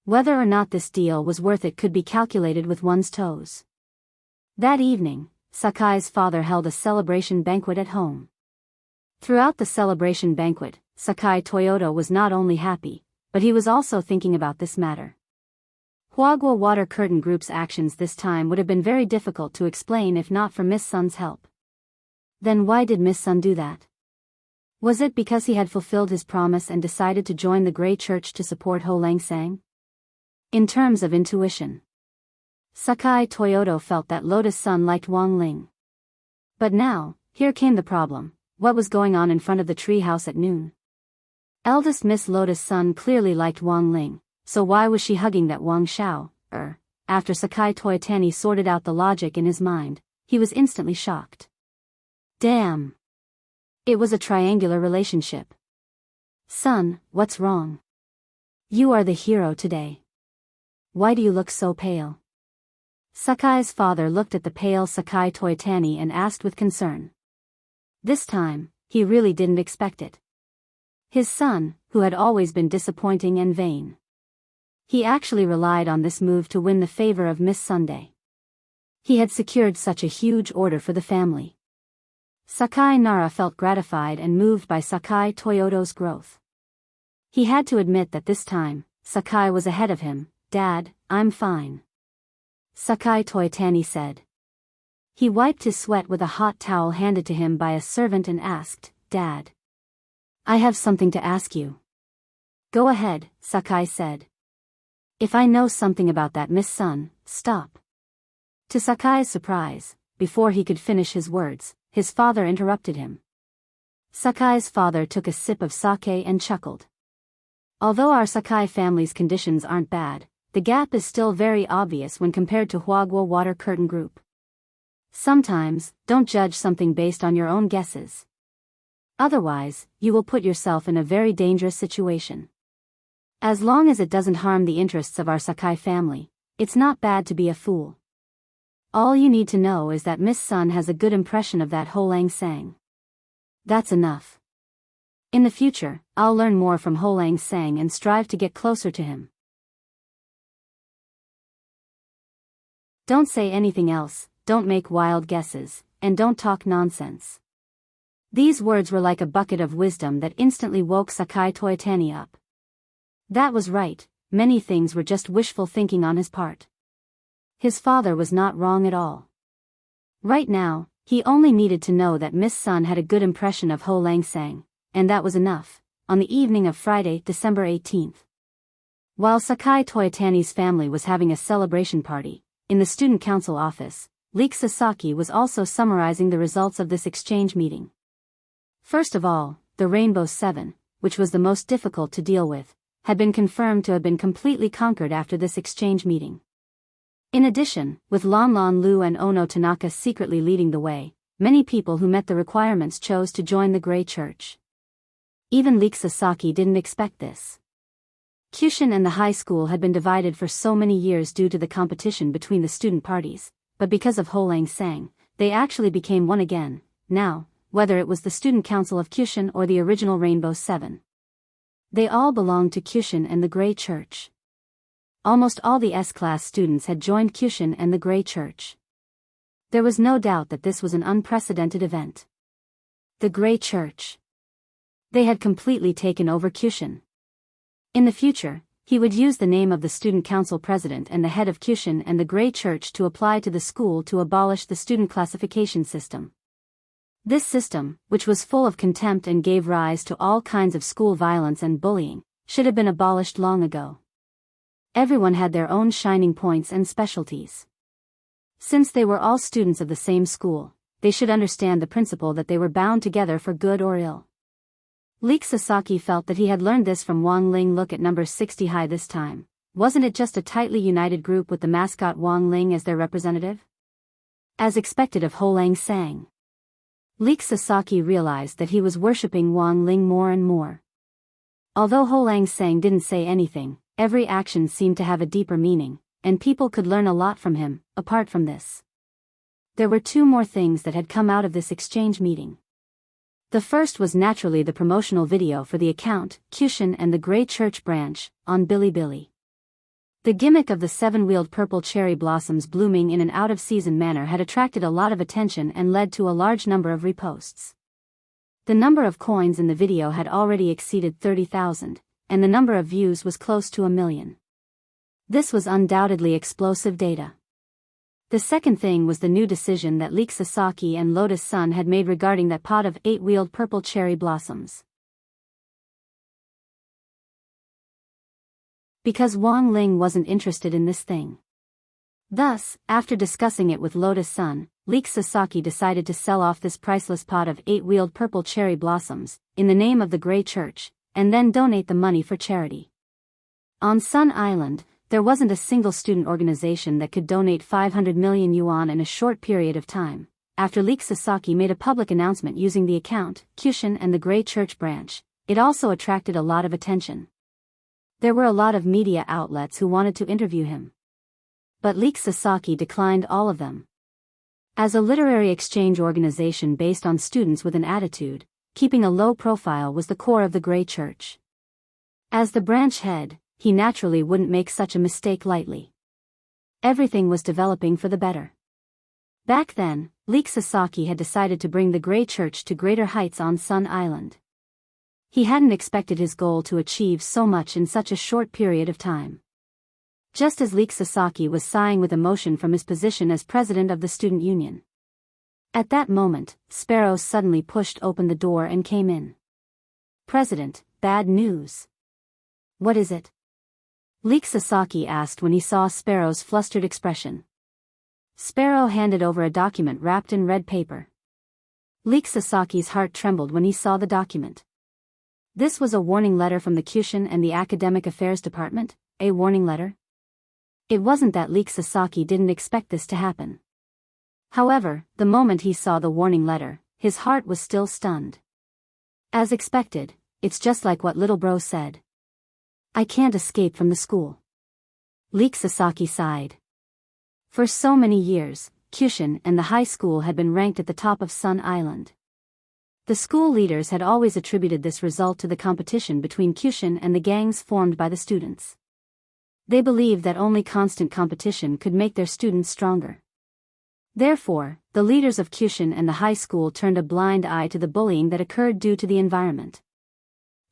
Whether or not this deal was worth it could be calculated with one's toes. That evening, Sakai's father held a celebration banquet at home. Throughout the celebration banquet, Sakai Toyoto was not only happy, but he was also thinking about this matter. Huagwa Water Curtain Group's actions this time would have been very difficult to explain if not for Miss Sun's help. Then why did Miss Sun do that? Was it because he had fulfilled his promise and decided to join the Grey Church to support Ho Lang Sang? In terms of intuition, Sakai Toyoto felt that Lotus Sun liked Wang Ling. But now, here came the problem. What was going on in front of the treehouse at noon? Eldest Miss Lotus Sun clearly liked Wang Ling, so why was she hugging that Wang Xiao? After Sakai Toyotani sorted out the logic in his mind, he was instantly shocked. Damn! It was a triangular relationship. Son, what's wrong? You are the hero today. Why do you look so pale? Sakai's father looked at the pale Sakai Toyotani and asked with concern. This time, he really didn't expect it. His son, who had always been disappointing and vain. He actually relied on this move to win the favor of Miss Sunday. He had secured such a huge order for the family. Sakai Nara felt gratified and moved by Sakai Toyoto's growth. He had to admit that this time, Sakai was ahead of him. Dad, I'm fine. Sakai Toyotani said. He wiped his sweat with a hot towel handed to him by a servant and asked, Dad, I have something to ask you. Go ahead, Sakai said. If I know something about that Miss Sun, stop. To Sakai's surprise, before he could finish his words, his father interrupted him. Sakai's father took a sip of sake and chuckled. Although our Sakai family's conditions aren't bad, the gap is still very obvious when compared to Huagwa Water Curtain Group. Sometimes, don't judge something based on your own guesses. Otherwise, you will put yourself in a very dangerous situation. As long as it doesn't harm the interests of our Sakai family, it's not bad to be a fool. All you need to know is that Miss Sun has a good impression of that Ho Lang Sang. That's enough. In the future, I'll learn more from Ho Lang Sang and strive to get closer to him. Don't say anything else, don't make wild guesses, and don't talk nonsense. These words were like a bucket of wisdom that instantly woke Sakai Toyotani up. That was right, many things were just wishful thinking on his part. His father was not wrong at all. Right now, he only needed to know that Miss Sun had a good impression of Ho Lang Sang, and that was enough. On the evening of Friday, December 18th. While Sakai Toyotani's family was having a celebration party, in the student council office, Leek Sasaki was also summarizing the results of this exchange meeting. First of all, the Rainbow Seven, which was the most difficult to deal with, had been confirmed to have been completely conquered after this exchange meeting. In addition, with Lon Lon Lu and Ono Tanaka secretly leading the way, many people who met the requirements chose to join the Grey Church. Even Leek Sasaki didn't expect this. Kyushin and the high school had been divided for so many years due to the competition between the student parties, but because of Ho Lang Sang, they actually became one again. Now, whether it was the student council of Kyushin or the original Rainbow Seven, they all belonged to Kyushin and the Grey Church. Almost all the S-class students had joined Kyushin and the Grey Church. There was no doubt that this was an unprecedented event. The Grey Church. They had completely taken over Kyushin. In the future, he would use the name of the student council president and the head of Kyushin and the Grey Church to apply to the school to abolish the student classification system. This system, which was full of contempt and gave rise to all kinds of school violence and bullying, should have been abolished long ago. Everyone had their own shining points and specialties. Since they were all students of the same school, they should understand the principle that they were bound together for good or ill. Leek Sasaki felt that he had learned this from Wang Ling. Look at number 60 high this time. Wasn't it just a tightly united group with the mascot Wang Ling as their representative? As expected of Ho Lang Sang. Leek Sasaki realized that he was worshipping Wang Ling more and more. Although Ho Lang Sang didn't say anything, every action seemed to have a deeper meaning, and people could learn a lot from him. Apart from this, there were two more things that had come out of this exchange meeting. The first was naturally the promotional video for the account, Kyushin and the Grey Church Branch, on Bilibili. The gimmick of the 7-wheeled purple cherry blossoms blooming in an out-of-season manner had attracted a lot of attention and led to a large number of reposts. The number of coins in the video had already exceeded 30,000, and the number of views was close to 1 million. This was undoubtedly explosive data. The second thing was the new decision that Leek Sasaki and Lotus Sun had made regarding that pot of 8-wheeled purple cherry blossoms. Because Wang Ling wasn't interested in this thing. Thus, after discussing it with Lotus Sun, Leek Sasaki decided to sell off this priceless pot of 8-wheeled purple cherry blossoms, in the name of the Grey Church, and then donate the money for charity. On Sun Island, there wasn't a single student organization that could donate 500 million yuan in a short period of time. After Leek Sasaki made a public announcement using the account, Kyushin and the Grey Church Branch, it also attracted a lot of attention. There were a lot of media outlets who wanted to interview him. But Leek Sasaki declined all of them. As a literary exchange organization based on students with an attitude, keeping a low profile was the core of the Grey Church. As the branch head, he naturally wouldn't make such a mistake lightly. Everything was developing for the better. Back then, Leek Sasaki had decided to bring the Grey Church to greater heights on Sun Island. He hadn't expected his goal to achieve so much in such a short period of time. Just as Leek Sasaki was sighing with emotion from his position as president of the student union. At that moment, Sparrow suddenly pushed open the door and came in. "President, bad news." "What is it?" Leek Sasaki asked when he saw Sparrow's flustered expression. Sparrow handed over a document wrapped in red paper. Leek Sasaki's heart trembled when he saw the document. This was a warning letter from the Kyushin and the Academic Affairs Department. A warning letter? It wasn't that Leek Sasaki didn't expect this to happen. However, the moment he saw the warning letter, his heart was still stunned. As expected, it's just like what little bro said. "I can't escape from the school." Leek Sasaki sighed. For so many years, Kyushin and the high school had been ranked at the top of Sun Island. The school leaders had always attributed this result to the competition between Kyushin and the gangs formed by the students. They believed that only constant competition could make their students stronger. Therefore, the leaders of Kyushin and the high school turned a blind eye to the bullying that occurred due to the environment.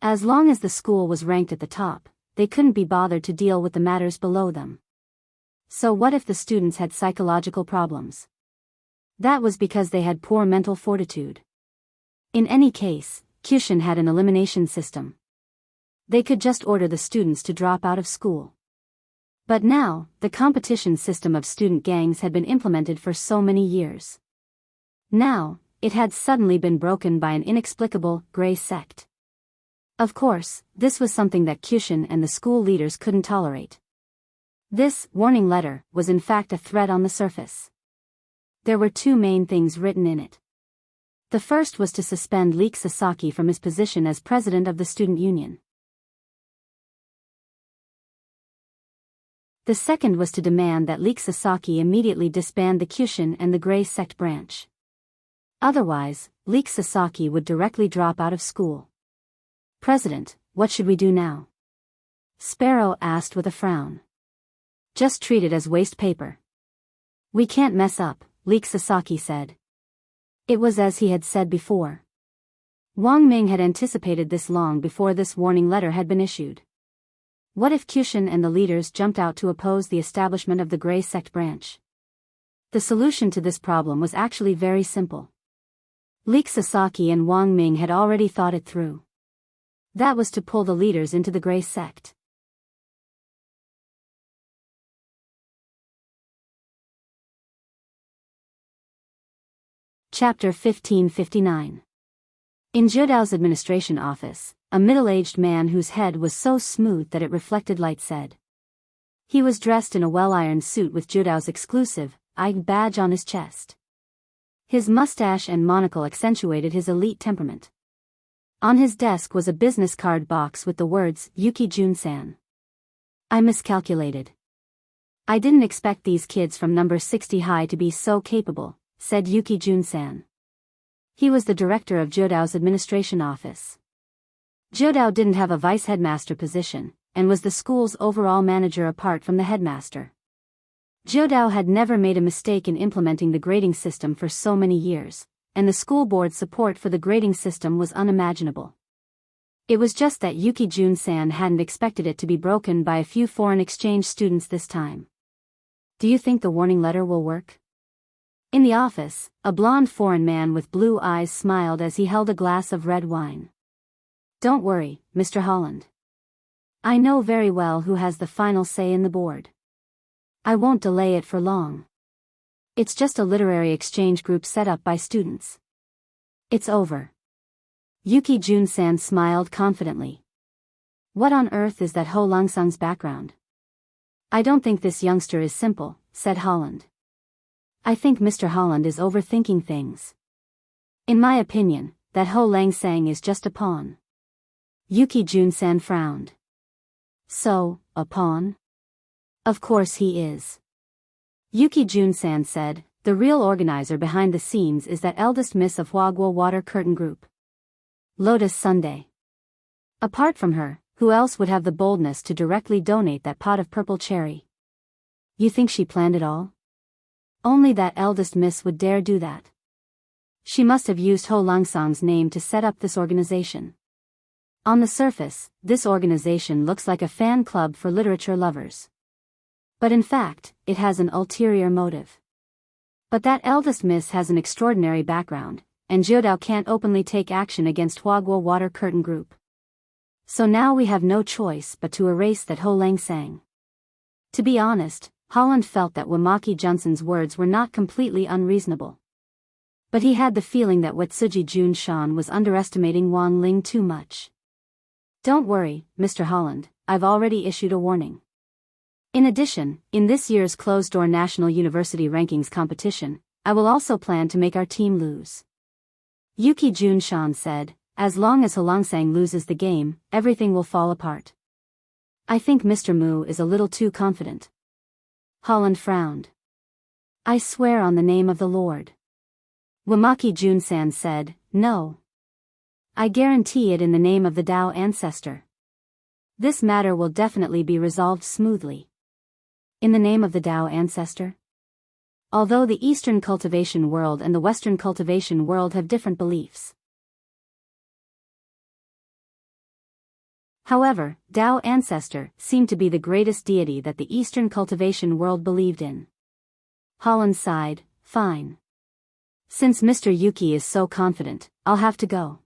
As long as the school was ranked at the top, they couldn't be bothered to deal with the matters below them. So what if the students had psychological problems? That was because they had poor mental fortitude. In any case, Kyushin had an elimination system. They could just order the students to drop out of school. But now, the competition system of student gangs had been implemented for so many years. Now, it had suddenly been broken by an inexplicable, grey sect. Of course, this was something that Kyushin and the school leaders couldn't tolerate. This warning letter was in fact a threat on the surface. There were two main things written in it. The first was to suspend Leek Sasaki from his position as president of the student union. The second was to demand that Leek Sasaki immediately disband the Kyushin and the Grey Sect branch. Otherwise, Leek Sasaki would directly drop out of school. "President, what should we do now?" Sparrow asked with a frown. "Just treat it as waste paper." "We can't mess up," Leek Sasaki said. It was as he had said before. Wang Ming had anticipated this long before this warning letter had been issued. What if Kyushin and the leaders jumped out to oppose the establishment of the Grey Sect branch? The solution to this problem was actually very simple. Leek Sasaki and Wang Ming had already thought it through. That was to pull the leaders into the Grey Sect. Chapter 1559. In Zhoudao's administration office, a middle-aged man whose head was so smooth that it reflected light said. He was dressed in a well-ironed suit with Zhoudao's exclusive IG badge on his chest. His mustache and monocle accentuated his elite temperament. On his desk was a business card box with the words, Yuki Jun-san. I miscalculated. I didn't expect these kids from number 60 high to be so capable, said Yuki Jun-san. He was the director of Zhoudao's administration office. Zhoudao didn't have a vice headmaster position, and was the school's overall manager apart from the headmaster. Zhoudao had never made a mistake in implementing the grading system for so many years, and the school board's support for the grading system was unimaginable. It was just that Yuki Jun-san hadn't expected it to be broken by a few foreign exchange students this time. Do you think the warning letter will work? In the office, a blond foreign man with blue eyes smiled as he held a glass of red wine. Don't worry, Mr. Holland. I know very well who has the final say in the board. I won't delay it for long. It's just a literary exchange group set up by students. It's over. Yuki Jun-san smiled confidently. What on earth is that Ho Langsang's background? I don't think this youngster is simple, said Holland. I think Mr. Holland is overthinking things. In my opinion, that Ho Langsang is just a pawn. Yuki Jun-san frowned. So, a pawn? Of course he is. Yuki Jun-san said, the real organizer behind the scenes is that eldest miss of Huaguo Water Curtain Group. Lotus Sunday. Apart from her, who else would have the boldness to directly donate that pot of purple cherry? You think she planned it all? Only that eldest miss would dare do that. She must have used Ho Langsang's name to set up this organization. On the surface, this organization looks like a fan club for literature lovers. But in fact, it has an ulterior motive. But that eldest miss has an extraordinary background, and Zhoudao can't openly take action against Huaguo Water Curtain Group. So now we have no choice but to erase that Ho Langsang. To be honest, Holland felt that Wamaki Junson's words were not completely unreasonable. But he had the feeling that Wetsuji Jun-shan was underestimating Wang Ling too much. Don't worry, Mr. Holland, I've already issued a warning. In addition, in this year's closed-door National University Rankings competition, I will also plan to make our team lose. Yuki Jun-shan said, as long as Ho Langsang loses the game, everything will fall apart. I think Mr. Mu is a little too confident. Holland frowned. I swear on the name of the Lord. Wamaki Jun-san said, no. I guarantee it in the name of the Tao ancestor. This matter will definitely be resolved smoothly. In the name of the Tao ancestor? Although the Eastern cultivation world and the Western cultivation world have different beliefs. However, Tao ancestor seemed to be the greatest deity that the Eastern cultivation world believed in. Holland sighed, fine. Since Mr. Yuki is so confident, I'll have to go.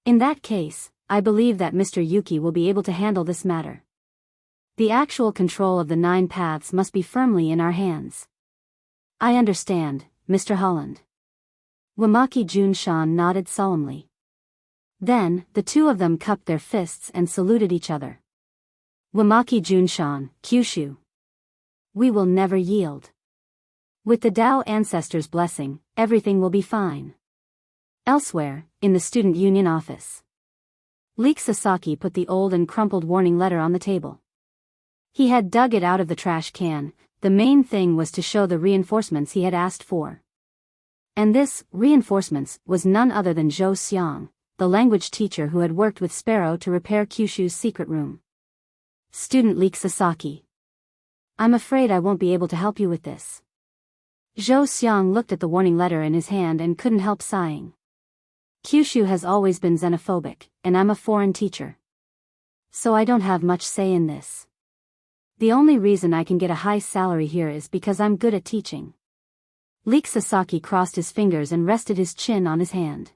In that case, I believe that Mr. Yuki will be able to handle this matter. The actual control of the 9 paths must be firmly in our hands. I understand, Mr. Holland. Wamaki Jun-shan nodded solemnly. Then, the two of them cupped their fists and saluted each other. Wamaki Jun-shan, Kyushu. We will never yield. With the Tao ancestors' blessing, everything will be fine. Elsewhere, in the student union office. Leek Sasaki put the old and crumpled warning letter on the table. He had dug it out of the trash can. The main thing was to show the reinforcements he had asked for. And this, reinforcements, was none other than Zhou Xiang, the language teacher who had worked with Sparrow to repair Kyushu's secret room. Student Leek Sasaki. I'm afraid I won't be able to help you with this. Zhou Xiang looked at the warning letter in his hand and couldn't help sighing. Kyushu has always been xenophobic, and I'm a foreign teacher. So I don't have much say in this. The only reason I can get a high salary here is because I'm good at teaching. Leek Sasaki crossed his fingers and rested his chin on his hand.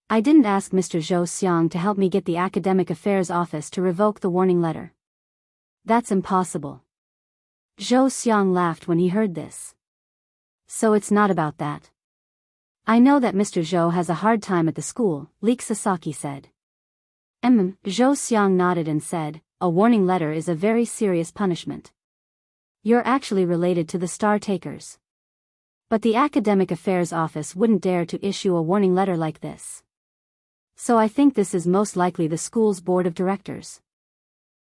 I didn't ask Mr. Zhou Xiang to help me get the Academic Affairs Office to revoke the warning letter. That's impossible. Zhou Xiang laughed when he heard this. So it's not about that. I know that Mr. Zhou has a hard time at the school, Leek Sasaki said. Zhou Xiang nodded and said, a warning letter is a very serious punishment. You're actually related to the star takers. But the Academic Affairs Office wouldn't dare to issue a warning letter like this. So I think this is most likely the school's board of directors.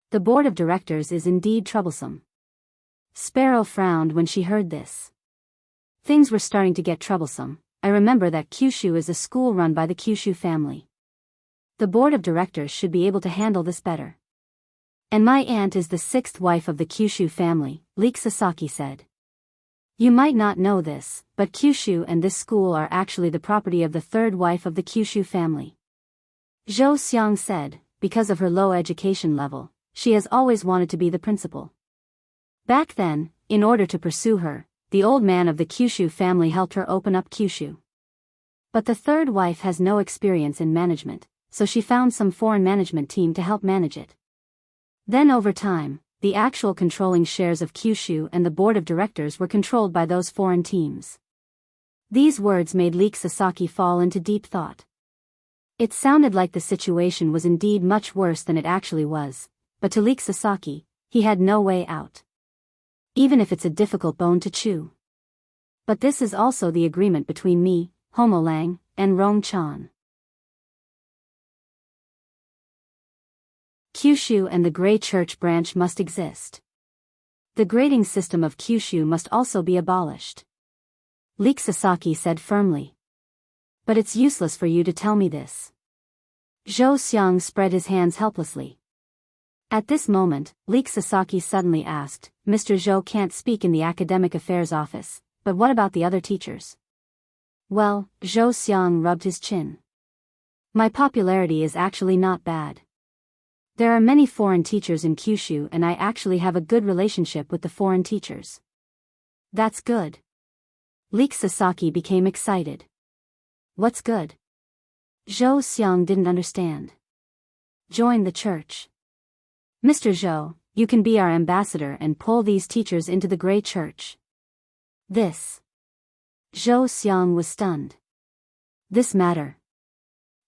The board of directors is indeed troublesome. Sparrow frowned when she heard this. Things were starting to get troublesome. I remember that Kyushu is a school run by the Kyushu family. The board of directors should be able to handle this better. And my aunt is the sixth wife of the Kyushu family, Leek Sasaki said. You might not know this, but Kyushu and this school are actually the property of the third wife of the Kyushu family. Zhou Xiang said, because of her low education level, she has always wanted to be the principal. Back then, in order to pursue her, the old man of the Kyushu family helped her open up Kyushu. But the third wife has no experience in management, so she found some foreign management team to help manage it. Then over time, the actual controlling shares of Kyushu and the board of directors were controlled by those foreign teams. These words made Leek Sasaki fall into deep thought. It sounded like the situation was indeed much worse than it actually was, but to Leek Sasaki, he had no way out. Even if it's a difficult bone to chew. But this is also the agreement between me, Homo Lang, and Rong Chan. Kyushu and the Grey Church branch must exist. The grading system of Kyushu must also be abolished. Leek Sasaki said firmly. But it's useless for you to tell me this. Zhou Xiang spread his hands helplessly. At this moment, Leek Sasaki suddenly asked, Mr. Zhou can't speak in the Academic Affairs Office, but what about the other teachers? Well, Zhou Xiang rubbed his chin. My popularity is actually not bad. There are many foreign teachers in Kyushu and I actually have a good relationship with the foreign teachers. That's good. Leek Sasaki became excited. What's good? Zhou Xiang didn't understand. Join the church. Mr. Zhou, you can be our ambassador and pull these teachers into the Grey Church. This. Zhou Xiang was stunned. This matter.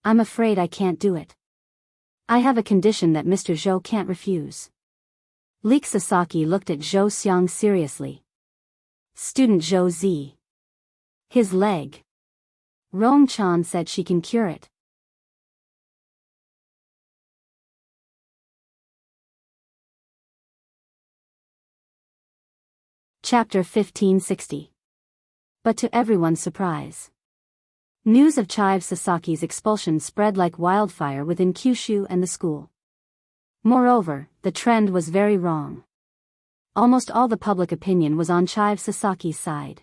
I'm afraid I can't do it. I have a condition that Mr. Zhou can't refuse. Leek Sasaki looked at Zhou Xiang seriously. Student Zhou Z. His leg. Rong Chan said she can cure it. Chapter 1560. But to everyone's surprise, news of Chive Sasaki's expulsion spread like wildfire within Kyushu and the school. Moreover, the trend was very wrong. Almost all the public opinion was on Chive Sasaki's side.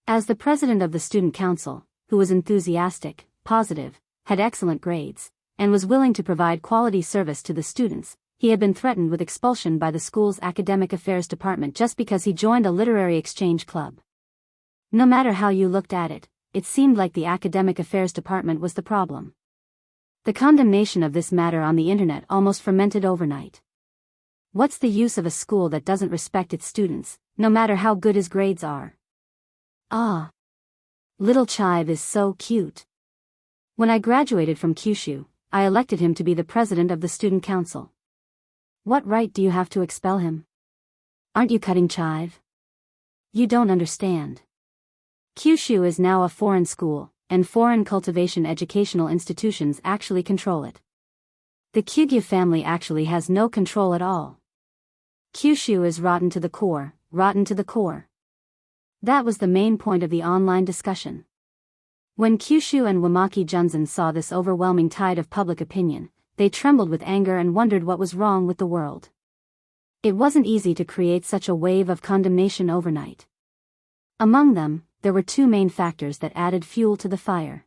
As the president of the student council, who was enthusiastic, positive, had excellent grades, and was willing to provide quality service to the students, he had been threatened with expulsion by the school's academic affairs department just because he joined a literary exchange club. No matter how you looked at it, it seemed like the academic affairs department was the problem. The condemnation of this matter on the internet almost fermented overnight. What's the use of a school that doesn't respect its students, no matter how good his grades are? Ah. Little Chive is so cute. When I graduated from Kyushu, I elected him to be the president of the student council. What right do you have to expel him? Aren't you cutting Chive? You don't understand. Kyushu is now a foreign school, and foreign cultivation educational institutions actually control it. The Kyugyu family actually has no control at all. Kyushu is rotten to the core, rotten to the core. That was the main point of the online discussion. When Kyushu and Wamaki Junzan saw this overwhelming tide of public opinion, they trembled with anger and wondered what was wrong with the world. It wasn't easy to create such a wave of condemnation overnight. Among them, there were two main factors that added fuel to the fire.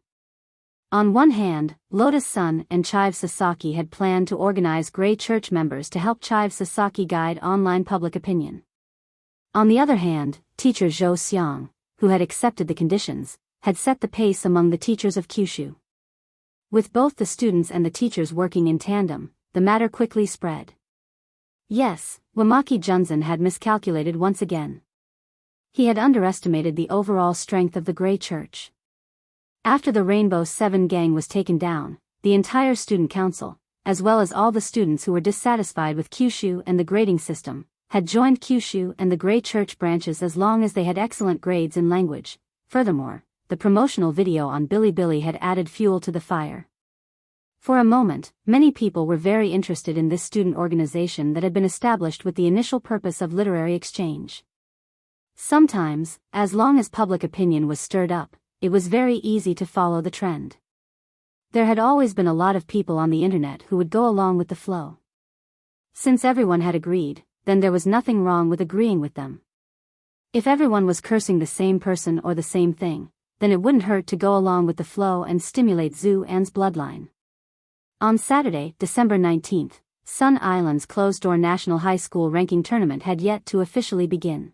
On one hand, Lotus Sun and Chive Sasaki had planned to organize Grey Church members to help Chive Sasaki guide online public opinion. On the other hand, teacher Zhou Xiang, who had accepted the conditions, had set the pace among the teachers of Kyushu. With both the students and the teachers working in tandem, the matter quickly spread. Yes, Wamaki Junzan had miscalculated once again. He had underestimated the overall strength of the Grey Church. After the Rainbow 7 gang was taken down, the entire student council, as well as all the students who were dissatisfied with Kyushu and the grading system, had joined Kyushu and the Grey Church branches as long as they had excellent grades in language. Furthermore, the promotional video on Bilibili had added fuel to the fire. For a moment, many people were very interested in this student organization that had been established with the initial purpose of literary exchange. Sometimes, as long as public opinion was stirred up, it was very easy to follow the trend. There had always been a lot of people on the internet who would go along with the flow. Since everyone had agreed, then there was nothing wrong with agreeing with them. If everyone was cursing the same person or the same thing, then it wouldn't hurt to go along with the flow and stimulate Zhu An's bloodline. On Saturday, December 19th, Sun Island's closed-door National High School Ranking Tournament had yet to officially begin.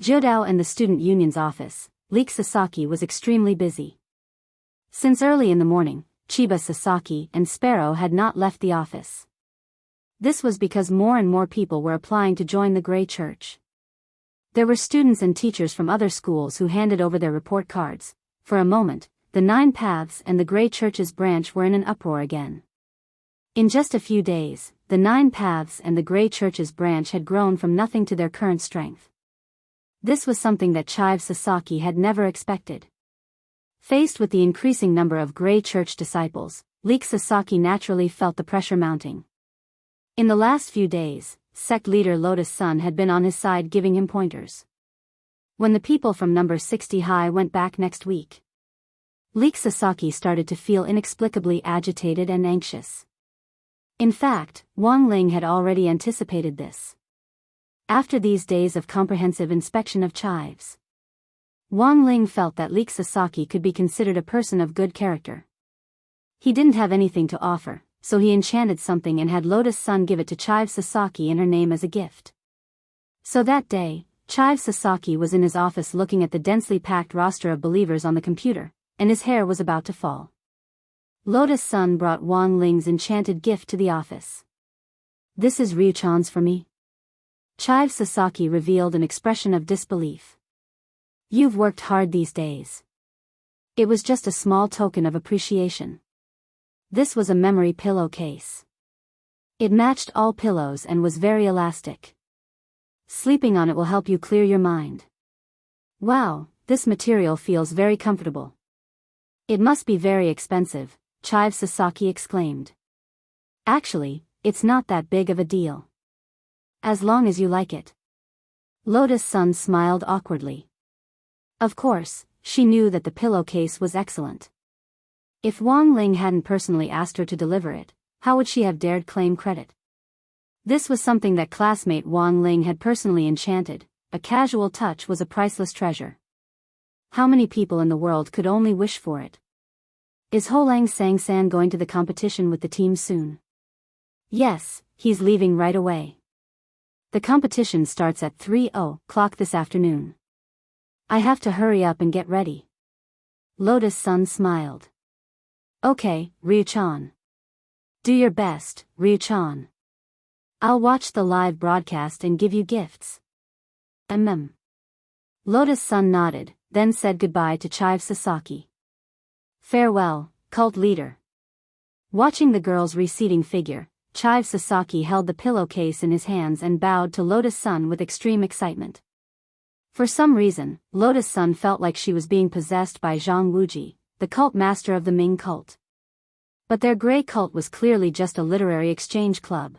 Jodao and the student union's office, Leek Sasaki was extremely busy. Since early in the morning, Chiba Sasaki and Sparrow had not left the office. This was because more and more people were applying to join the Grey Church. There were students and teachers from other schools who handed over their report cards. For a moment, the 9 Paths and the Grey Church's branch were in an uproar again. In just a few days, the 9 Paths and the Grey Church's branch had grown from nothing to their current strength. This was something that Chiba Sasaki had never expected. Faced with the increasing number of Grey Church disciples, Leek Sasaki naturally felt the pressure mounting. In the last few days, sect leader Lotus Sun had been on his side giving him pointers. When the people from number 60 high went back next week, Leek Sasaki started to feel inexplicably agitated and anxious. In fact, Wang Ling had already anticipated this. After these days of comprehensive inspection of chives, Wang Ling felt that Leek Sasaki could be considered a person of good character. He didn't have anything to offer, so he enchanted something and had Lotus Sun give it to Chiba Sasaki in her name as a gift. So that day, Chiba Sasaki was in his office looking at the densely packed roster of believers on the computer, and his hair was about to fall. Lotus Sun brought Wang Ling's enchanted gift to the office. "This is Ryuchan's for me?" Chiba Sasaki revealed an expression of disbelief. "You've worked hard these days." It was just a small token of appreciation. This was a memory pillowcase. It matched all pillows and was very elastic. Sleeping on it will help you clear your mind. "Wow, this material feels very comfortable." "It must be very expensive," Chiba Sasaki exclaimed. "Actually, it's not that big of a deal. As long as you like it." Lotus Sun smiled awkwardly. Of course, she knew that the pillowcase was excellent. If Wang Ling hadn't personally asked her to deliver it, how would she have dared claim credit? This was something that classmate Wang Ling had personally enchanted. A casual touch was a priceless treasure. How many people in the world could only wish for it? "Is Holang Sang-san going to the competition with the team soon?" "Yes, he's leaving right away. The competition starts at 3:00 this afternoon. I have to hurry up and get ready." Lotus Sun smiled. "Okay, Ryuchan. Do your best, Ryuchan. I'll watch the live broadcast and give you gifts." Lotus Sun nodded, then said goodbye to Chiba Sasaki. "Farewell, cult leader." Watching the girl's receding figure, Chiba Sasaki held the pillowcase in his hands and bowed to Lotus Sun with extreme excitement. For some reason, Lotus Sun felt like she was being possessed by Zhang Wuji, the cult master of the Ming cult. But their Grey cult was clearly just a literary exchange club.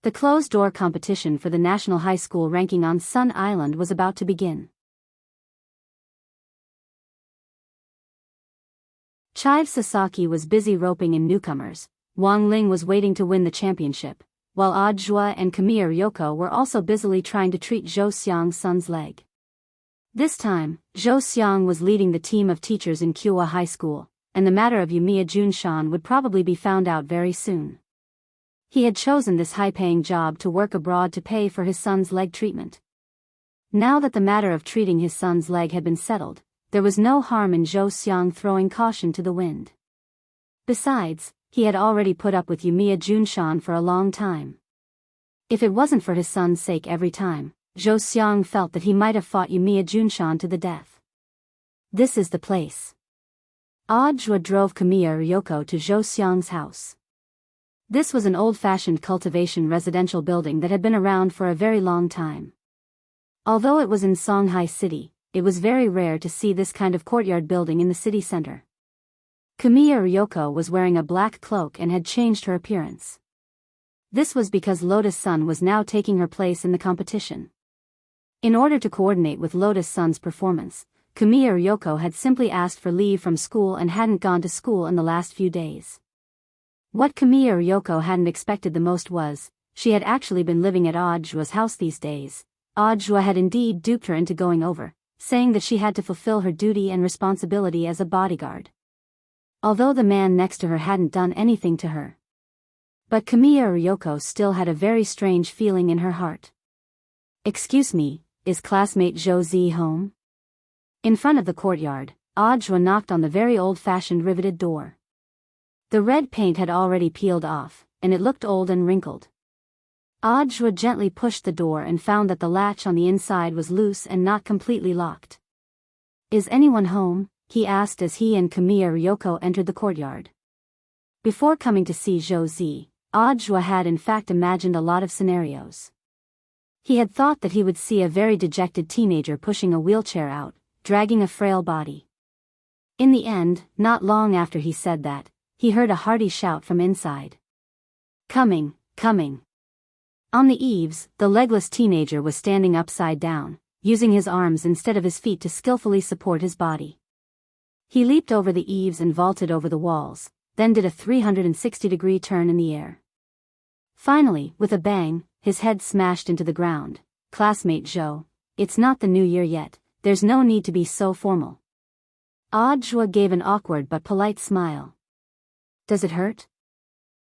The closed-door competition for the National High School ranking on Sun Island was about to begin. Chiba Sasaki was busy roping in newcomers. Wang Ling was waiting to win the championship, while Odd Zhua and Kamiya Ryoko were also busily trying to treat Zhou Xiang Sun's leg. This time, Zhou Xiang was leading the team of teachers in Kyowa High School, and the matter of Yumiya Junshan would probably be found out very soon. He had chosen this high-paying job to work abroad to pay for his son's leg treatment. Now that the matter of treating his son's leg had been settled, there was no harm in Zhou Xiang throwing caution to the wind. Besides, he had already put up with Yumiya Junshan for a long time. If it wasn't for his son's sake every time, Zhou Xiang felt that he might have fought Yumiya Junshan to the death. This is the place. Audra drove Kamiya Ryoko to Zhou Xiang's house. This was an old-fashioned cultivation residential building that had been around for a very long time. Although it was in Songhai City, it was very rare to see this kind of courtyard building in the city center. Kamiya Ryoko was wearing a black cloak and had changed her appearance. This was because Lotus Sun was now taking her place in the competition. In order to coordinate with Lotus Sun's performance, Kamiya Ryoko had simply asked for leave from school and hadn't gone to school in the last few days. What Kamiya Ryoko hadn't expected the most was, she had actually been living at Audjua's house these days. Audjua had indeed duped her into going over, saying that she had to fulfill her duty and responsibility as a bodyguard. Although the man next to her hadn't done anything to her. But Kamiya Ryoko still had a very strange feeling in her heart. "Excuse me, is classmate Zhou Zi home?" In front of the courtyard, Audjua knocked on the very old-fashioned riveted door. The red paint had already peeled off, and it looked old and wrinkled. Audjua gently pushed the door and found that the latch on the inside was loose and not completely locked. "Is anyone home?" he asked as he and Kamiya Ryoko entered the courtyard. Before coming to see Zhou Zi, Audjua had in fact imagined a lot of scenarios. He had thought that he would see a very dejected teenager pushing a wheelchair out, dragging a frail body. In the end, not long after he said that, he heard a hearty shout from inside. "Coming, coming." On the eaves, the legless teenager was standing upside down, using his arms instead of his feet to skillfully support his body. He leaped over the eaves and vaulted over the walls, then did a 360-degree turn in the air. Finally, with a bang, his head smashed into the ground. "Classmate Zhou, it's not the new year yet, there's no need to be so formal." Audjua gave an awkward but polite smile. "Does it hurt?"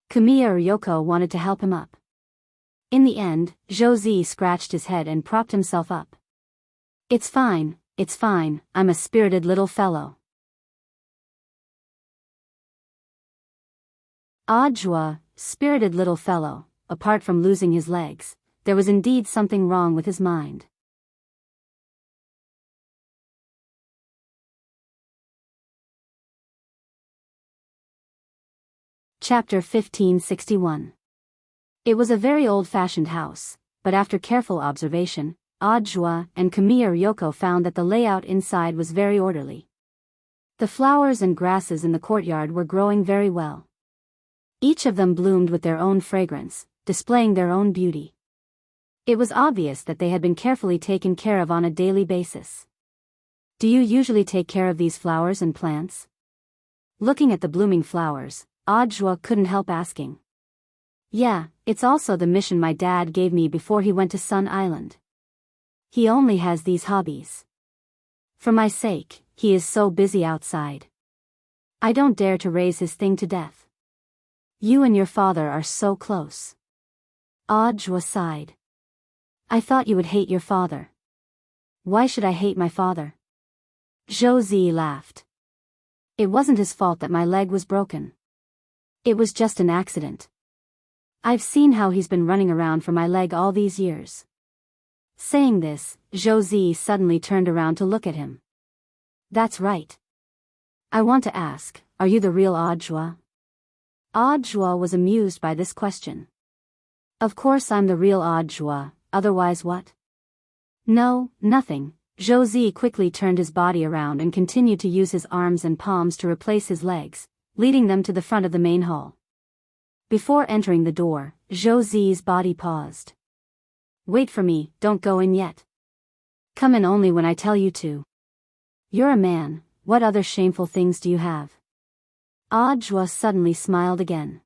Kamiya Ryoko wanted to help him up. In the end, Zhou Zi scratched his head and propped himself up. It's fine, I'm a spirited little fellow." Audjua, spirited little fellow, apart from losing his legs, there was indeed something wrong with his mind. Chapter 1561. It was a very old-fashioned house, but after careful observation, Audjua and Kamiya Ryoko found that the layout inside was very orderly. The flowers and grasses in the courtyard were growing very well. Each of them bloomed with their own fragrance, displaying their own beauty. It was obvious that they had been carefully taken care of on a daily basis. "Do you usually take care of these flowers and plants?" Looking at the blooming flowers, Audjua couldn't help asking. "Yeah, it's also the mission my dad gave me before he went to Sun Island. He only has these hobbies. For my sake, he is so busy outside. I don't dare to raise his thing to death. You and your father are so close." Audjua sighed. "I thought you would hate your father." "Why should I hate my father?" Zhou Zi laughed. "It wasn't his fault that my leg was broken. It was just an accident. I've seen how he's been running around for my leg all these years." Saying this, Zhou Zi suddenly turned around to look at him. "That's right. I want to ask, are you the real Audjua?" Audjua was amused by this question. "Of course I'm the real Audjua, otherwise what?" "No, nothing." Zhou Zi quickly turned his body around and continued to use his arms and palms to replace his legs, leading them to the front of the main hall. Before entering the door, Zhou Zi's body paused. "Wait for me, don't go in yet. Come in only when I tell you to. You're a man, what other shameful things do you have?" Audjua suddenly smiled again.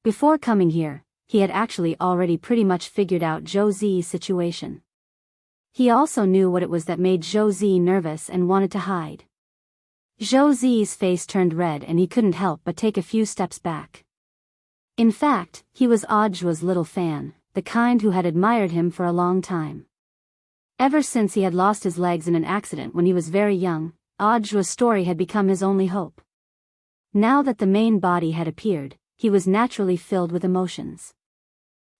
Before coming here, he had actually already pretty much figured out Zhou Zi's situation. He also knew what it was that made Zhou Zi nervous and wanted to hide. Zhou Zi's face turned red and he couldn't help but take a few steps back. In fact, he was Audjua's little fan, the kind who had admired him for a long time. Ever since he had lost his legs in an accident when he was very young, Audjua's story had become his only hope. Now that the main body had appeared, he was naturally filled with emotions.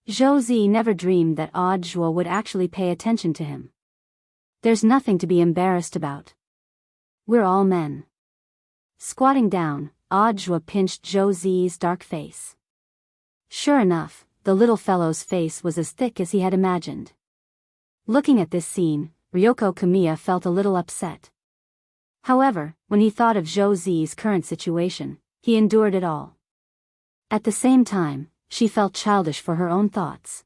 Josie never dreamed that Audra would actually pay attention to him. There's nothing to be embarrassed about. We're all men. Squatting down, Audra pinched Josie's dark face. Sure enough, the little fellow's face was as thick as he had imagined. Looking at this scene, Ryoko Kamiya felt a little upset. However, when he thought of Josie's current situation, he endured it all. At the same time, she felt childish for her own thoughts.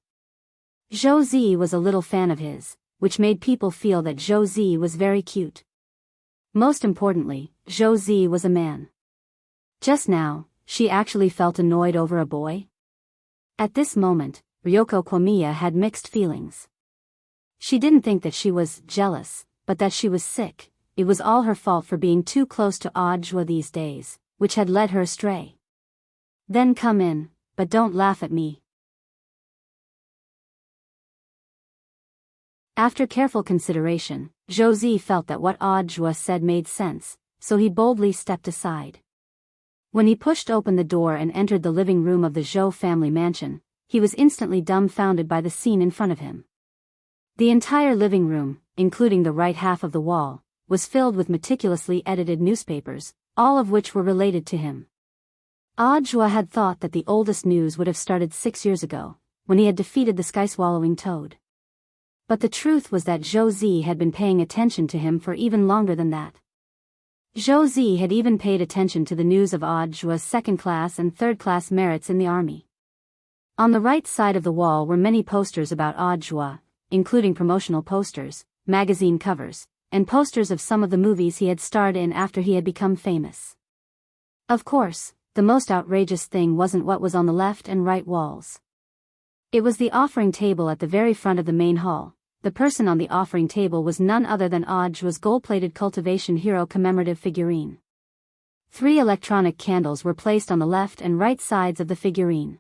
Josie was a little fan of his, which made people feel that Josie was very cute. Most importantly, Josie was a man. Just now, she actually felt annoyed over a boy. At this moment, Ryoko Kamiya had mixed feelings. She didn't think that she was jealous, but that she was sick. It was all her fault for being too close to Audra these days, which had led her astray. Then come in, but don't laugh at me. After careful consideration, Josie felt that what Audra said made sense, so he boldly stepped aside. When he pushed open the door and entered the living room of the Zhou family mansion, he was instantly dumbfounded by the scene in front of him. The entire living room, including the right half of the wall, was filled with meticulously edited newspapers, all of which were related to him. Audra had thought that the oldest news would have started 6 years ago, when he had defeated the sky-swallowing toad. But the truth was that Josie had been paying attention to him for even longer than that. Josie had even paid attention to the news of Audra's second-class and third-class merits in the army. On the right side of the wall were many posters about Audra, including promotional posters, magazine covers, and posters of some of the movies he had starred in after he had become famous. Of course, the most outrageous thing wasn't what was on the left and right walls. It was the offering table at the very front of the main hall. The person on the offering table was none other than Audra's gold-plated cultivation hero commemorative figurine. 3 electronic candles were placed on the left and right sides of the figurine.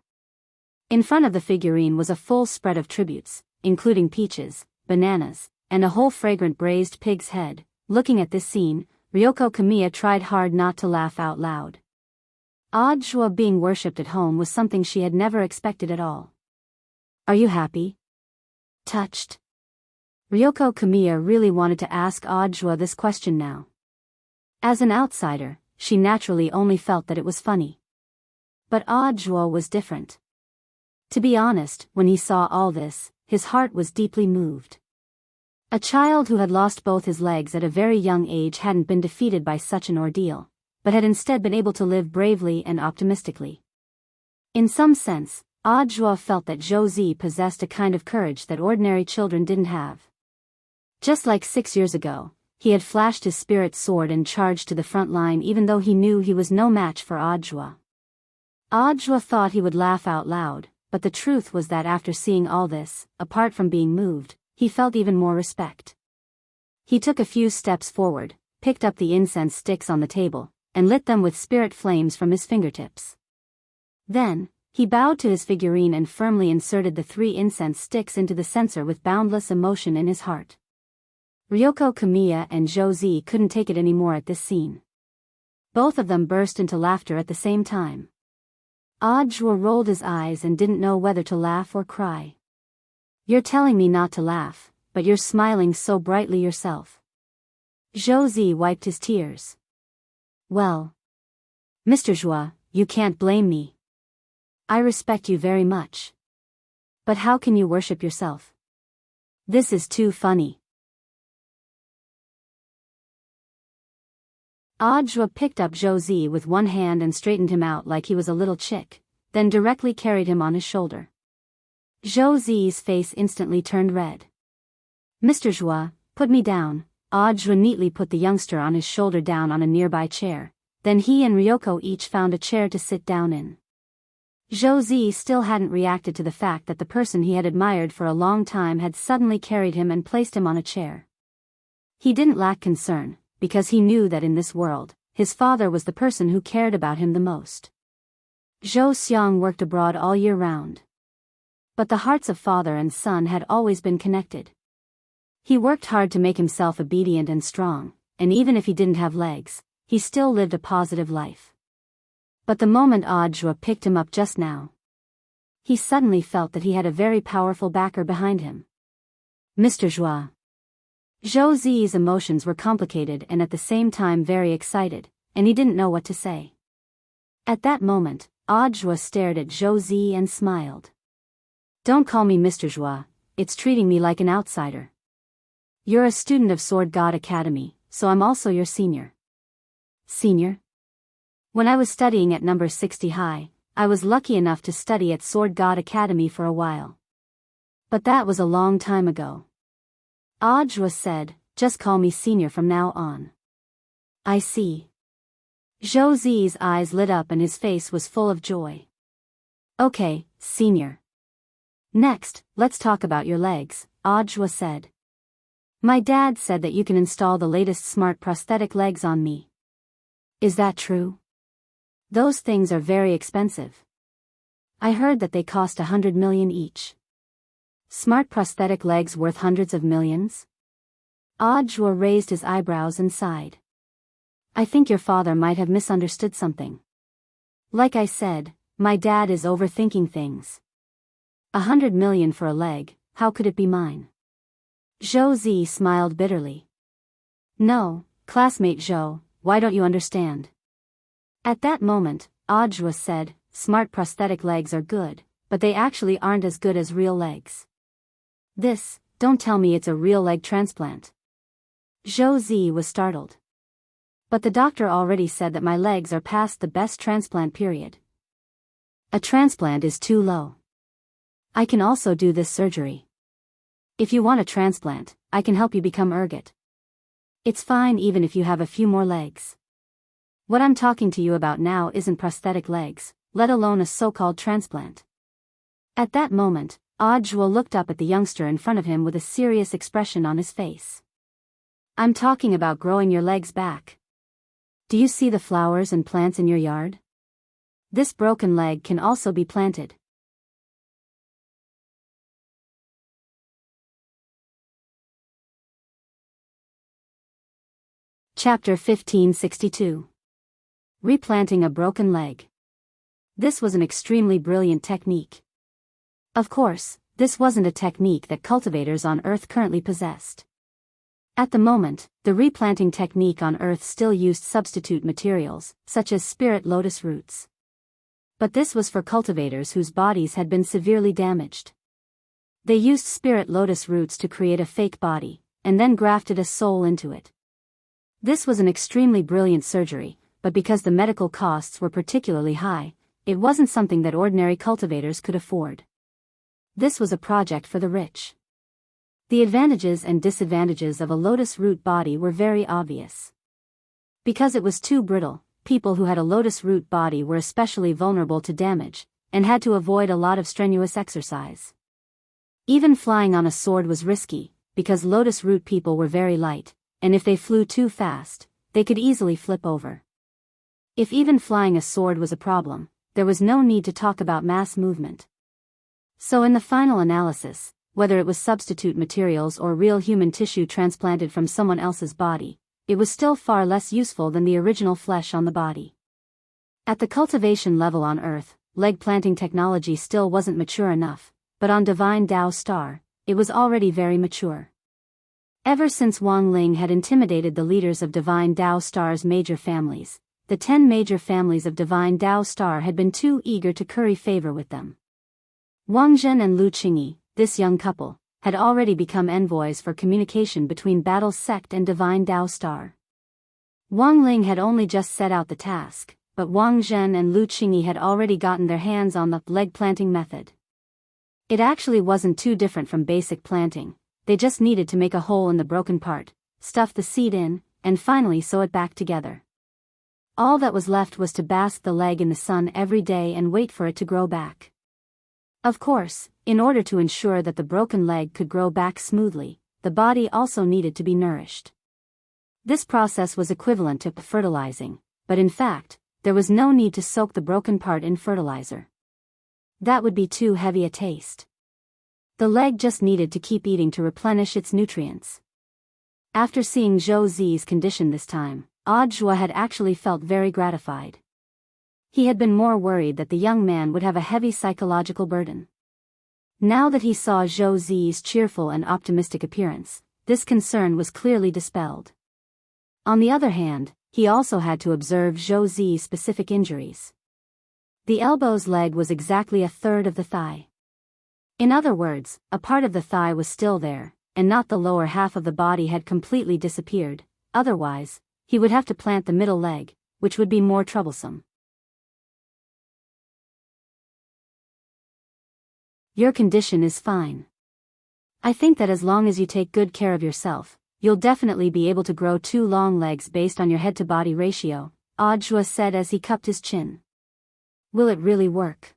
In front of the figurine was a full spread of tributes, including peaches, bananas, and a whole fragrant braised pig's head. Looking at this scene, Ryoko Kamiya tried hard not to laugh out loud. Audra being worshipped at home was something she had never expected at all. Are you happy? Touched? Ryoko Kamiya really wanted to ask Audra this question now. As an outsider, she naturally only felt that it was funny. But Audra was different. To be honest, when he saw all this, his heart was deeply moved. A child who had lost both his legs at a very young age hadn't been defeated by such an ordeal, but had instead been able to live bravely and optimistically. In some sense, Audra felt that Josie possessed a kind of courage that ordinary children didn't have. Just like 6 years ago, he had flashed his spirit sword and charged to the front line even though he knew he was no match for Audra. Audra thought he would laugh out loud, but the truth was that after seeing all this, apart from being moved, he felt even more respect. He took a few steps forward, picked up the incense sticks on the table, and lit them with spirit flames from his fingertips. Then, he bowed to his figurine and firmly inserted the 3 incense sticks into the censer with boundless emotion in his heart. Ryoko Kamiya and Josie couldn't take it anymore at this scene. Both of them burst into laughter at the same time. Audra rolled his eyes and didn't know whether to laugh or cry. You're telling me not to laugh, but you're smiling so brightly yourself. Josie wiped his tears. Well, Mr. Joie, you can't blame me. I respect you very much. But how can you worship yourself? This is too funny. Audra picked up Josie with one hand and straightened him out like he was a little chick, then directly carried him on his shoulder. Josie's face instantly turned red. Mr. Joie, put me down. Audra neatly put the youngster on his shoulder down on a nearby chair, then he and Ryoko each found a chair to sit down in. Josie still hadn't reacted to the fact that the person he had admired for a long time had suddenly carried him and placed him on a chair. He didn't lack concern, because he knew that in this world, his father was the person who cared about him the most. Zhou Xiang worked abroad all year round. But the hearts of father and son had always been connected. He worked hard to make himself obedient and strong, and even if he didn't have legs, he still lived a positive life. But the moment Audra picked him up just now, He suddenly felt that he had a very powerful backer behind him. Mr. Joie. Zhou Zi's emotions were complicated and at the same time very excited, and he didn't know what to say. At that moment, Audiobook stared at Zhou Zi and smiled. Don't call me Mr. Joie, it's treating me like an outsider. You're a student of Sword God Academy, so I'm also your senior. Senior? When I was studying at number 60 high, I was lucky enough to study at Sword God Academy for a while. But that was a long time ago. Audiobook said, just call me senior from now on. I see. Zhou Zi's eyes lit up and his face was full of joy. Okay, senior. Next, let's talk about your legs, Audiobook said. My dad said that you can install the latest smart prosthetic legs on me. Is that true? Those things are very expensive. I heard that they cost 100 million each. Smart prosthetic legs worth hundreds of millions? Audiobook raised his eyebrows and sighed. I think your father might have misunderstood something. Like I said, my dad is overthinking things. 100 million for a leg, how could it be mine? Zhou Zi smiled bitterly. No, classmate Zhou, why don't you understand? At that moment, Audiobook said, smart prosthetic legs are good, but they actually aren't as good as real legs. Don't tell me it's a real leg transplant. Zhou Zi was startled. But the doctor already said that my legs are past the best transplant period. A transplant is too low. I can also do this surgery. If you want a transplant, I can help you become ergot. It's fine even if you have a few more legs. What I'm talking to you about now isn't prosthetic legs, let alone a so-called transplant. At that moment, Audiobook looked up at the youngster in front of him with a serious expression on his face. I'm talking about growing your legs back. Do you see the flowers and plants in your yard? This broken leg can also be planted. Chapter 1562. Replanting a broken leg. This was an extremely brilliant technique. Of course, this wasn't a technique that cultivators on Earth currently possessed. At the moment, the replanting technique on Earth still used substitute materials, such as spirit lotus roots. But this was for cultivators whose bodies had been severely damaged. They used spirit lotus roots to create a fake body, and then grafted a soul into it. This was an extremely brilliant surgery, but because the medical costs were particularly high, it wasn't something that ordinary cultivators could afford. This was a project for the rich. The advantages and disadvantages of a lotus root body were very obvious. Because it was too brittle, people who had a lotus root body were especially vulnerable to damage, and had to avoid a lot of strenuous exercise. Even flying on a sword was risky, because lotus root people were very light, and if they flew too fast, they could easily flip over. If even flying a sword was a problem, there was no need to talk about mass movement. So in the final analysis, whether it was substitute materials or real human tissue transplanted from someone else's body, it was still far less useful than the original flesh on the body. At the cultivation level on Earth, leg planting technology still wasn't mature enough, but on Divine Tao Star, it was already very mature. Ever since Wang Ling had intimidated the leaders of Divine Tao Star's major families, the 10 major families of Divine Tao Star had been too eager to curry favor with them. Wang Zhen and Lu Qingyi, this young couple, had already become envoys for communication between Battle Sect and Divine Tao Star. Wang Ling had only just set out the task, but Wang Zhen and Lu Qingyi had already gotten their hands on the leg planting method. It actually wasn't too different from basic planting, they just needed to make a hole in the broken part, stuff the seed in, and finally sew it back together. All that was left was to bask the leg in the sun every day and wait for it to grow back. Of course, in order to ensure that the broken leg could grow back smoothly, the body also needed to be nourished. This process was equivalent to fertilizing, but in fact, there was no need to soak the broken part in fertilizer. That would be too heavy a taste. The leg just needed to keep eating to replenish its nutrients. After seeing Zhou Zi's condition this time, Audiobook had actually felt very gratified. He had been more worried that the young man would have a heavy psychological burden. Now that he saw Zhou Zi's cheerful and optimistic appearance, this concern was clearly dispelled. On the other hand, he also had to observe Zhou Zi's specific injuries. The elbow's leg was exactly a third of the thigh. In other words, a part of the thigh was still there, and not the lower half of the body had completely disappeared. Otherwise, he would have to plant the middle leg, which would be more troublesome. Your condition is fine. I think that as long as you take good care of yourself, you'll definitely be able to grow 2 long legs based on your head-to-body ratio, Audhua said as he cupped his chin. Will it really work?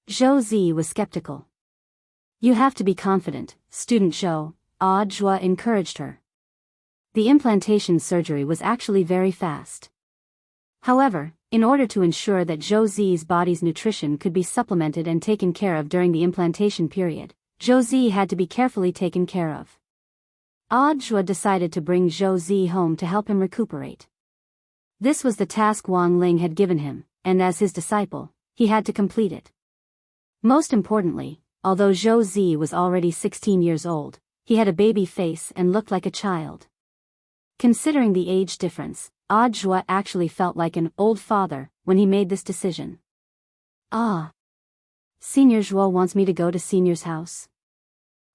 Zhou Zi was skeptical. You have to be confident, student Zhou, Audhua encouraged her. The implantation surgery was actually very fast. However, in order to ensure that Zhou Zi's body's nutrition could be supplemented and taken care of during the implantation period, Zhou Zi had to be carefully taken care of. Audhua decided to bring Zhou Zi home to help him recuperate. This was the task Wang Ling had given him, and as his disciple, he had to complete it. Most importantly, although Zhou Zi was already 16 years old, he had a baby face and looked like a child. Considering the age difference, Audhua actually felt like an old father when he made this decision. Ah. Senior Zhuo wants me to go to Senior's house.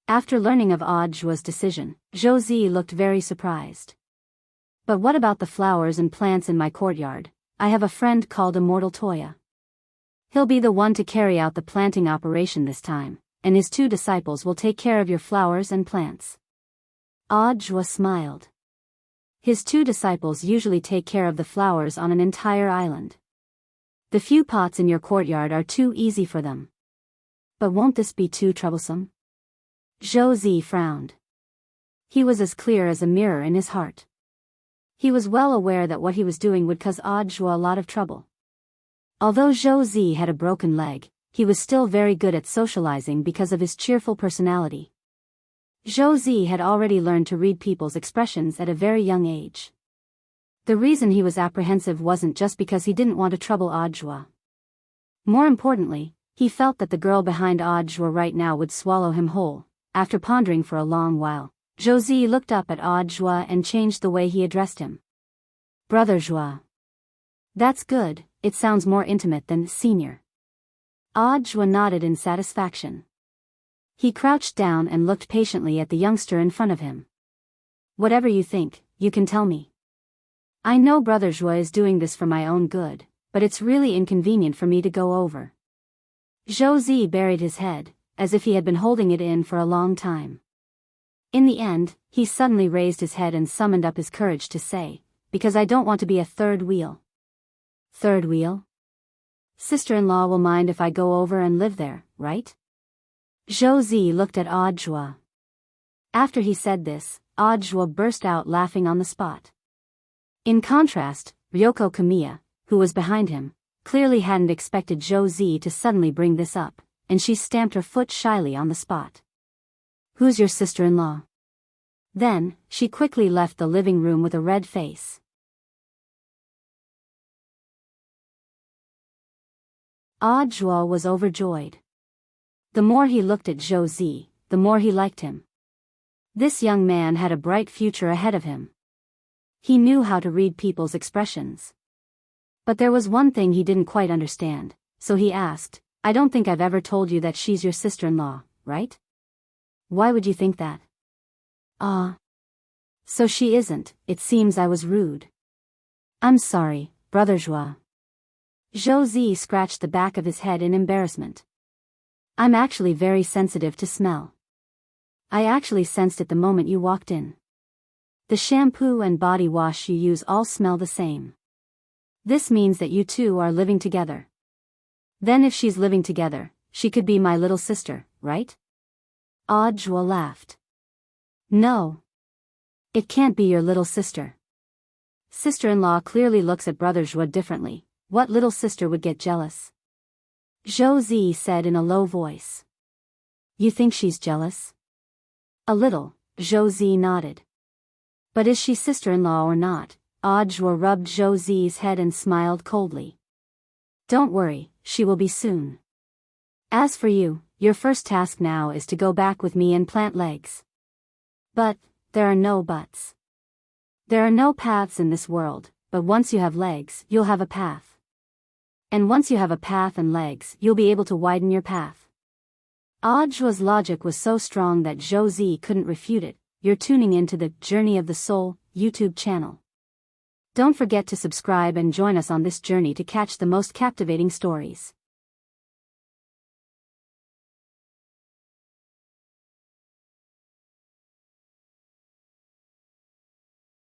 After learning of Audhua's decision, Zhou Zi looked very surprised. But what about the flowers and plants in my courtyard? I have a friend called Immortal Toya. He'll be the one to carry out the planting operation this time, and his 2 disciples will take care of your flowers and plants. Audhua smiled. His 2 disciples usually take care of the flowers on an entire island. The few pots in your courtyard are too easy for them. But won't this be too troublesome? Zhou Zi frowned. He was as clear as a mirror in his heart. He was well aware that what he was doing would cause Audhua a lot of trouble. Although Zhou Zi had a broken leg, he was still very good at socializing because of his cheerful personality. Zhou Zi had already learned to read people's expressions at a very young age. The reason he was apprehensive wasn't just because he didn't want to trouble Audhua. More importantly, he felt that the girl behind Audhua right now would swallow him whole. After pondering for a long while, Zhou Zi looked up at Audhua and changed the way he addressed him. Brother Zhua. That's good, it sounds more intimate than senior. Audhua nodded in satisfaction. He crouched down and looked patiently at the youngster in front of him. Whatever you think, you can tell me. I know Brother Zhua is doing this for my own good, but it's really inconvenient for me to go over. Zhou Zi buried his head, as if he had been holding it in for a long time. In the end, he suddenly raised his head and summoned up his courage to say, because I don't want to be a third wheel. Third wheel? Sister-in-law will mind if I go over and live there, right? Zhou Zi looked at Audhua. After he said this, Audhua burst out laughing on the spot. In contrast, Ryoko Kamiya, who was behind him, clearly hadn't expected Zhou Zi to suddenly bring this up, and she stamped her foot shyly on the spot. Who's your sister-in-law? Then, she quickly left the living room with a red face. Audhua was overjoyed. The more he looked at Zhou Zi, the more he liked him. This young man had a bright future ahead of him. He knew how to read people's expressions. But there was one thing he didn't quite understand, so he asked, I don't think I've ever told you that she's your sister-in-law, right? Why would you think that? So she isn't, it seems I was rude. I'm sorry, Brother Zhua. Zhou Zi scratched the back of his head in embarrassment. I'm actually very sensitive to smell. I actually sensed it the moment you walked in. The shampoo and body wash you use all smell the same. This means that you two are living together. Then if she's living together, she could be my little sister, right? Audhua laughed. No. It can't be your little sister. Sister-in-law clearly looks at Brother Zhua differently. What little sister would get jealous? Zhou Zi said in a low voice. You think she's jealous? A little, Zhou Zi nodded. But is she sister-in-law or not? Audhua rubbed Zhou Zi's head and smiled coldly. Don't worry, she will be soon. As for you, your first task now is to go back with me and plant legs. But, there are no buts. There are no paths in this world, but once you have legs, you'll have a path. And once you have a path and legs, you'll be able to widen your path. Audio's logic was so strong that Josie couldn't refute it. You're tuning into the Journey of the Soul YouTube channel. Don't forget to subscribe and join us on this journey to catch the most captivating stories.